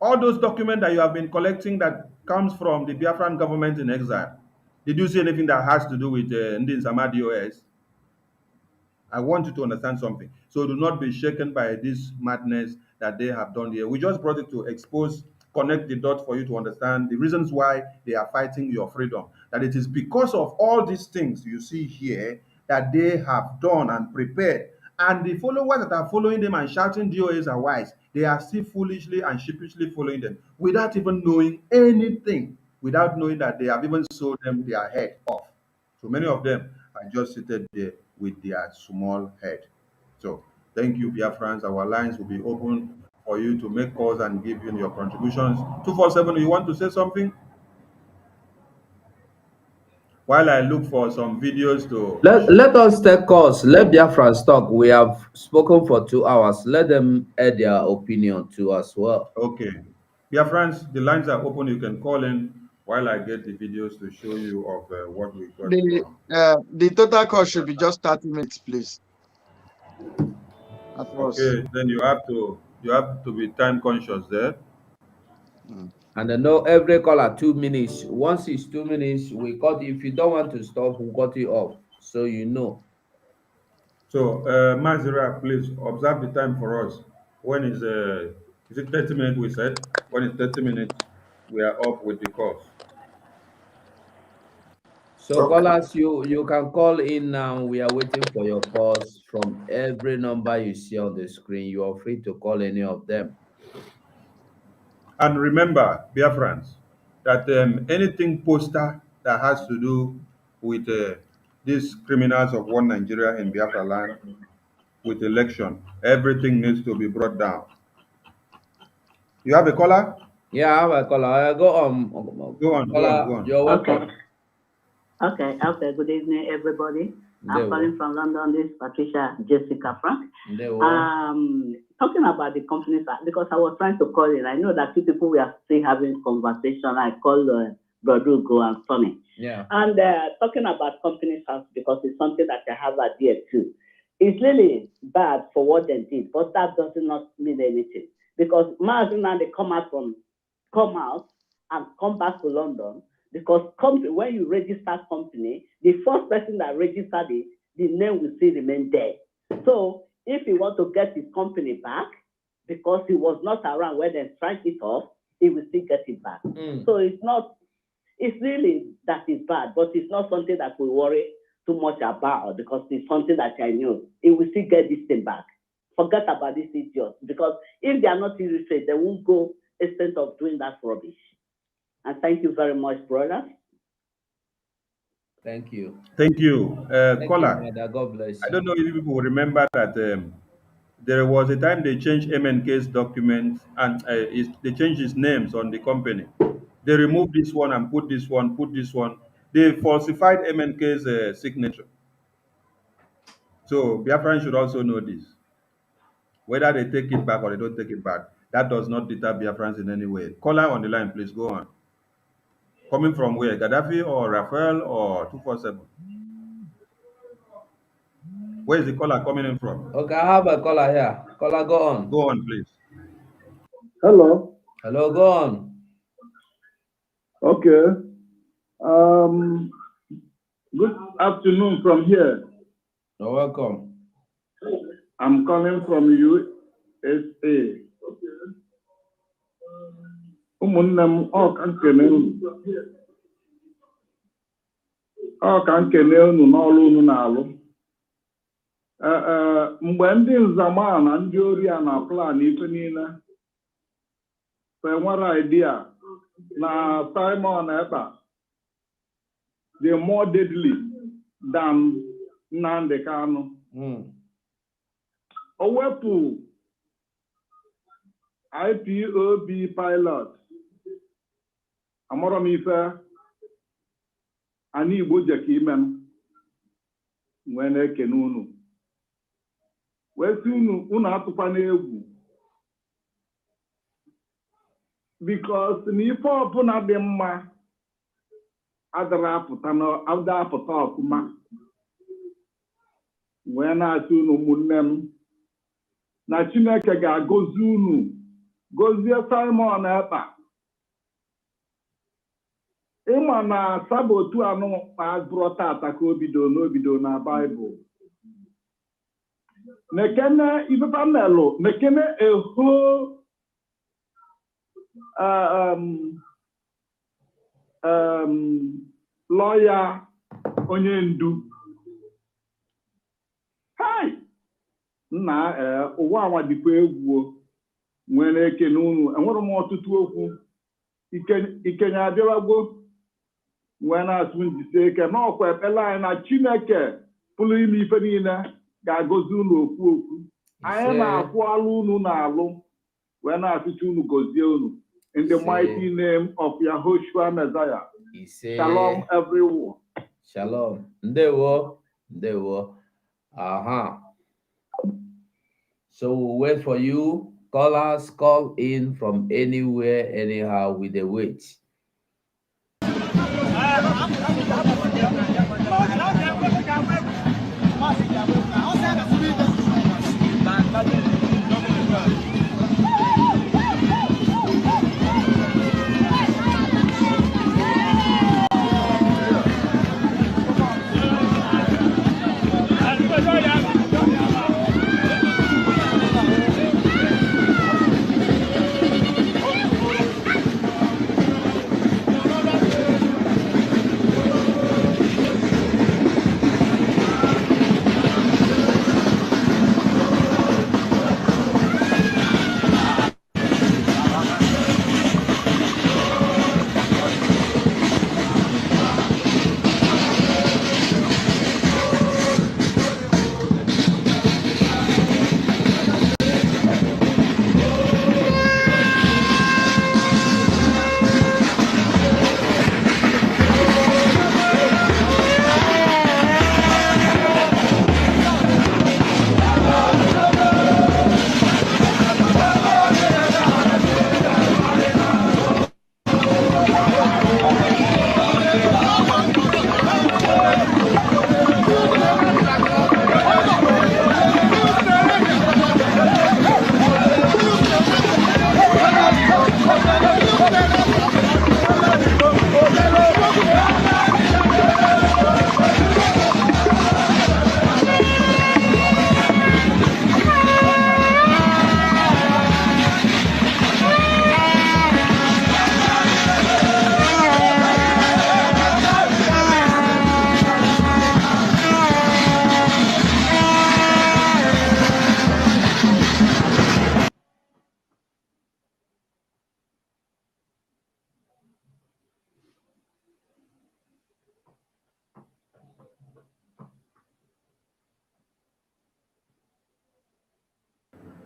[SPEAKER 3] all those documents that you have been collecting that comes from the Biafran government in exile, did you see anything that has to do with Ndin Samadi OS? I want you to understand something. So do not be shaken by this madness that they have done here. We just brought it to expose, connect the dots for you to understand the reasons why they are fighting your freedom. That it is because of all these things you see here that they have done and prepared. And the followers that are following them and shouting DOAs are wise, they are still foolishly and sheepishly following them without even knowing anything, without knowing that they have even sold them their head off. So many of them are just seated there with their small head. So thank you, Biafrans. Our lines will be open for you to make calls and give in your contributions. 247, you want to say something? While I look for some videos to
[SPEAKER 5] Let us take calls. Let Biafrans talk. We have spoken for 2 hours. Let them add their opinion too as well.
[SPEAKER 3] okay. Biafrans, the lines are open. You can call in while I get the videos to show you of what we got from.
[SPEAKER 4] The total cost should be just 30 minutes, please. At most.
[SPEAKER 3] Okay, then you have to be time conscious there.
[SPEAKER 4] Mm.
[SPEAKER 5] And I know every caller 2 minutes. Once it's 2 minutes, we cut. If you don't want to stop, we'll cut you off. So you know.
[SPEAKER 3] So, Mazira, please observe the time for us. When is it 30 minutes we said? When it's 30 minutes, we are up with the calls.
[SPEAKER 5] So
[SPEAKER 9] Okay.
[SPEAKER 5] callers, you can call in now. We are waiting for your calls from every number you see on the screen. You are free to call any of them.
[SPEAKER 3] And remember, dear friends, that anything poster that has to do with these criminals of one Nigeria in Biafra land, with election, everything needs to be brought down. You have a caller?
[SPEAKER 5] Yeah, I call go on.
[SPEAKER 3] Go on, go on, go on.
[SPEAKER 5] You're welcome.
[SPEAKER 10] Okay. Good evening, everybody. I'm
[SPEAKER 5] Ndewo.
[SPEAKER 10] calling from London. This is Patricia Jessica Frank.
[SPEAKER 5] Ndewo.
[SPEAKER 10] Talking about the companies, because I was trying to call in. I know that two people we are still having conversation. I call Brodugo and Sonny.
[SPEAKER 5] Yeah.
[SPEAKER 10] And talking about companies house, because it's something that I have idea too. It's really bad for what they did, but that does not mean anything. Because now they come out and come back to London. Because when you register company, the first person that registered it, the name will still remain there. So if he want to get his company back, because he was not around when they strike it off, he will still get it back. So it's really that is bad, but it's not something that we worry too much about, because it's something that I know. He will still get this thing back. Forget about this idiot, because if they are not illiterate, they won't go extent of doing that rubbish. And thank you very much, brothers.
[SPEAKER 5] Thank you.
[SPEAKER 3] Thank you. Caller,
[SPEAKER 5] God bless you.
[SPEAKER 3] I don't know if people will remember that there was a time they changed MNK's documents and they changed his names on the company. They removed this one and put this one, They falsified MNK's signature. So Biafran should also know this. Whether they take it back or they don't take it back, that does not deter Biafrans in any way. Caller on the line, please go on. Coming from where? Gaddafi or Rafael or 247? Where is the caller coming in from?
[SPEAKER 5] Okay, I have a caller here. Caller, go on.
[SPEAKER 3] Go on, please.
[SPEAKER 11] Hello.
[SPEAKER 5] Hello, go on.
[SPEAKER 11] Okay. Good afternoon from here.
[SPEAKER 5] You're welcome.
[SPEAKER 11] I'm calling from USA. Ụmụnne m, ọ ka nkene unu n'ọrụ unu na-alụ. Mgbe ndị nzama na ndị ori a na plan ife niile, nwere idea na Simon Ekpa dị more deadly than Nnamdi Kanu. O wepụ IPOB pilot, amụrụ m ife anyị Igbo jeka ime m wee na-ekene unu wee sị unu atụkwa n'egwu, because na ife ọbụla dị mma adara apụta ọfụma. Wee na-asị unu ụmụnne m na Chineke ga-agọzi unu, gọzie Simon Ekpa. Ịma na sabotu anụ azụrụ tata ka obido na Baịbụl. Nekene ifefa melụ, nekene eho lawyer onye ndu. Hai! Nna ụwa anwa dịkwa egwu, nwere ekene unu. Enwere m ọtụtụ okwu ikenye abịawagbo, nwee na-asụ njisi ike n'ọkwa ekpele anyị na Chineke pụrụ ime ife niile ga-agọzi unu okwu. Anyị na-akwụ alụ unu na-alụ, wee na-asụcha unu gọzie unu. In the mighty name of Yahushua Messiah. Shalom everyone.
[SPEAKER 5] Shalom. Ndewo. So we'll wait for you. Callers, call in from anywhere, anyhow, with the wait.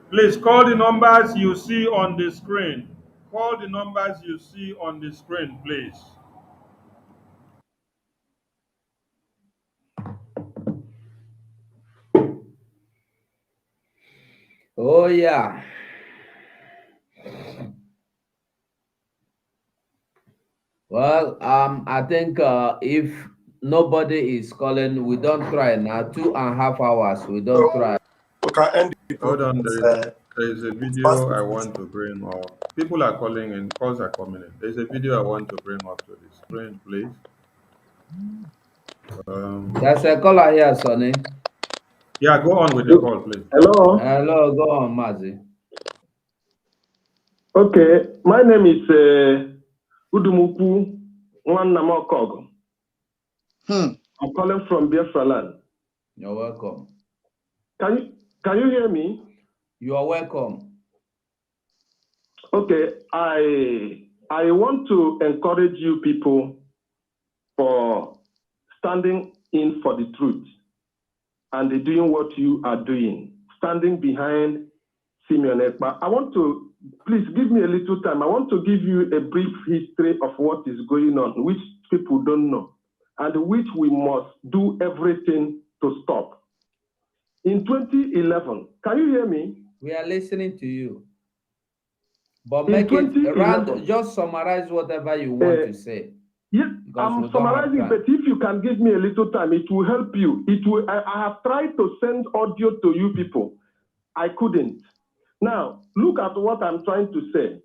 [SPEAKER 3] Please call the numbers you see on the screen. Call the numbers you see on the screen, please.
[SPEAKER 5] Oh, yeah. Well, I think if nobody is calling, we don't try now. 2.5 hours, we don't try.
[SPEAKER 8] We can end the
[SPEAKER 3] Hold
[SPEAKER 8] program.
[SPEAKER 3] on, there is a video I want to bring up. People are calling in, calls are coming in. There's a video I want to bring up to the screen, please.
[SPEAKER 5] There's a caller here, Sonny.
[SPEAKER 3] Yeah, go on with the call, please.
[SPEAKER 11] Hello.
[SPEAKER 5] Hello, go on, Mazi.
[SPEAKER 11] Okay, my name is Udumuku Nwanamokog. I'm calling from Biafra land.
[SPEAKER 5] You're welcome.
[SPEAKER 11] Can you hear me?
[SPEAKER 5] You are welcome.
[SPEAKER 11] Okay, I want to encourage you people for standing in for the truth and doing what you are doing, standing behind Simeon Ekpa. I want to, please give me a little time. I want to give you a brief history of what is going on, which people don't know, and which we must do everything to stop. In 2011, can you hear me?
[SPEAKER 5] We are listening to you. But
[SPEAKER 11] In
[SPEAKER 5] make it
[SPEAKER 11] 2011,
[SPEAKER 5] around, just summarize whatever you want to say.
[SPEAKER 11] Yes,
[SPEAKER 5] Because we
[SPEAKER 11] I'm
[SPEAKER 5] don't have
[SPEAKER 11] summarizing,
[SPEAKER 5] time.
[SPEAKER 11] but if you can give me a little time, it will help you. I have tried to send audio to you people. I couldn't. Now, look at what I'm trying to say.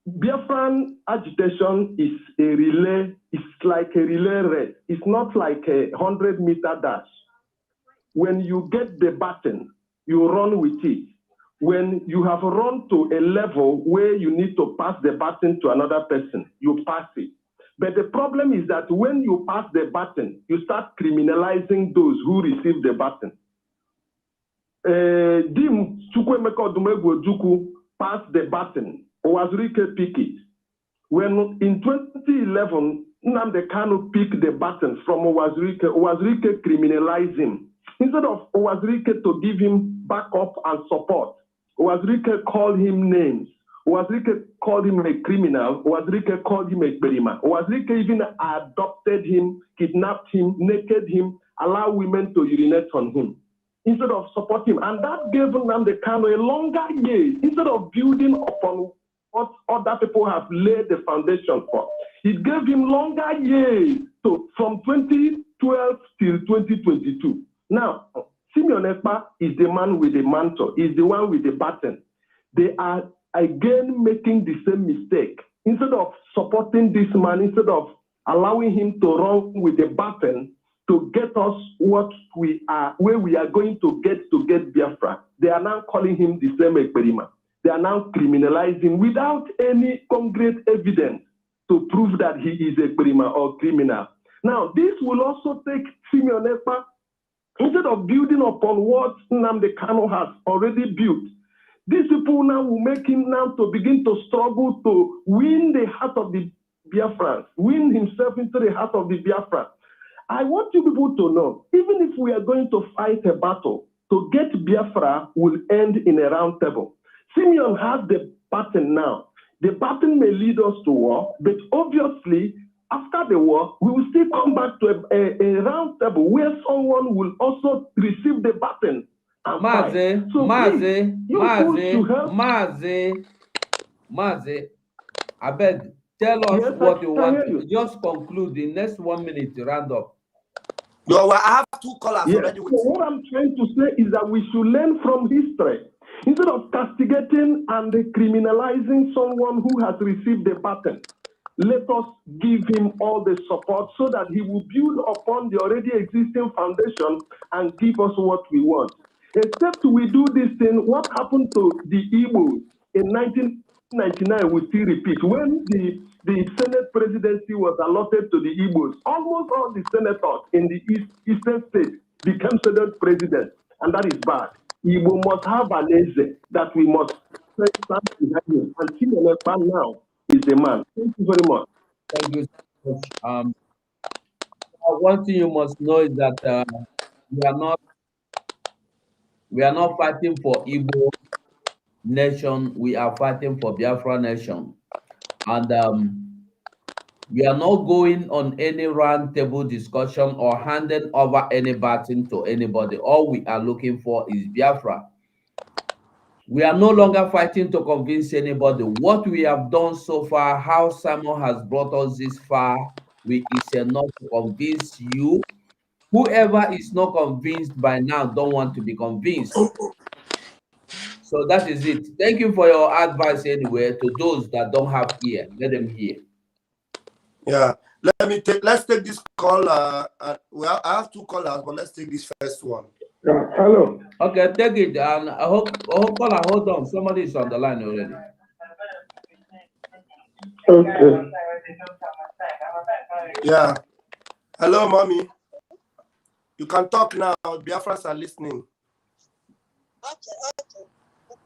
[SPEAKER 11] Biafran agitation is a relay, it's like a relay race. It's not like a 100-meter dash. When you get the button, you run with it. When you have run to a level where you need to pass the button to another person, you pass it. But the problem is that when you pass the button, you start criminalizing those who receive the button. Dim Chukwemeka Odumegwu Ojukwu passed the button. Owazurike picked it. When in 2011, Nnamdi Kanu picked the button from Owazurike, Owazurike criminalized him. Instead of Owazurike to give him backup and support, Owazurike called him names. Owazurike called him a criminal. Owazurike called him a berima. Owazurike even adopted him, kidnapped him, naked him, allowed women to urinate on him, instead of supporting him. And that gave Nnamdi Kanu a longer year. Instead of building upon what other people have laid the foundation for, it gave him longer years. So from 2012 till 2022. Now, Simeon Ekpa is the man with the mantle, is the one with the baton. They are again making the same mistake. Instead of supporting this man, instead of allowing him to run with the baton to get us what we are, where we are going to get Biafra, they are now calling him the same Ekperima. They are now criminalizing without any concrete evidence to prove that he is a Ekperima or criminal. Now, this will also take Simeon Ekpa, instead of building upon what Nnamdi Kanu has already built, these people now will make him now to begin to struggle to win the heart of the Biafrans, win himself into the heart of the Biafrans. I want you people to know, even if we are going to fight a battle, to get Biafra will end in a round table. Simeon has the button now. The button may lead us to war, but obviously, after the war, we will still come back to a round table where someone will also receive the button and fight. So please,
[SPEAKER 5] Mazi, I beg, tell us what you want to just conclude the next 1 minute to round up.
[SPEAKER 8] No, I have two callers already.
[SPEAKER 11] So what I'm trying to say is that we should learn from history. Instead of castigating and criminalizing someone who has received the button, let us give him all the support so that he will build upon the already existing foundation and give us what we want. Except we do this thing, what happened to the Ipob in 1999 will still repeat. When the Senate presidency was allotted to the Igbos, almost all the senators in the eastern states became Senate presidents, and that is bad. Igbo must have an eze that we must stand behind him. And Simeon Ekpa now is the man. Thank you very much.
[SPEAKER 5] Thank you so much. One thing you must know is that we are not We are not fighting for Igbo nation. We are fighting for Biafra nation. And we are not going on any round table discussion or handing over any baton to anybody. All we are looking for is Biafra. We are no longer fighting to convince anybody. What we have done so far, how Simon has brought us this far, is enough to convince you. Whoever is not convinced by now don't want to be convinced. So that is it. Thank you for your advice anyway. To those that don't have ear, let them hear.
[SPEAKER 8] Yeah. Let's take this call. Well, I have two callers, but let's take this first one.
[SPEAKER 11] Hello.
[SPEAKER 5] Okay, take it. And I hope caller, hold on. Somebody is on the line already.
[SPEAKER 11] Okay.
[SPEAKER 8] Yeah. Hello, mommy. You can talk now. Biafrans are listening.
[SPEAKER 12] Okay.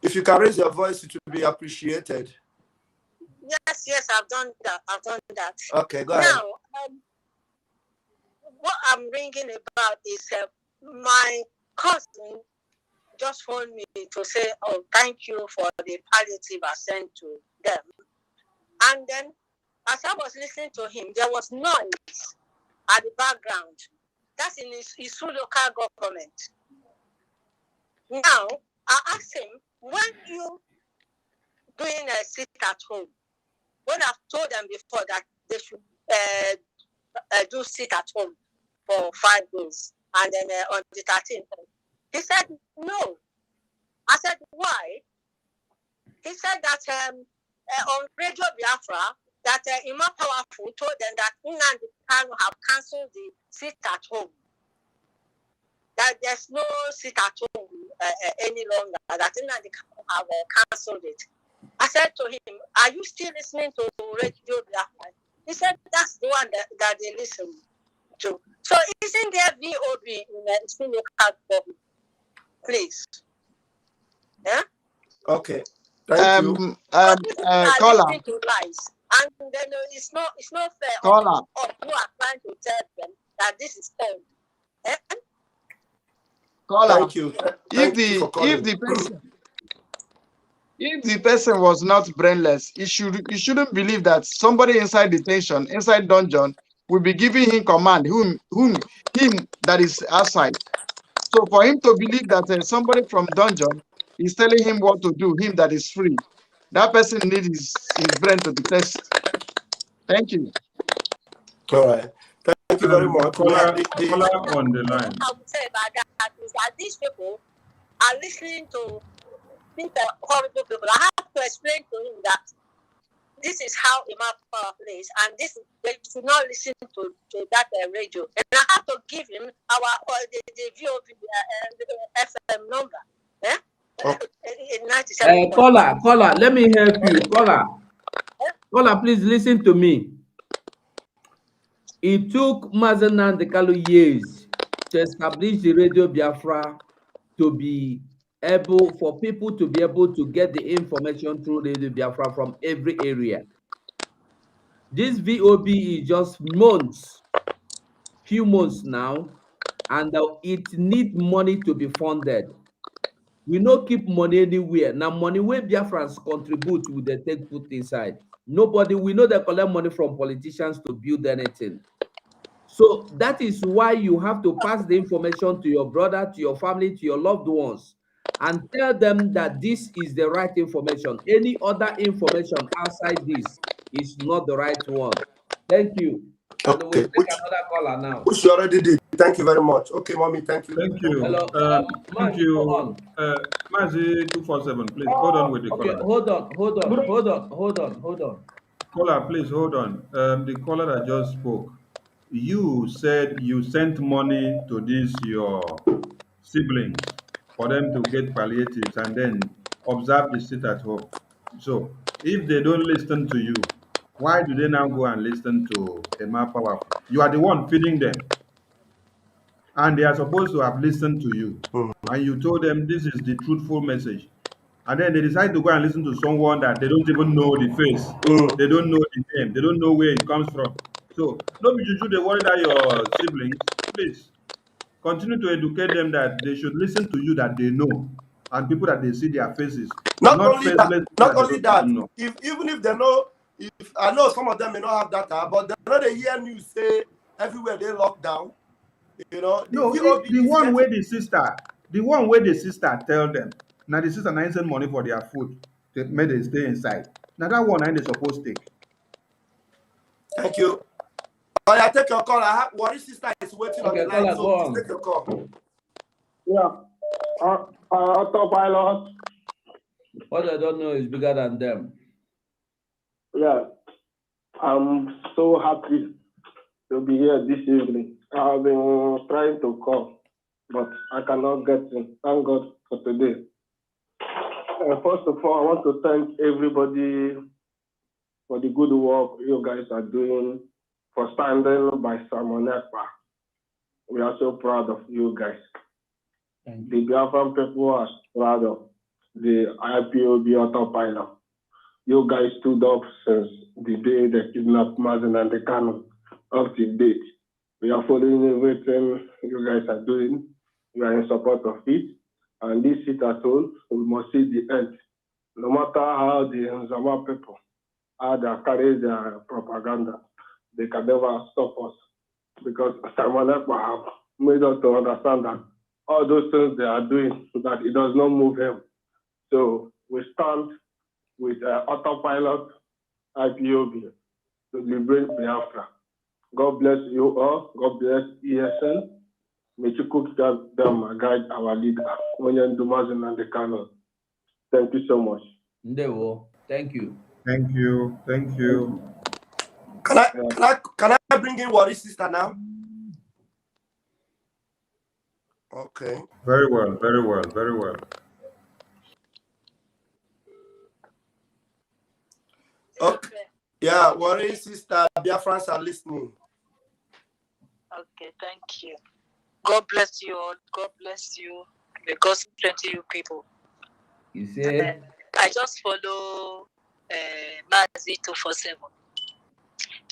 [SPEAKER 8] If you can raise your voice, it will be appreciated.
[SPEAKER 12] Yes, I've done that.
[SPEAKER 8] Okay, go ahead.
[SPEAKER 12] Now, what I'm ringing about is my cousin just phoned me to say, oh, thank you for the palliative I sent to them. And then, as I was listening to him, there was noise at the background. That's in his local government. Now, I asked him, when you doing a sit at home, when I've told them before that they should do sit at home for 5 days, and then on the 13th, he said no. I said why? He said that on Radio Biafra that Imam Powerful told them that Nnamdi Kanu have cancelled the sit at home. That there's no sit at home any longer. That Nnamdi Kanu have cancelled it. I said to him, are you still listening to Radio Biafra? He said, that's the one that they listen to. So isn't there VOB in the local government? Please. Yeah?
[SPEAKER 8] Okay. Thank you.
[SPEAKER 12] Caller. To lies. And then it's not fair
[SPEAKER 4] Caller.
[SPEAKER 12] of who are trying to tell them that this is fair. Eh?
[SPEAKER 4] Caller.
[SPEAKER 8] Thank you.
[SPEAKER 4] If the person was not brainless, he shouldn't believe that somebody inside detention, inside dungeon, will be giving him command, him that is outside. So for him to believe that somebody from dungeon is telling him what to do, him that is free, that person needs his brain to be tested. Thank you.
[SPEAKER 8] All right. Thank you very much.
[SPEAKER 3] Caller on the line.
[SPEAKER 12] I would say about that is that these people are listening to horrible people. I have to explain to him that this is how Imam Power plays, and they should not listen to that radio. And I have to give him the VOP FM number. Eh?
[SPEAKER 5] Okay. Caller, let me help you. Caller, please listen to me. It took Mazen Nnamdi Kanu years to establish the Radio Biafra to be able for people to be able to get the information through Radio Biafra from every area. This VOB is just few months now, and it needs money to be funded. We no keep money anywhere. Now money where Biafrans contribute with the take put inside. Nobody, we know they collect money from politicians to build anything. So that is why you have to pass the information to your brother, to your family, to your loved ones, and tell them that this is the right information. Any other information outside this is not the right one. Thank you. And we'll take another caller now.
[SPEAKER 8] Which you already did. Thank you very much. Okay, mommy, thank you.
[SPEAKER 3] Thank you.
[SPEAKER 5] Hello.
[SPEAKER 3] Thank you. Mazi 247, please hold on with the caller.
[SPEAKER 5] Okay, hold on.
[SPEAKER 3] Caller, please hold on. The caller that just spoke, you said you sent money to these your siblings for them to get palliatives and then observe the sit at home. So if they don't listen to you, why do they now go and listen to Emma Powerful? You are the one feeding them. And they are supposed to have listened to you. And you told them this is the truthful message. And then they decide to go and listen to someone that they don't even know the face. They don't know the name. They don't know where it comes from. So don't be juju, they worry that your siblings. Please continue to educate them that they should listen to you that they know, and people that they see their faces,
[SPEAKER 8] Not
[SPEAKER 3] not
[SPEAKER 8] only that,
[SPEAKER 3] faceless people
[SPEAKER 8] not
[SPEAKER 3] that
[SPEAKER 8] only
[SPEAKER 3] they don't
[SPEAKER 8] that,
[SPEAKER 3] even know.
[SPEAKER 8] if even if they know, if I know some of them may not have data, but they know they hear news say everywhere they lock down. You know, the
[SPEAKER 3] No,
[SPEAKER 8] VOB
[SPEAKER 3] the
[SPEAKER 8] is
[SPEAKER 3] one
[SPEAKER 8] getting.
[SPEAKER 3] where the sister tell them. Now the sister now send money for their food. They make they stay inside. Now that one they supposed to take.
[SPEAKER 8] Thank you. Oh, yeah, take your call. Worry sister is waiting on the
[SPEAKER 5] Okay,
[SPEAKER 8] line,
[SPEAKER 5] caller,
[SPEAKER 8] so
[SPEAKER 5] go
[SPEAKER 8] please
[SPEAKER 5] on.
[SPEAKER 8] take your call.
[SPEAKER 11] Yeah. Autopilot.
[SPEAKER 5] What I don't know is bigger than them.
[SPEAKER 11] Yeah. I'm so happy to be here this evening. I've been trying to call, but I cannot get in. Thank God for today. First of all, I want to thank everybody for the good work you guys are doing, for standing by Simon Ekpa. We are so proud of you guys. The Biafran people are proud of the IPOB autopilot. You guys stood up since the day they kidnapped Mazen and the Kano up to date. We are following everything you guys are doing. We are in support of it. And this sit at home, we must see the end. No matter how the Nzama people, how they carry their propaganda, they can never stop us. Because Simon Ekpa have made us to understand that all those things they are doing, that it does not move him. So we stand with autopilot IPOB to liberate Biafra. God bless you all. God bless ESN. May you cook them guide our leader, Onyen Dumazin and the Kano. Thank you so much.
[SPEAKER 5] Ndewo. Thank you.
[SPEAKER 3] Thank you. Thank you.
[SPEAKER 8] Can I bring in Worry sister now? Okay.
[SPEAKER 3] Very well. Very well. Very well.
[SPEAKER 8] Okay. Yeah, Worry sister, Biafrans are listening.
[SPEAKER 12] Okay, thank you. God bless you all. God bless you. May God strengthen you people.
[SPEAKER 5] You say?
[SPEAKER 12] I just follow Mazi 247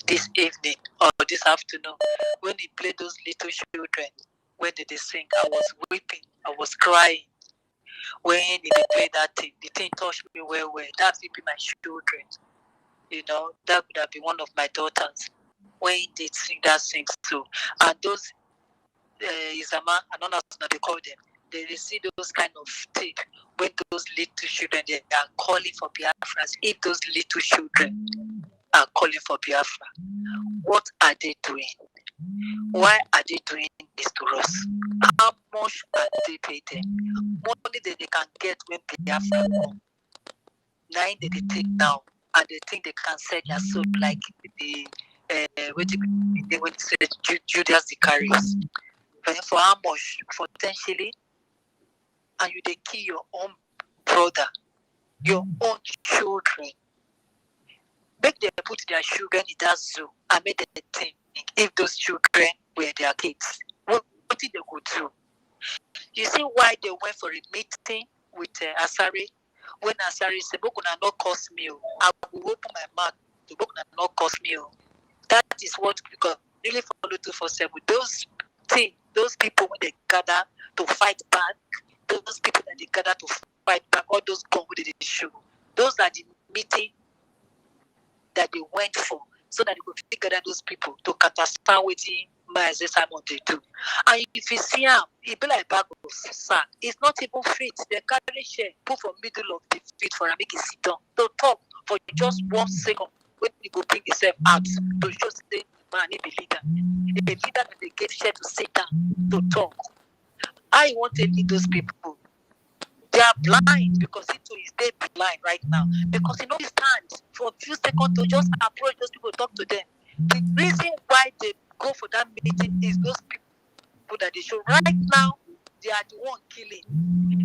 [SPEAKER 12] this evening or this afternoon when he played those little children. When did they sing? I was weeping. I was crying. When he played that thing, the thing touched me well. That would be my children. You know, that would have been one of my daughters. When he did sing that sing too. And those Izama, I don't know how they call them. They see those kind of thing when those little children they are calling for Biafra. If those little children are calling for Biafra, what are they doing? Why are they doing this to us? How much are they paid them? Money that they can get when Biafra come. Now they take now, and they think they can sell their soul like the when they said Judas Iscariot. For how much? Potentially, and you they kill your own brother, your own children. Make them put their children in that zoo and make them think if those children were their kids, what did they go do? You see why they went for a meeting with Asari? When Asari said, "Bokuna not cost me, I will open my mouth to Bokuna not cost me." That is what because really follow 247. Those people when they gather to fight back, those people that they gather to fight back, all those guns they show. Those are the meeting that they went for, so that they could figure out those people to counterstand with Mazi Simon they do. And if you see him, it be like bag of sack. It's not even fit. They carry share, put for middle of the feet for him, make it sit down. To talk for just 1 second when he go bring himself out to show the man he be leader. A leader that they get share to sit down to talk. I want to lead those people. They are blind because he too is dead blind right now. Because he knows stand for a few seconds to just approach those people, talk to them. The reason why they go for that meeting is those people that they show right now, they are the one killing.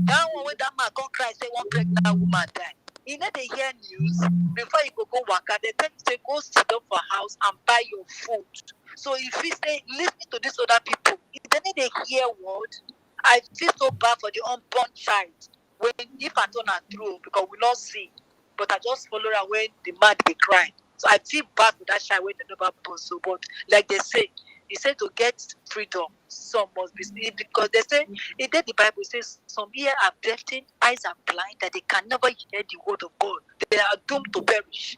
[SPEAKER 12] That one when that man come cry, say one pregnant woman died. You know they hear news before you go waka, they tell you say go sit down for house and buy your food. So if we say listen to these other people, if they need to hear word, I feel so bad for the unborn child. When if I don't are true because we not see, but I just follow her when the man be crying. So I feel bad for that child when they never born. So, but like they say, he said to get freedom, some must be saved, because they say in the Bible says some ears are deafened, eyes are blind, that they can never hear the word of God. They are doomed to perish.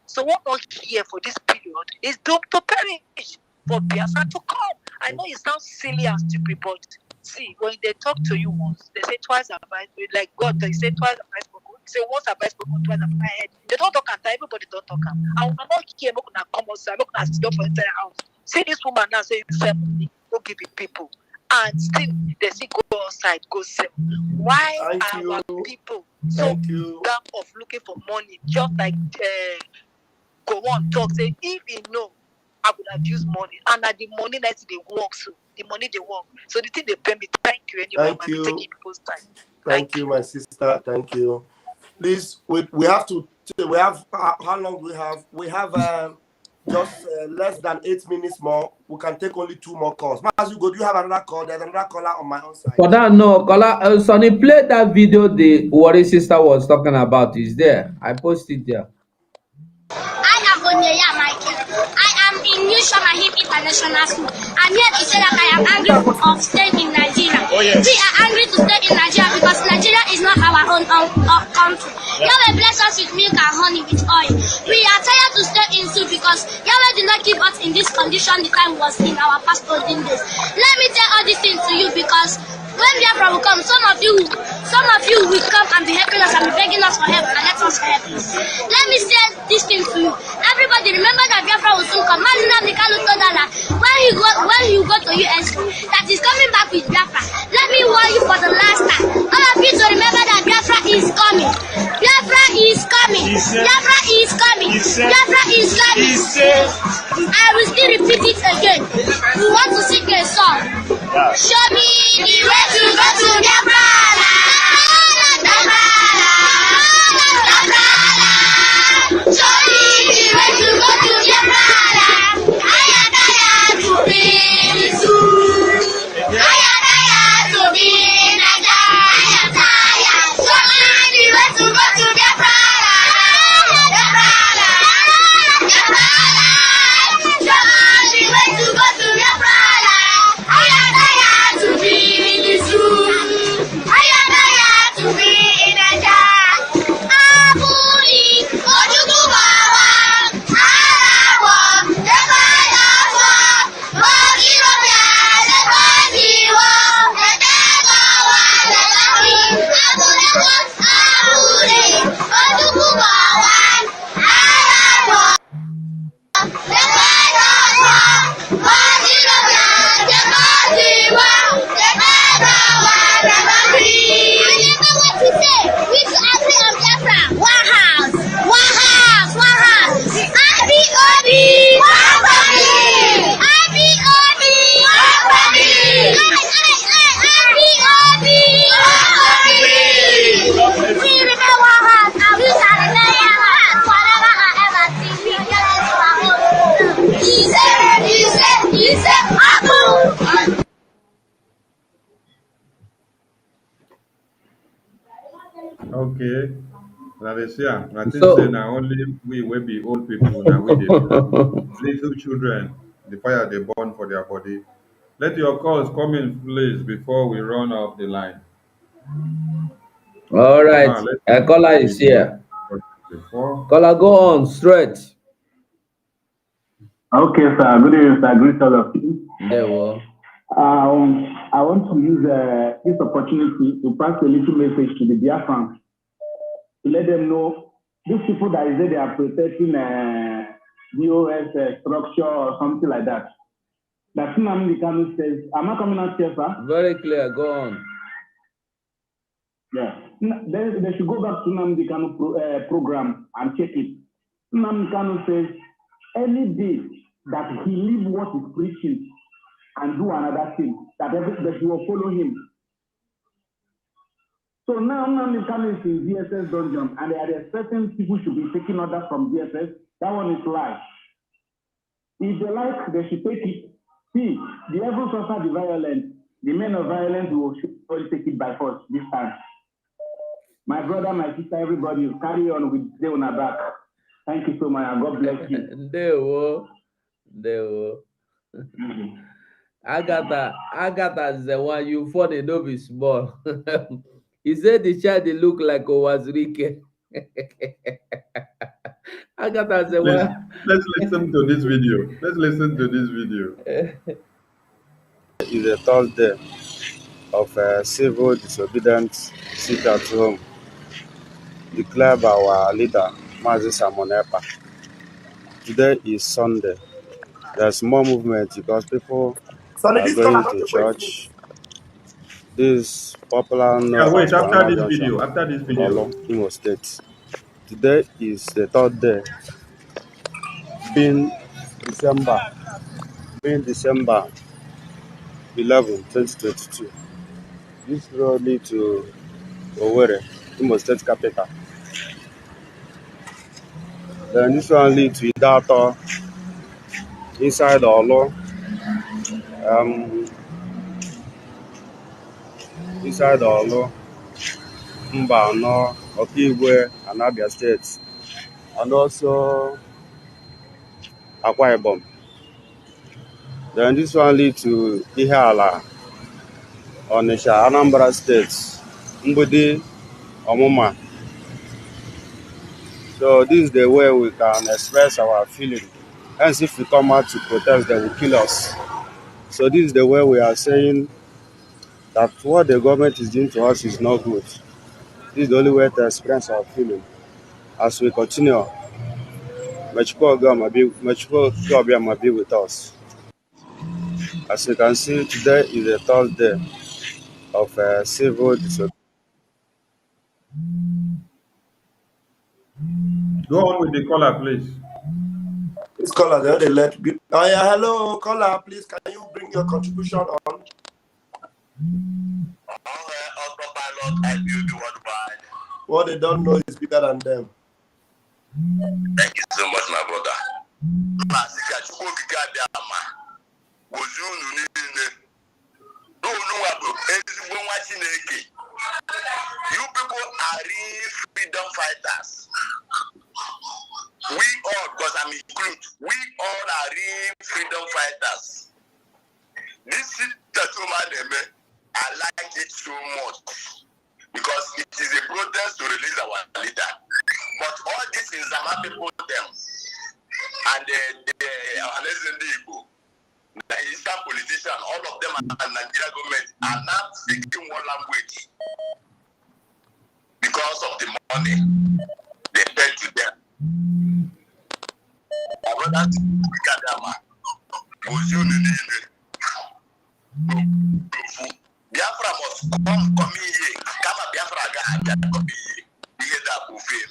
[SPEAKER 12] So what not here for this period is doomed to perish, for Biafra to come. I know it sounds silly and stupid, but see, when they talk to you once, they say twice have I, like God, they say twice have I spoken. Say once have I spoken, twice have I heard. They don't talk and everybody don't talk. I will not hear, I'm not come outside, I'm not sit up for inside the house. See this woman now say family, go give it people. And still they say go outside, go sell. Why are our people so dumb of looking for money? Just like go on talk, say if you know I would have used money, and at the money that they work, so the money they work. So the thing they pay me, thank you anyway.
[SPEAKER 8] Thank you.
[SPEAKER 12] Taking people's time.
[SPEAKER 8] Thank you, my sister. Thank you. Please, we have to. We have how long do we have? We have just less than 8 minutes more. We can take only 2 more calls. As you go, do you have another call? There's another caller on my own side.
[SPEAKER 5] For that, no, caller. Sonny, play that video the Worry sister was talking about. Is there? I posted there.
[SPEAKER 13] I am Onyeka Michael. I am in New Shamahim International School. I'm here to say that I am angry of staying in Nigeria. Oh, yes. We are angry to stay in Nigeria because Nigeria is not our own country. Yahweh bless us with milk and honey with oil. We are tired to stay in zoo because Yahweh did not keep us in this condition the time was in our past olden days. Let me tell all these things to you because when Biafra will come, some of you will come and be helping us and be begging us for help and let us help you. Let me say this thing to you. Everybody remember that Biafra will soon come. Mazina Mikalu told that when you go to US, that is coming back with Biafra. Let me warn you for the last time. All of you to remember that Biafra is coming. Biafra is coming. Biafra is coming. Biafra is coming. I will still repeat it again. We want to sing a song. Show me the way to go to Biafra. Show me the way to go to Biafra. I am tired to be in school. I am tired to be in Nigeria. I am tired. Show me the way to go to Biafra. Show me the way to go to Biafra. I am tired to be in school. I am tired to be in Nigeria.
[SPEAKER 3] Okay. Valencia, I think so, now only we will be old people now we dey little children, the fire they burn for their body. Let your calls come in place before we run off the line.
[SPEAKER 5] All right. Caller is here. Caller, go on straight.
[SPEAKER 11] Okay, sir. Good evening, sir. Greet all of you.
[SPEAKER 5] There we
[SPEAKER 11] I want to use this opportunity to pass a little message to the Biafrans to let them know these people that is there, they are protecting DOS structure or something like that. That's Nnamdi Kanu says, am I coming out here, sir?
[SPEAKER 5] Very clear. Go on.
[SPEAKER 11] Yeah. They should go back to Nnamdi Kanu program and check it. Nnamdi Kanu says, any day that he leave what he's preaching and do another thing, that you will follow him. So now Nnamdi Kanu is in DSS dungeon and they are expecting people should be taking orders from DSS. That one is lie. If they like, they should take it. See, the evil suffer the violence. The men of violence will surely take it by force this time. My brother, my sister, everybody, carry on with stay on our back. Thank you so much and God bless you.
[SPEAKER 5] They will. Agatha is the one you funny, no be small. He said the child they look like Owazirike. Agatha is the one.
[SPEAKER 3] Let's listen to this video. Let's listen to this video.
[SPEAKER 14] Is the third day of civil disobedience sit at home declared by our leader, Mazi Simon Ekpa. Today is Sunday. There's more movement because people
[SPEAKER 8] Sonny,
[SPEAKER 14] are
[SPEAKER 8] this color
[SPEAKER 14] going
[SPEAKER 8] not
[SPEAKER 14] to
[SPEAKER 8] to wait me.
[SPEAKER 14] church. This popular
[SPEAKER 3] Yeah,
[SPEAKER 14] known
[SPEAKER 3] wait,
[SPEAKER 14] as
[SPEAKER 3] after
[SPEAKER 14] Banana
[SPEAKER 3] this
[SPEAKER 14] Junction,
[SPEAKER 3] video, after this video.
[SPEAKER 14] Olo, Imo State. Today is the third day, being December, being December 11, 2022. This road lead to Owerri, Imo State capital. Then this one lead to Idato, inside Olo, inside Olo, Mbano, Okigwe, and Abia State, and also Akwa Ibom. Then this one lead to Ihiala, Onitsha, Anambra State, Mbudi, Omuma. So this is the way we can express our feeling. Hence, if we come out to protest, they will kill us. So this is the way we are saying that what the government is doing to us is not good. This is the only way to express our feeling. As we continue, Mexico might be with us. As you can see, today is the third day of civil disobedience.
[SPEAKER 3] Go on with the caller, please.
[SPEAKER 8] This caller, they let me. Oh yeah, hello, caller. Please, can you bring your contribution on? What they don't know is bigger than them.
[SPEAKER 15] Thank you so much, my brother. You people are real freedom fighters. We all, because I'm included, we all are real freedom fighters. This is I like it so much because it is a protest to release our leader. But all this is Zama people them and the Eastern politicians, all of them and Nigeria government are now speaking one language because of the money they pay to them. Biafra must come here. Kama Biafra ga come here. Ihe da buffet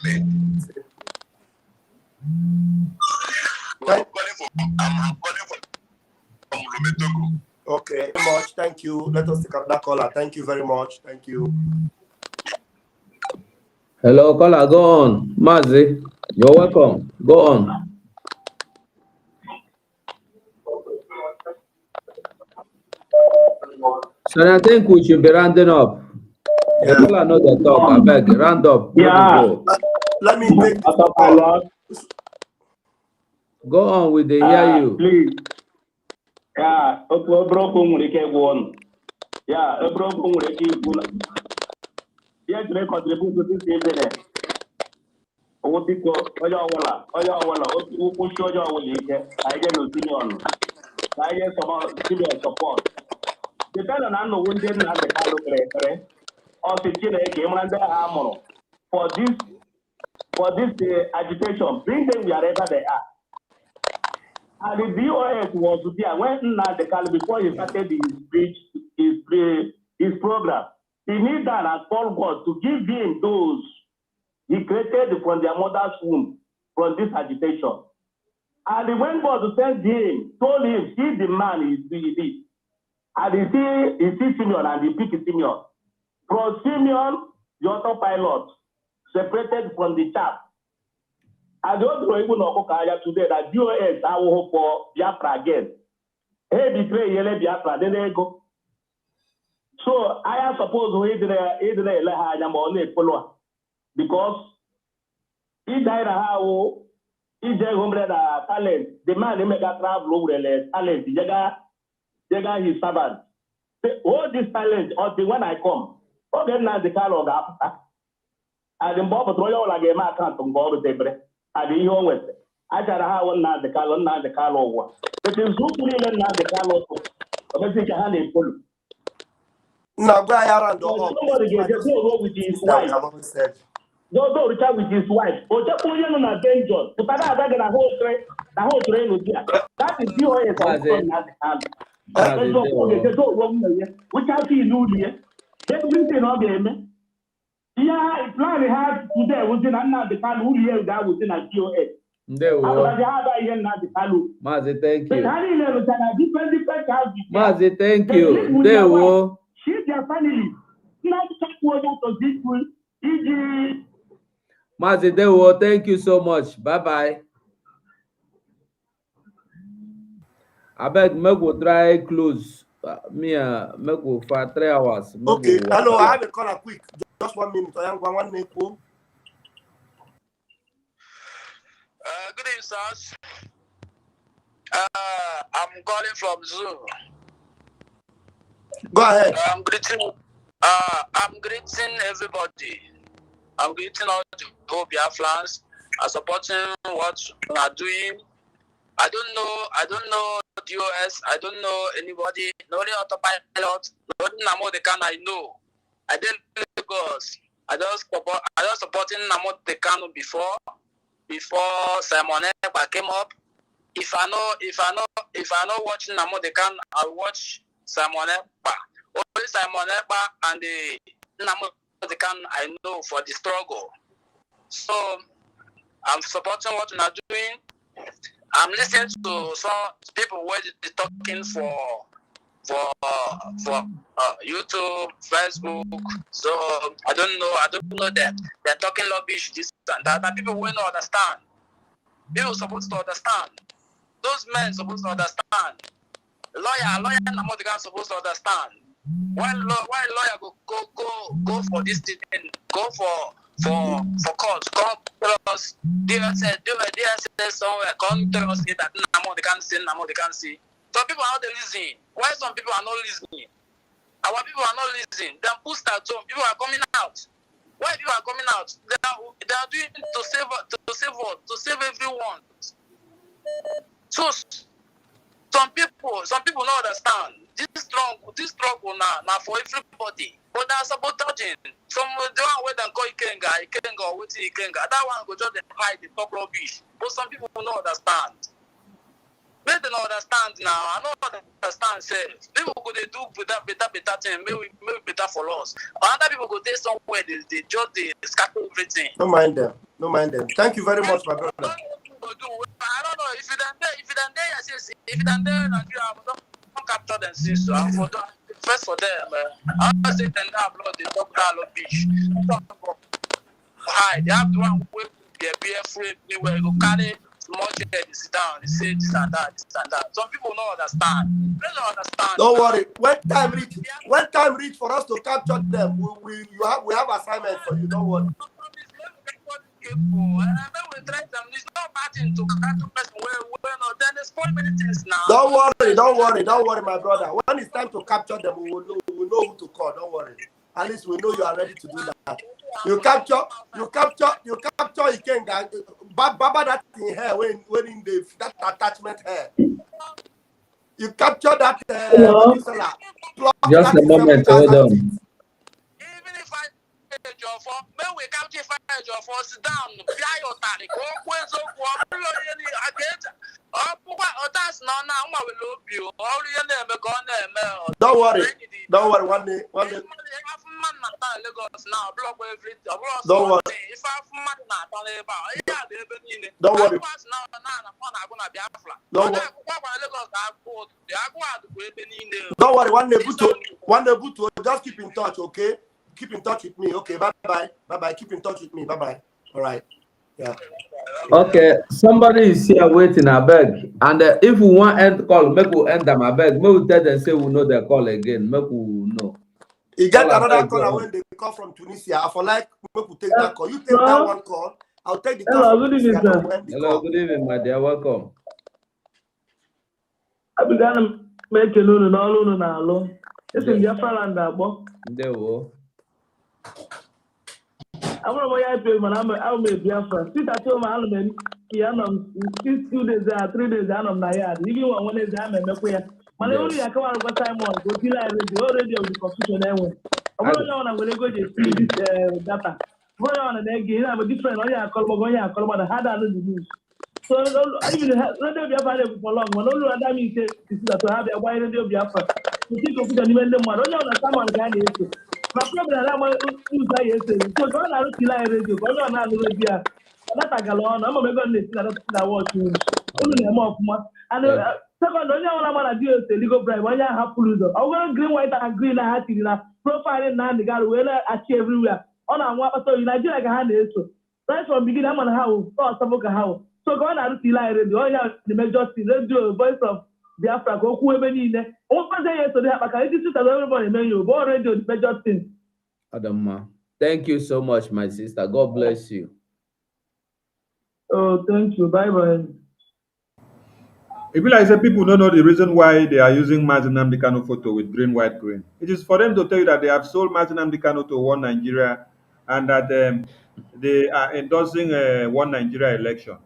[SPEAKER 15] I'm calling from Lumetogo.
[SPEAKER 8] Okay, very much. Thank you. Let us take up that caller. Thank you very much. Thank you.
[SPEAKER 5] Hello, caller, go on. Mazi, you're welcome. Go on. So I think we should be rounding up. Yeah. The caller know the talk. I beg, round up.
[SPEAKER 8] Yeah. Let me take this.
[SPEAKER 5] Go on with the hear you.
[SPEAKER 16] Please. Yeah, yeah, yes, they contribute to this internet. What you call Oya Walla, who show you all you get. I get no opinion. I get some civil support. The fellow and no one didn't have the calorie, or the Chile came under armor for this agitation. Bring them wherever they are. And the DOS was there when the calorie before he started his speech, his program. He needs that and call God to give him those he created from their mother's womb from this agitation. And when God sent him, told him, see the man is doing this. And he see Simeon and he pick Simeon. From Simeon, the autopilot, separated from the chaff. I don't know even know today that DOS I will hope for Biafra again. Hey, betray Yele Biafra, then they go. So I suppose we didn't follow because he died how he talent. The man they make a travel over the talent. The Jega his servant. Say, hold this silence until when I come. Okay, now the car of Africa. And the Bob Royal again, my account from Bob Debre. And the young West. I got a how now the car, now the car over. But it's so clear now the car over. But it's a hand in full.
[SPEAKER 8] Now, go around the
[SPEAKER 16] somebody get just go with his wife. Go Richard with his wife. Or just put him on a danger. But I got a whole train with you. That is DOS of the hand. Which I see Lulia. Then we say no game. Yeah, plan hard today within another can who here that within a DOS.
[SPEAKER 5] There we go. Mazi, thank you. Mazi, thank you. There we go.
[SPEAKER 16] She's their family. Not to this one.
[SPEAKER 5] Mazi, there we go. Thank you so much. Bye bye. I bet me go try close. Me go for 3 hours.
[SPEAKER 8] Okay, hello. I have a call quick. Just 1 minute. I am one minute.
[SPEAKER 15] Good evening, sirs. I'm calling from Zoom.
[SPEAKER 8] Go ahead.
[SPEAKER 15] I'm greeting everybody. I'm greeting all the whole Biafrans. I'm supporting what we are doing. I don't know DOS. I don't know anybody. No autopilot. No Namo Dekan I know. I didn't Lagos. I just supporting Namo Dekan before Simon Ekpa came up. If I know watching Namo Dekan, I'll watch Simon Ekpa. Only Simon Ekpa and the Namo Dekan I know for the struggle. So I'm supporting what we are doing. I'm listening to some people who are talking for YouTube, Facebook. So I don't know them. They're talking rubbish, this and that. And people will not understand. People supposed to understand. Those men supposed to understand. Lawyer, Namodegan supposed to understand. Why lawyer go for this thing? Go for court. Come tell us. They said somewhere. Come tell us that Namodegan say. Some people are not listening. Why some people are not listening? Our people are not listening. Then push that home. People are coming out. Why people are coming out? They are doing to save everyone. So some people don't understand. This struggle now for everybody. But that's sabotaging. Some the one where they call Ikenga, wait Ikenga. That one go just hide the talk rubbish. But some people don't understand. They don't understand now. I don't understand. Say people go they do better thing. Maybe better for us. Other people go there somewhere. They just scatter everything.
[SPEAKER 8] Don't mind them. Thank you very much, my brother.
[SPEAKER 15] I don't know if you done there, Nigeria, don't capture them. Since so first for them, I say then that blood they talk that lot beach. Hi, they have to one way their beer free anywhere. Go carry small chair, they sit down, they say this and that. Some people don't understand. They don't understand.
[SPEAKER 8] Don't worry. When time reach for us to capture them, we have assignment for you. Don't worry.
[SPEAKER 15] And then we try them. It's not bad thing to capture person then there's so many things now.
[SPEAKER 8] Don't worry, my brother. When it's time to capture them, we will know who to call. Don't worry. At least we know you are ready to do that. You capture Ikenga, Baba that in hair when in that attachment hair. You capture that
[SPEAKER 5] just a moment, hold on.
[SPEAKER 15] Even if I when we capture for sit down,
[SPEAKER 8] don't worry. One day. Don't worry. Don't worry. One day, Buto, just keep in touch, okay? Keep in touch with me. Okay, bye-bye. Keep in touch with me. Bye-bye. All right. Yeah.
[SPEAKER 5] Okay, somebody is here waiting, I beg. And if we want end the call, make we end them, I beg. Make we tell them, say we know their call again. Make we know.
[SPEAKER 8] You get another call when they call from Tunisia. I for like, make we take that call. You take that one call. I'll take the call.
[SPEAKER 5] Hello, good evening, sir. Hello, good evening, my dear. Welcome.
[SPEAKER 11] ekele unu n'ọrụ unu na-alụ. Esi m Biafra land akpọ.
[SPEAKER 5] Ndewo.
[SPEAKER 11] Abụrụ m onye IPOB mana abụ m Biafra. Site atụ m alụ m ya nọ m 2 days 3 days anọ m na ya adị. Ibi nwa Wednesday a emekwa ya. Mana olu ya akawa arụkwa Simon ka o tile anyị redio. O redio bụ confusion enwe. Ọ bụrụ onye ọbụla nwere ego ji esi data. Ọ bụrụ onye ọbụla na-ege ihe na-abụ different onye akọrọmaga onye akọrọmaga ha da-anụ the news. So even redio Biafra na-ebu for long mana olu ada m ise isi atụ ha bịa gbanye redio Biafra. Oti confusion n'ime ndị mmadụ onye ọbụla Simon ka a na-eso. Na problem na-agba ụzọ anyị ese so ka ọ na-arụtili anyị redio ka onye ọ na-anụ redio a data gara ọnụ ama m ego na-esi na data na wọchị unu na-eme ọfụma and sekọnd onye ọbụla ma na dio ligo bribe onye ahụ hapụrụ ụzọ ọ bụrụ green white and green ha tiri na profaịlị na ndị gara wee na-achị everywhere ọ na-anwa akpata oyi Naijiria ka ha na-eso right from beginning ama na ha wụ ọsọbụ ka ha wụ so ka ọ na-arụtili anyị redio onye na-eme Justin redio voice of Biafra ka okwu ebe niile onwekwazi ya eso dị ha maka iji sita everybody eme ya bụ redio the Justin.
[SPEAKER 5] Adama, thank you so much, my sister. God bless you.
[SPEAKER 11] Oh, thank you. Bye bye.
[SPEAKER 3] It be like say people don't know the reason why they are using Mazi Nnamdi Kanu photo with green, white, green. It is for them to tell you that they have sold Mazi Nnamdi Kanu to One Nigeria and that they are endorsing One Nigeria election.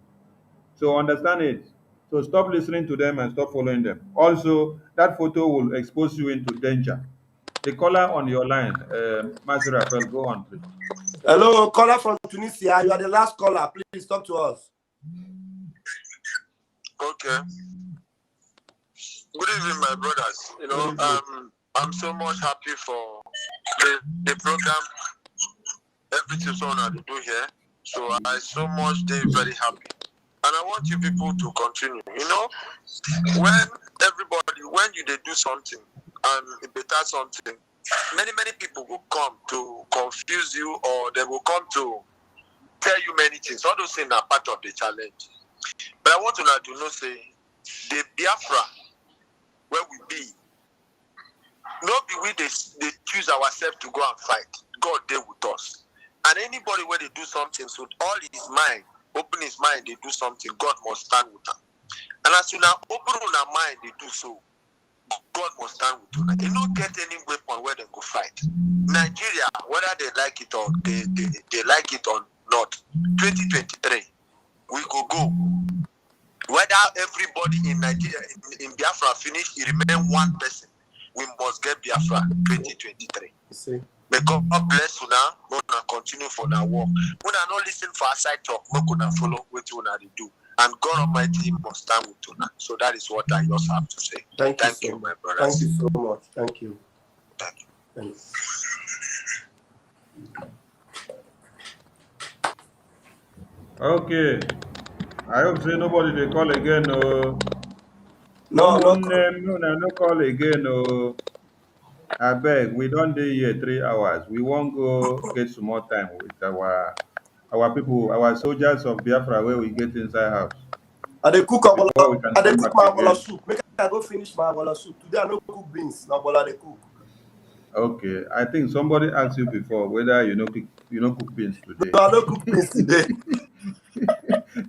[SPEAKER 3] So understand it. So stop listening to them and stop following them. Also, that photo will expose you into danger. The caller on your line, Mazi Raphael, go on, please.
[SPEAKER 8] Hello, caller from Tunisia. You are the last caller. Please talk to us.
[SPEAKER 15] Okay. Good evening, my brothers. You know, I'm so much happy for the program. Everything so now to do here. So I so much very happy. And I want you people to continue. You know, when you do something and it better something, many people will come to confuse you or they will come to tell you many things. All those things are part of the challenge. But I want to know, say, the Biafra, where we be, not be we they choose ourselves to go and fight. God there with us. And anybody where they do something, so all his mind, open his mind, they do something, God must stand with them. And as you now open their mind, they do so, God must stand with them. They don't get any weapon where they go fight. Nigeria, whether they like it or they like it or not, 2023, we could go. Whether everybody in Nigeria, in Biafra finish, it remain one person, we must get Biafra 2023.
[SPEAKER 8] See.
[SPEAKER 15] May God bless you now. We're going to continue for that work. We're not listen for outside talk. We're going to follow what you want to do. And God Almighty must stand with you now. So that is what I just have to say.
[SPEAKER 8] Thank you,
[SPEAKER 15] my brothers.
[SPEAKER 8] Thank you so much. Thank you.
[SPEAKER 15] Thank you.
[SPEAKER 8] Thanks.
[SPEAKER 3] Okay. I hope say nobody they call again.
[SPEAKER 8] No
[SPEAKER 3] call again. I beg, we don't do here 3 hours. We won't go get some more time with our people, our soldiers of Biafra where we get inside house.
[SPEAKER 8] I dey cook
[SPEAKER 3] before we can
[SPEAKER 8] I dey
[SPEAKER 3] come
[SPEAKER 8] cook
[SPEAKER 3] back
[SPEAKER 8] my bola
[SPEAKER 3] again.
[SPEAKER 8] soup. Make I go finish my bola soup. Today I no cook beans. Na bola dey cook.
[SPEAKER 3] Okay. I think somebody asked you before whether you know cook beans today.
[SPEAKER 8] No, I no cook beans today.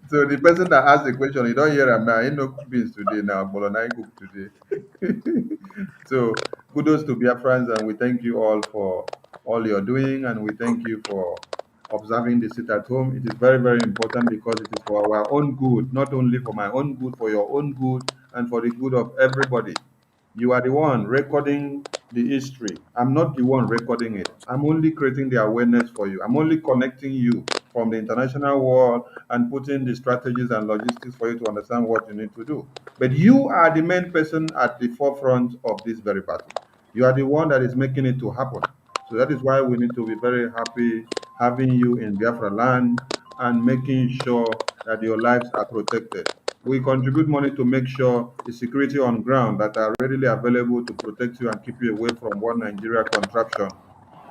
[SPEAKER 3] So the person that asked the question, you don't hear him now. He no cook beans today now. Bolonai cook today. So kudos to Biafrans, and we thank you all for all you're doing, and we thank you for observing the sit at home. It is very, very important because it is for our own good, not only for my own good, for your own good, and for the good of everybody. You are the one recording the history. I'm not the one recording it. I'm only creating the awareness for you. I'm only connecting you from the international world and putting the strategies and logistics for you to understand what you need to do. But you are the main person at the forefront of this very battle. You are the one that is making it to happen. So that is why we need to be very happy having you in Biafra land and making sure that your lives are protected. We contribute money to make sure the security on ground that are readily available to protect you and keep you away from One Nigeria contraption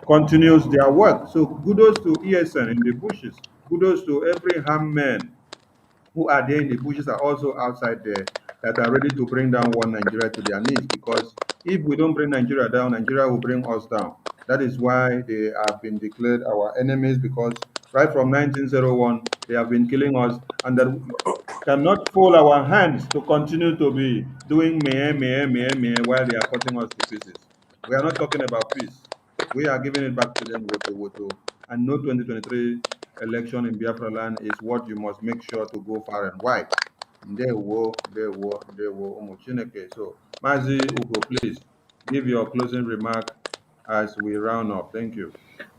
[SPEAKER 3] continues their work. So kudos to ESN in the bushes. Kudos to every ham man who are there in the bushes are also outside there that are ready to bring down One Nigeria to their knees, because if we don't bring Nigeria down, Nigeria will bring us down. That is why they have been declared our enemies, because Right from 1901, they have been killing us, and that we cannot fold our hands to continue to be doing meh while they are cutting us to pieces. We are not talking about peace. We are giving it back to them, woto. And no 2023 election in Biafra land is what you must make sure to go far and wide. Ndewo. So, Mazi Ugo, please give your closing remark as we round up. Thank you.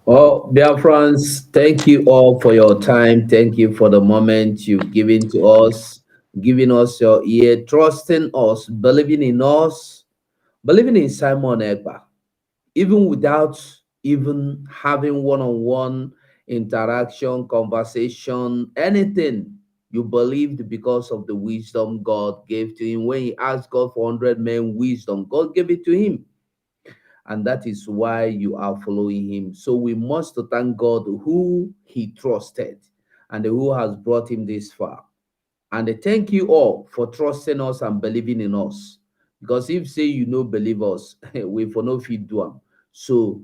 [SPEAKER 5] Oh, Biafrans, thank you all for your time. Thank you for the moment you've given to us, giving us your ear, trusting us, believing in us, believing in Simon Ekpa, even without even having one-on-one interaction, conversation, anything. You believed because of the wisdom God gave to him. When he asked God for 100 men wisdom, God gave it to him, and that is why you are following him. So we must thank God who he trusted and who has brought him this far. And thank you all for trusting us and believing in us. Because if say you no believe us, we for no feed do am. So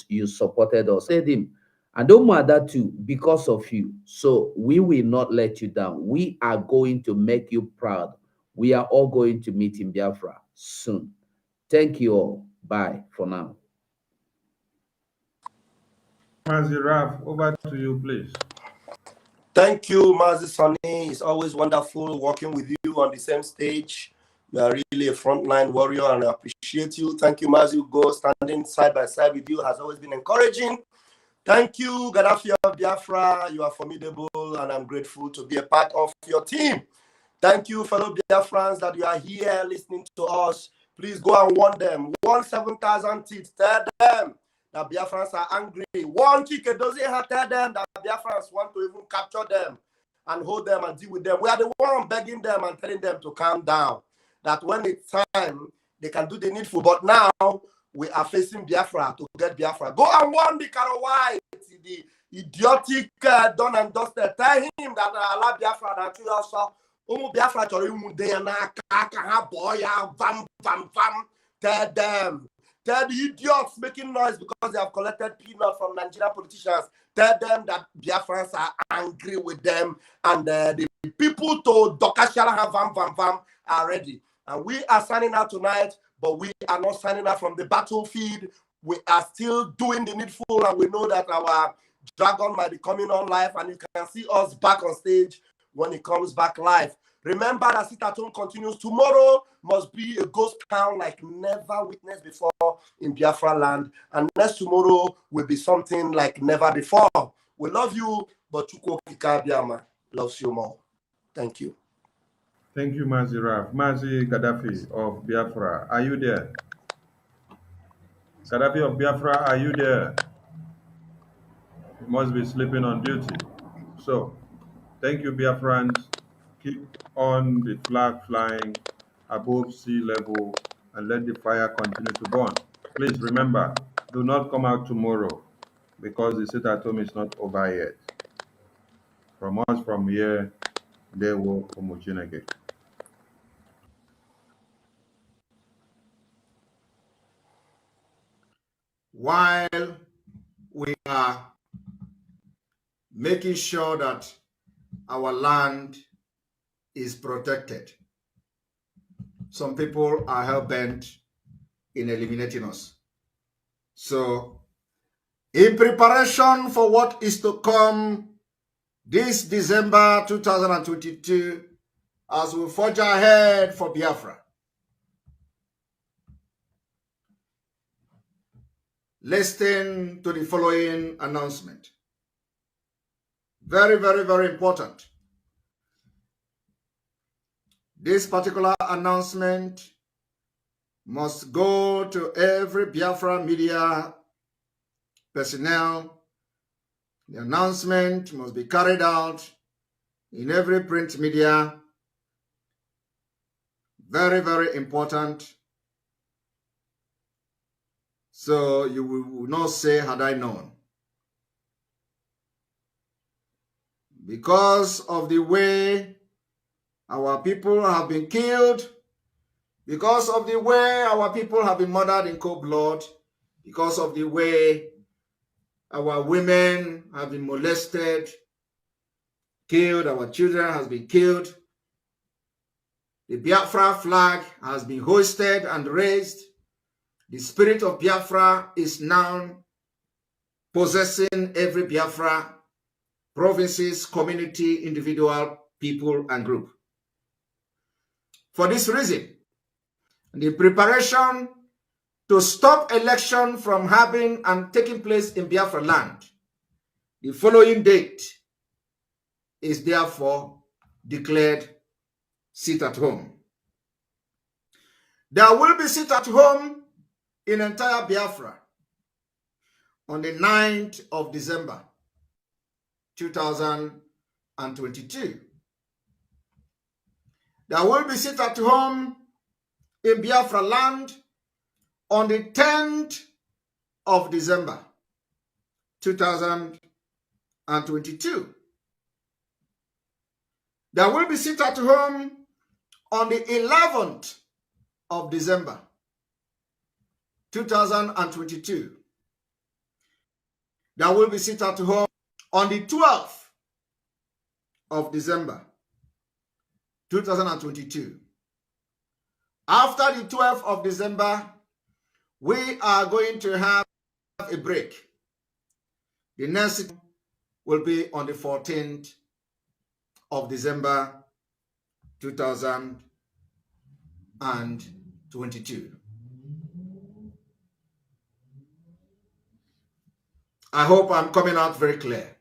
[SPEAKER 5] you supported us, said him. And don't matter too, because of you. So we will not let you down. We are going to make you proud. We are all going to meet in Biafra soon. Thank you all. Bye for now.
[SPEAKER 3] Mazi Raf, over to you, please.
[SPEAKER 8] Thank you, Mazi Sani. It's always wonderful working with you on the same stage. You are really a frontline warrior, and I appreciate you. Thank you, Mazi Ugo. Standing side by side with you has always been encouraging. Thank you, Gaddafi of Biafra. You are formidable, and I'm grateful to be a part of your team. Thank you, fellow Biafrans, that you are here listening to us. Please go and warn them. Warn 7,000 teeth. Tell them that Biafrans are angry. Warn Chikedozie, tell them that Biafrans want to even capture them and hold them and deal with them. We are the one begging them and telling them to calm down. That when it's time, they can do the needful. But now, we are facing Biafra to get Biafra. Go and warn the Karo White, the idiotic done and dusted. Tell him that Allah Biafra that you also Biafra tell them. Tell the idiots making noise because they have collected peanuts from Nigerian politicians. Tell them that Biafrans are angry with them, and the people to Dokashala Vam are ready. And we are signing out tonight, but we are not signing out from the battlefield. We are still doing the needful, and we know that our dragon might be coming on live, and you can see us back on stage when it comes back live. Remember that Sit at Home continues. Tomorrow must be a ghost town like never witnessed before in Biafra land. And next tomorrow will be something like never before. We love you, but Chukwu Okike Abiama loves you more. Thank you.
[SPEAKER 3] Thank you, Mazi Raf. Mazi Gaddafi of Biafra, are you there? Gaddafi of Biafra, are you there? You must be sleeping on duty. So, thank you, Biafrans. Keep on the flag flying above sea level and let the fire continue to burn. Please remember, do not come out tomorrow because the sit at home is not over yet. From us from here, they will Omochineke.
[SPEAKER 9] While we are making sure that our land is protected, some people are hell-bent in eliminating us. So, in preparation for what is to come this December 2022, as we forge ahead for Biafra, listen to the following announcement. Very, very, very important. This particular announcement must go to every Biafra media personnel. The announcement must be carried out in every print media. Very, very important. So you will not say, had I known. Because of the way our people have been killed, because of the way our people have been murdered in cold blood, because of the way Our women have been molested, killed. Our children has been killed. The Biafra flag has been hoisted and raised. The spirit of Biafra is now possessing every Biafra, provinces, community, individual, people, and group. For this reason, the preparation to stop election from having and taking place in Biafra land, the following date is therefore declared sit at home. There will be sit at home in entire Biafra on the 9th of December 2022. There will be sit at home in Biafra land on the 10th of December 2022. There will be sit at home on the 11th of December 2022. There will be sit at home on the 12th of December 2022. After the 12th of December, we are going to have a break. The next will be on the 14th of December 2022. I hope I'm coming out very clear.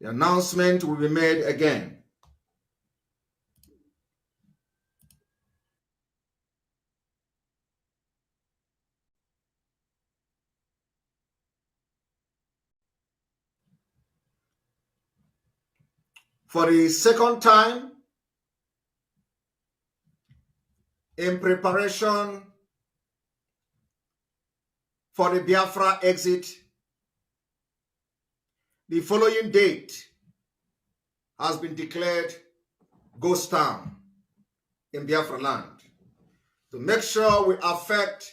[SPEAKER 9] The announcement will be made again. For the second time, in preparation for the Biafra exit, the following date has been declared ghost town in Biafra land to make sure we affect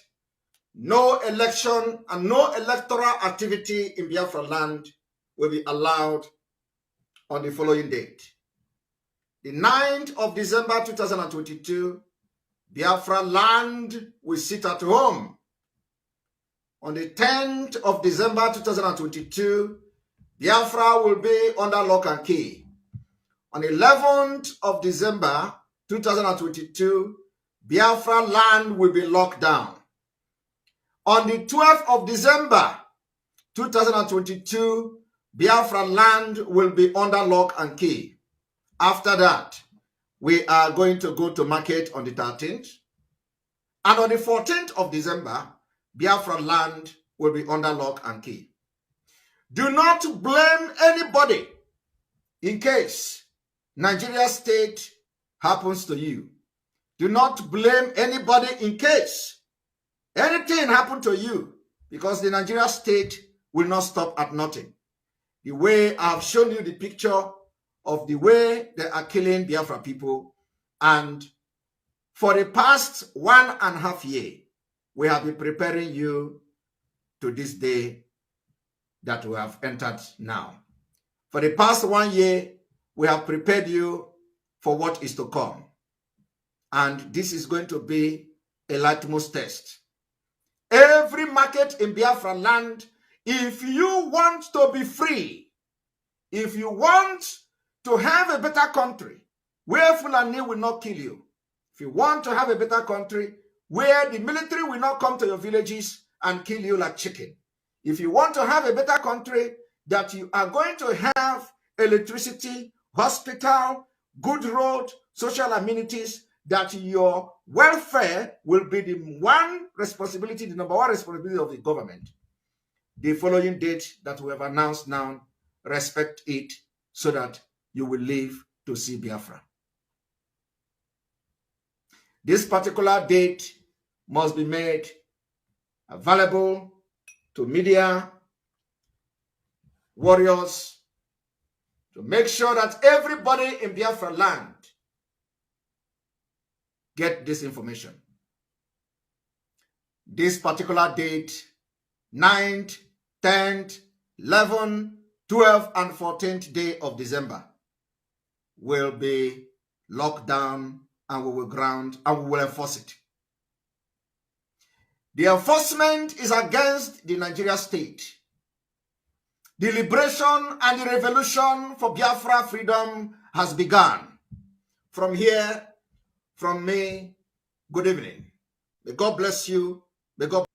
[SPEAKER 9] no election and no electoral activity in Biafra land will be allowed on the following date. The 9th of December 2022, Biafra land will sit at home. On the 10th of December 2022, Biafra will be under lock and key. On the 11th of December 2022, Biafra land will be locked down. On the 12th of December 2022, Biafra land will be under lock and key. After that, we are going to go to market on the 13th. And on the 14th of December, Biafra land will be under lock and key. Do not blame anybody in case Nigeria state happens to you. Do not blame anybody in case anything happened to you, because the Nigeria state will not stop at nothing. The way I've shown you the picture of the way they are killing Biafra people, and for the past 1.5 years, we have been preparing you to this day that we have entered now. For the past 1 year, we have prepared you for what is to come. And this is going to be a litmus test. Every market in Biafra land, if you want to be free, if you want to have a better country where Fulani will not kill you, if you want to have a better country where the military will not come to your villages and kill you like chicken, if you want to have a better country that you are going to have electricity, hospital, good road, social amenities, that your welfare will be the one responsibility, the number one responsibility of the government, the following date that we have announced now, respect it so that you will live to see Biafra. This particular date must be made available to media, warriors, to make sure that everybody in Biafra land get this information. This particular date 9th, 10th, 11th, 12th, and 14th day of December will be locked down, and we will ground and we will enforce it. The enforcement is against the Nigeria state. The liberation and the revolution for Biafra freedom has begun. From here, from me, good evening. May God bless you. May God.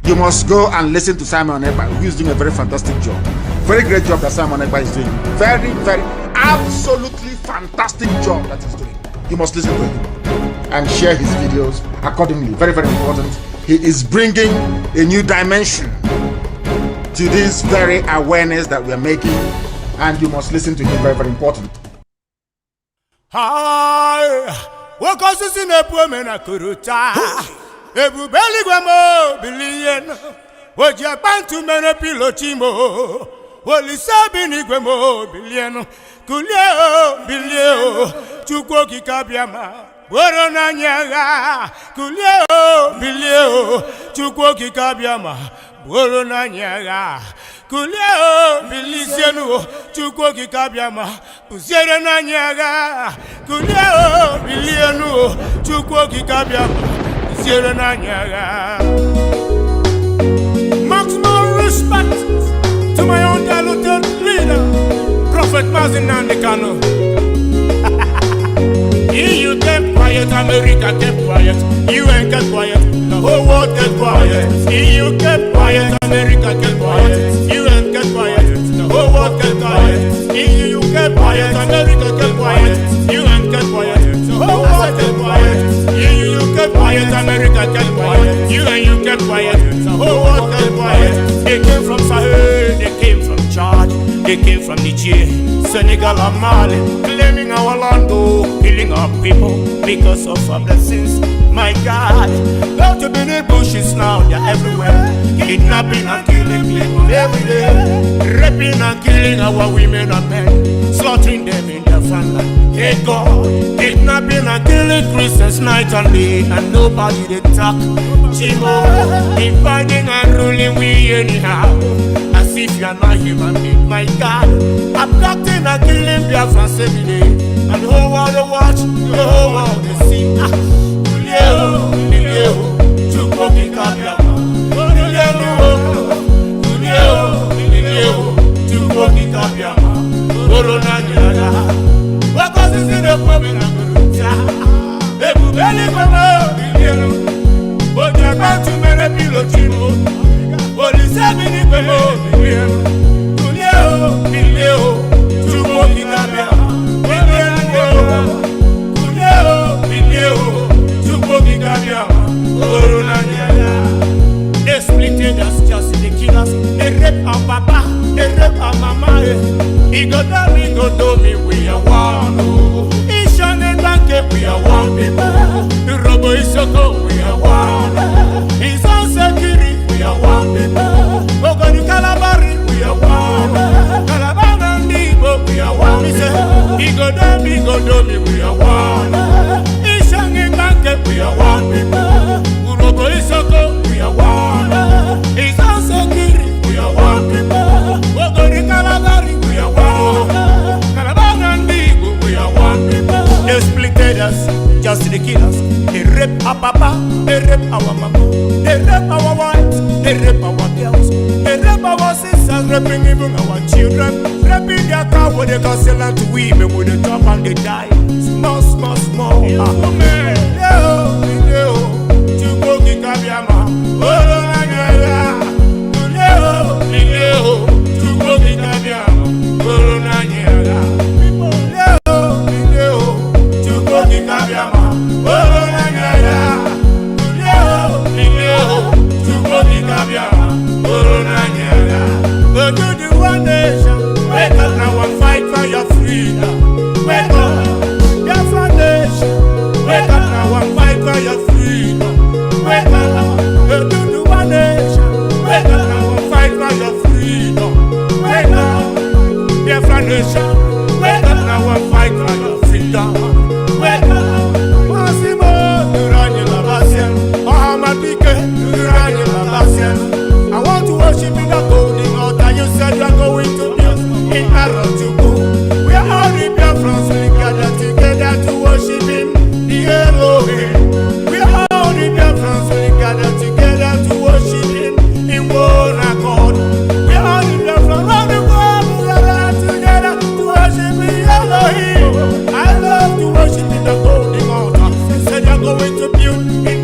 [SPEAKER 2] You must go and listen to Simon Ekpa, who is doing a very fantastic job. Very great job that Simon Ekpa is doing. Very, very, absolutely fantastic job that he's doing. You must listen to him and share his videos accordingly. Very, very important. He is bringing a new dimension to this very awareness that we are making, and you must listen to him. Very, very important.
[SPEAKER 17] Hi, what causes in a woman a kuruta? Ebu belly guamo billion. What you want to men a pilotimo? What is sabini guamo billion? Kulio bilio. Chukoki kabiama. Borona nyaga. Kulio bilio. Chukoki kabiama. Borona nyaga. Kulio bilisienu. Chukoki kabiama. Pusiere na nyaga. Kulio bilienu. Chukoki kabiama. Maximum respect to my own diluted leader, Prophet Mazin Nandekano. You kept quiet, America kept quiet. You ain't kept quiet, the whole world kept quiet. You kept quiet, America kept quiet. You ain't kept quiet, the whole world kept quiet. You kept quiet, America kept quiet. You ain't kept quiet, the whole world kept quiet. You kept quiet, America kept quiet. You kept quiet, the whole world kept quiet. They came from Sahel, they came from Chad, they came from Niger, Senegal and Mali, claiming our land, killing our people because of our blessings. My God, go to the bushes now, they're everywhere. Kidnapping and killing people every day. Raping and killing our women and men, slaughtering them in their family. Hey God, kidnapping and killing Christians night and day, and nobody they talk. Chimo, dividing and ruling we anyhow, as if you're not human being. My God, abducting and killing Biafrans every day, and the whole world they watch, the whole world they see. Kulio, Kulio, Chukoki Kabiama. Kulio, Kulio, Chukoki Kabiama. Corona Nyaga. What causes in the woman and Guruta? Ebu belly guamo bilienu. What you want to men a pilotimo? What is happening guamo bilienu? Kulio, Kulio, Chukoki Kabiama. Kulio, Kulio, Chukoki Kabiama. Corona Nyaga. They splitted us just in the killers. They rape our papa, they rape our mama. He go do me, we are one. He shone and bank, we are one people. The robo is so cold, we are one. He's on security, we are one people. Ogoni Calabari, we are one. Calabar and Igbo, we are one. He go do me, we are one. He shone and bank, we are one people. The robo is so cold, we are one. He's on security, we are one people. Ogoni Calabari, we are one. They splitted us, just the killers. They rape our papa, they rape our mama, they rape our wives, they rape our girls, they rape our sisters, raping even our children, raping their car with the concealer to women with the top and they die. Small, small, small. Chukoki Kabiama. Chukoki Kabiama. Wake up now and fight for your freedom. Wake up, your foundation. Wake up now and fight for your freedom. Wake up, do the one nation. Wake up now and fight for your freedom. Wake up, your foundation. Wake up now and fight for your freedom. Wake up. going to build in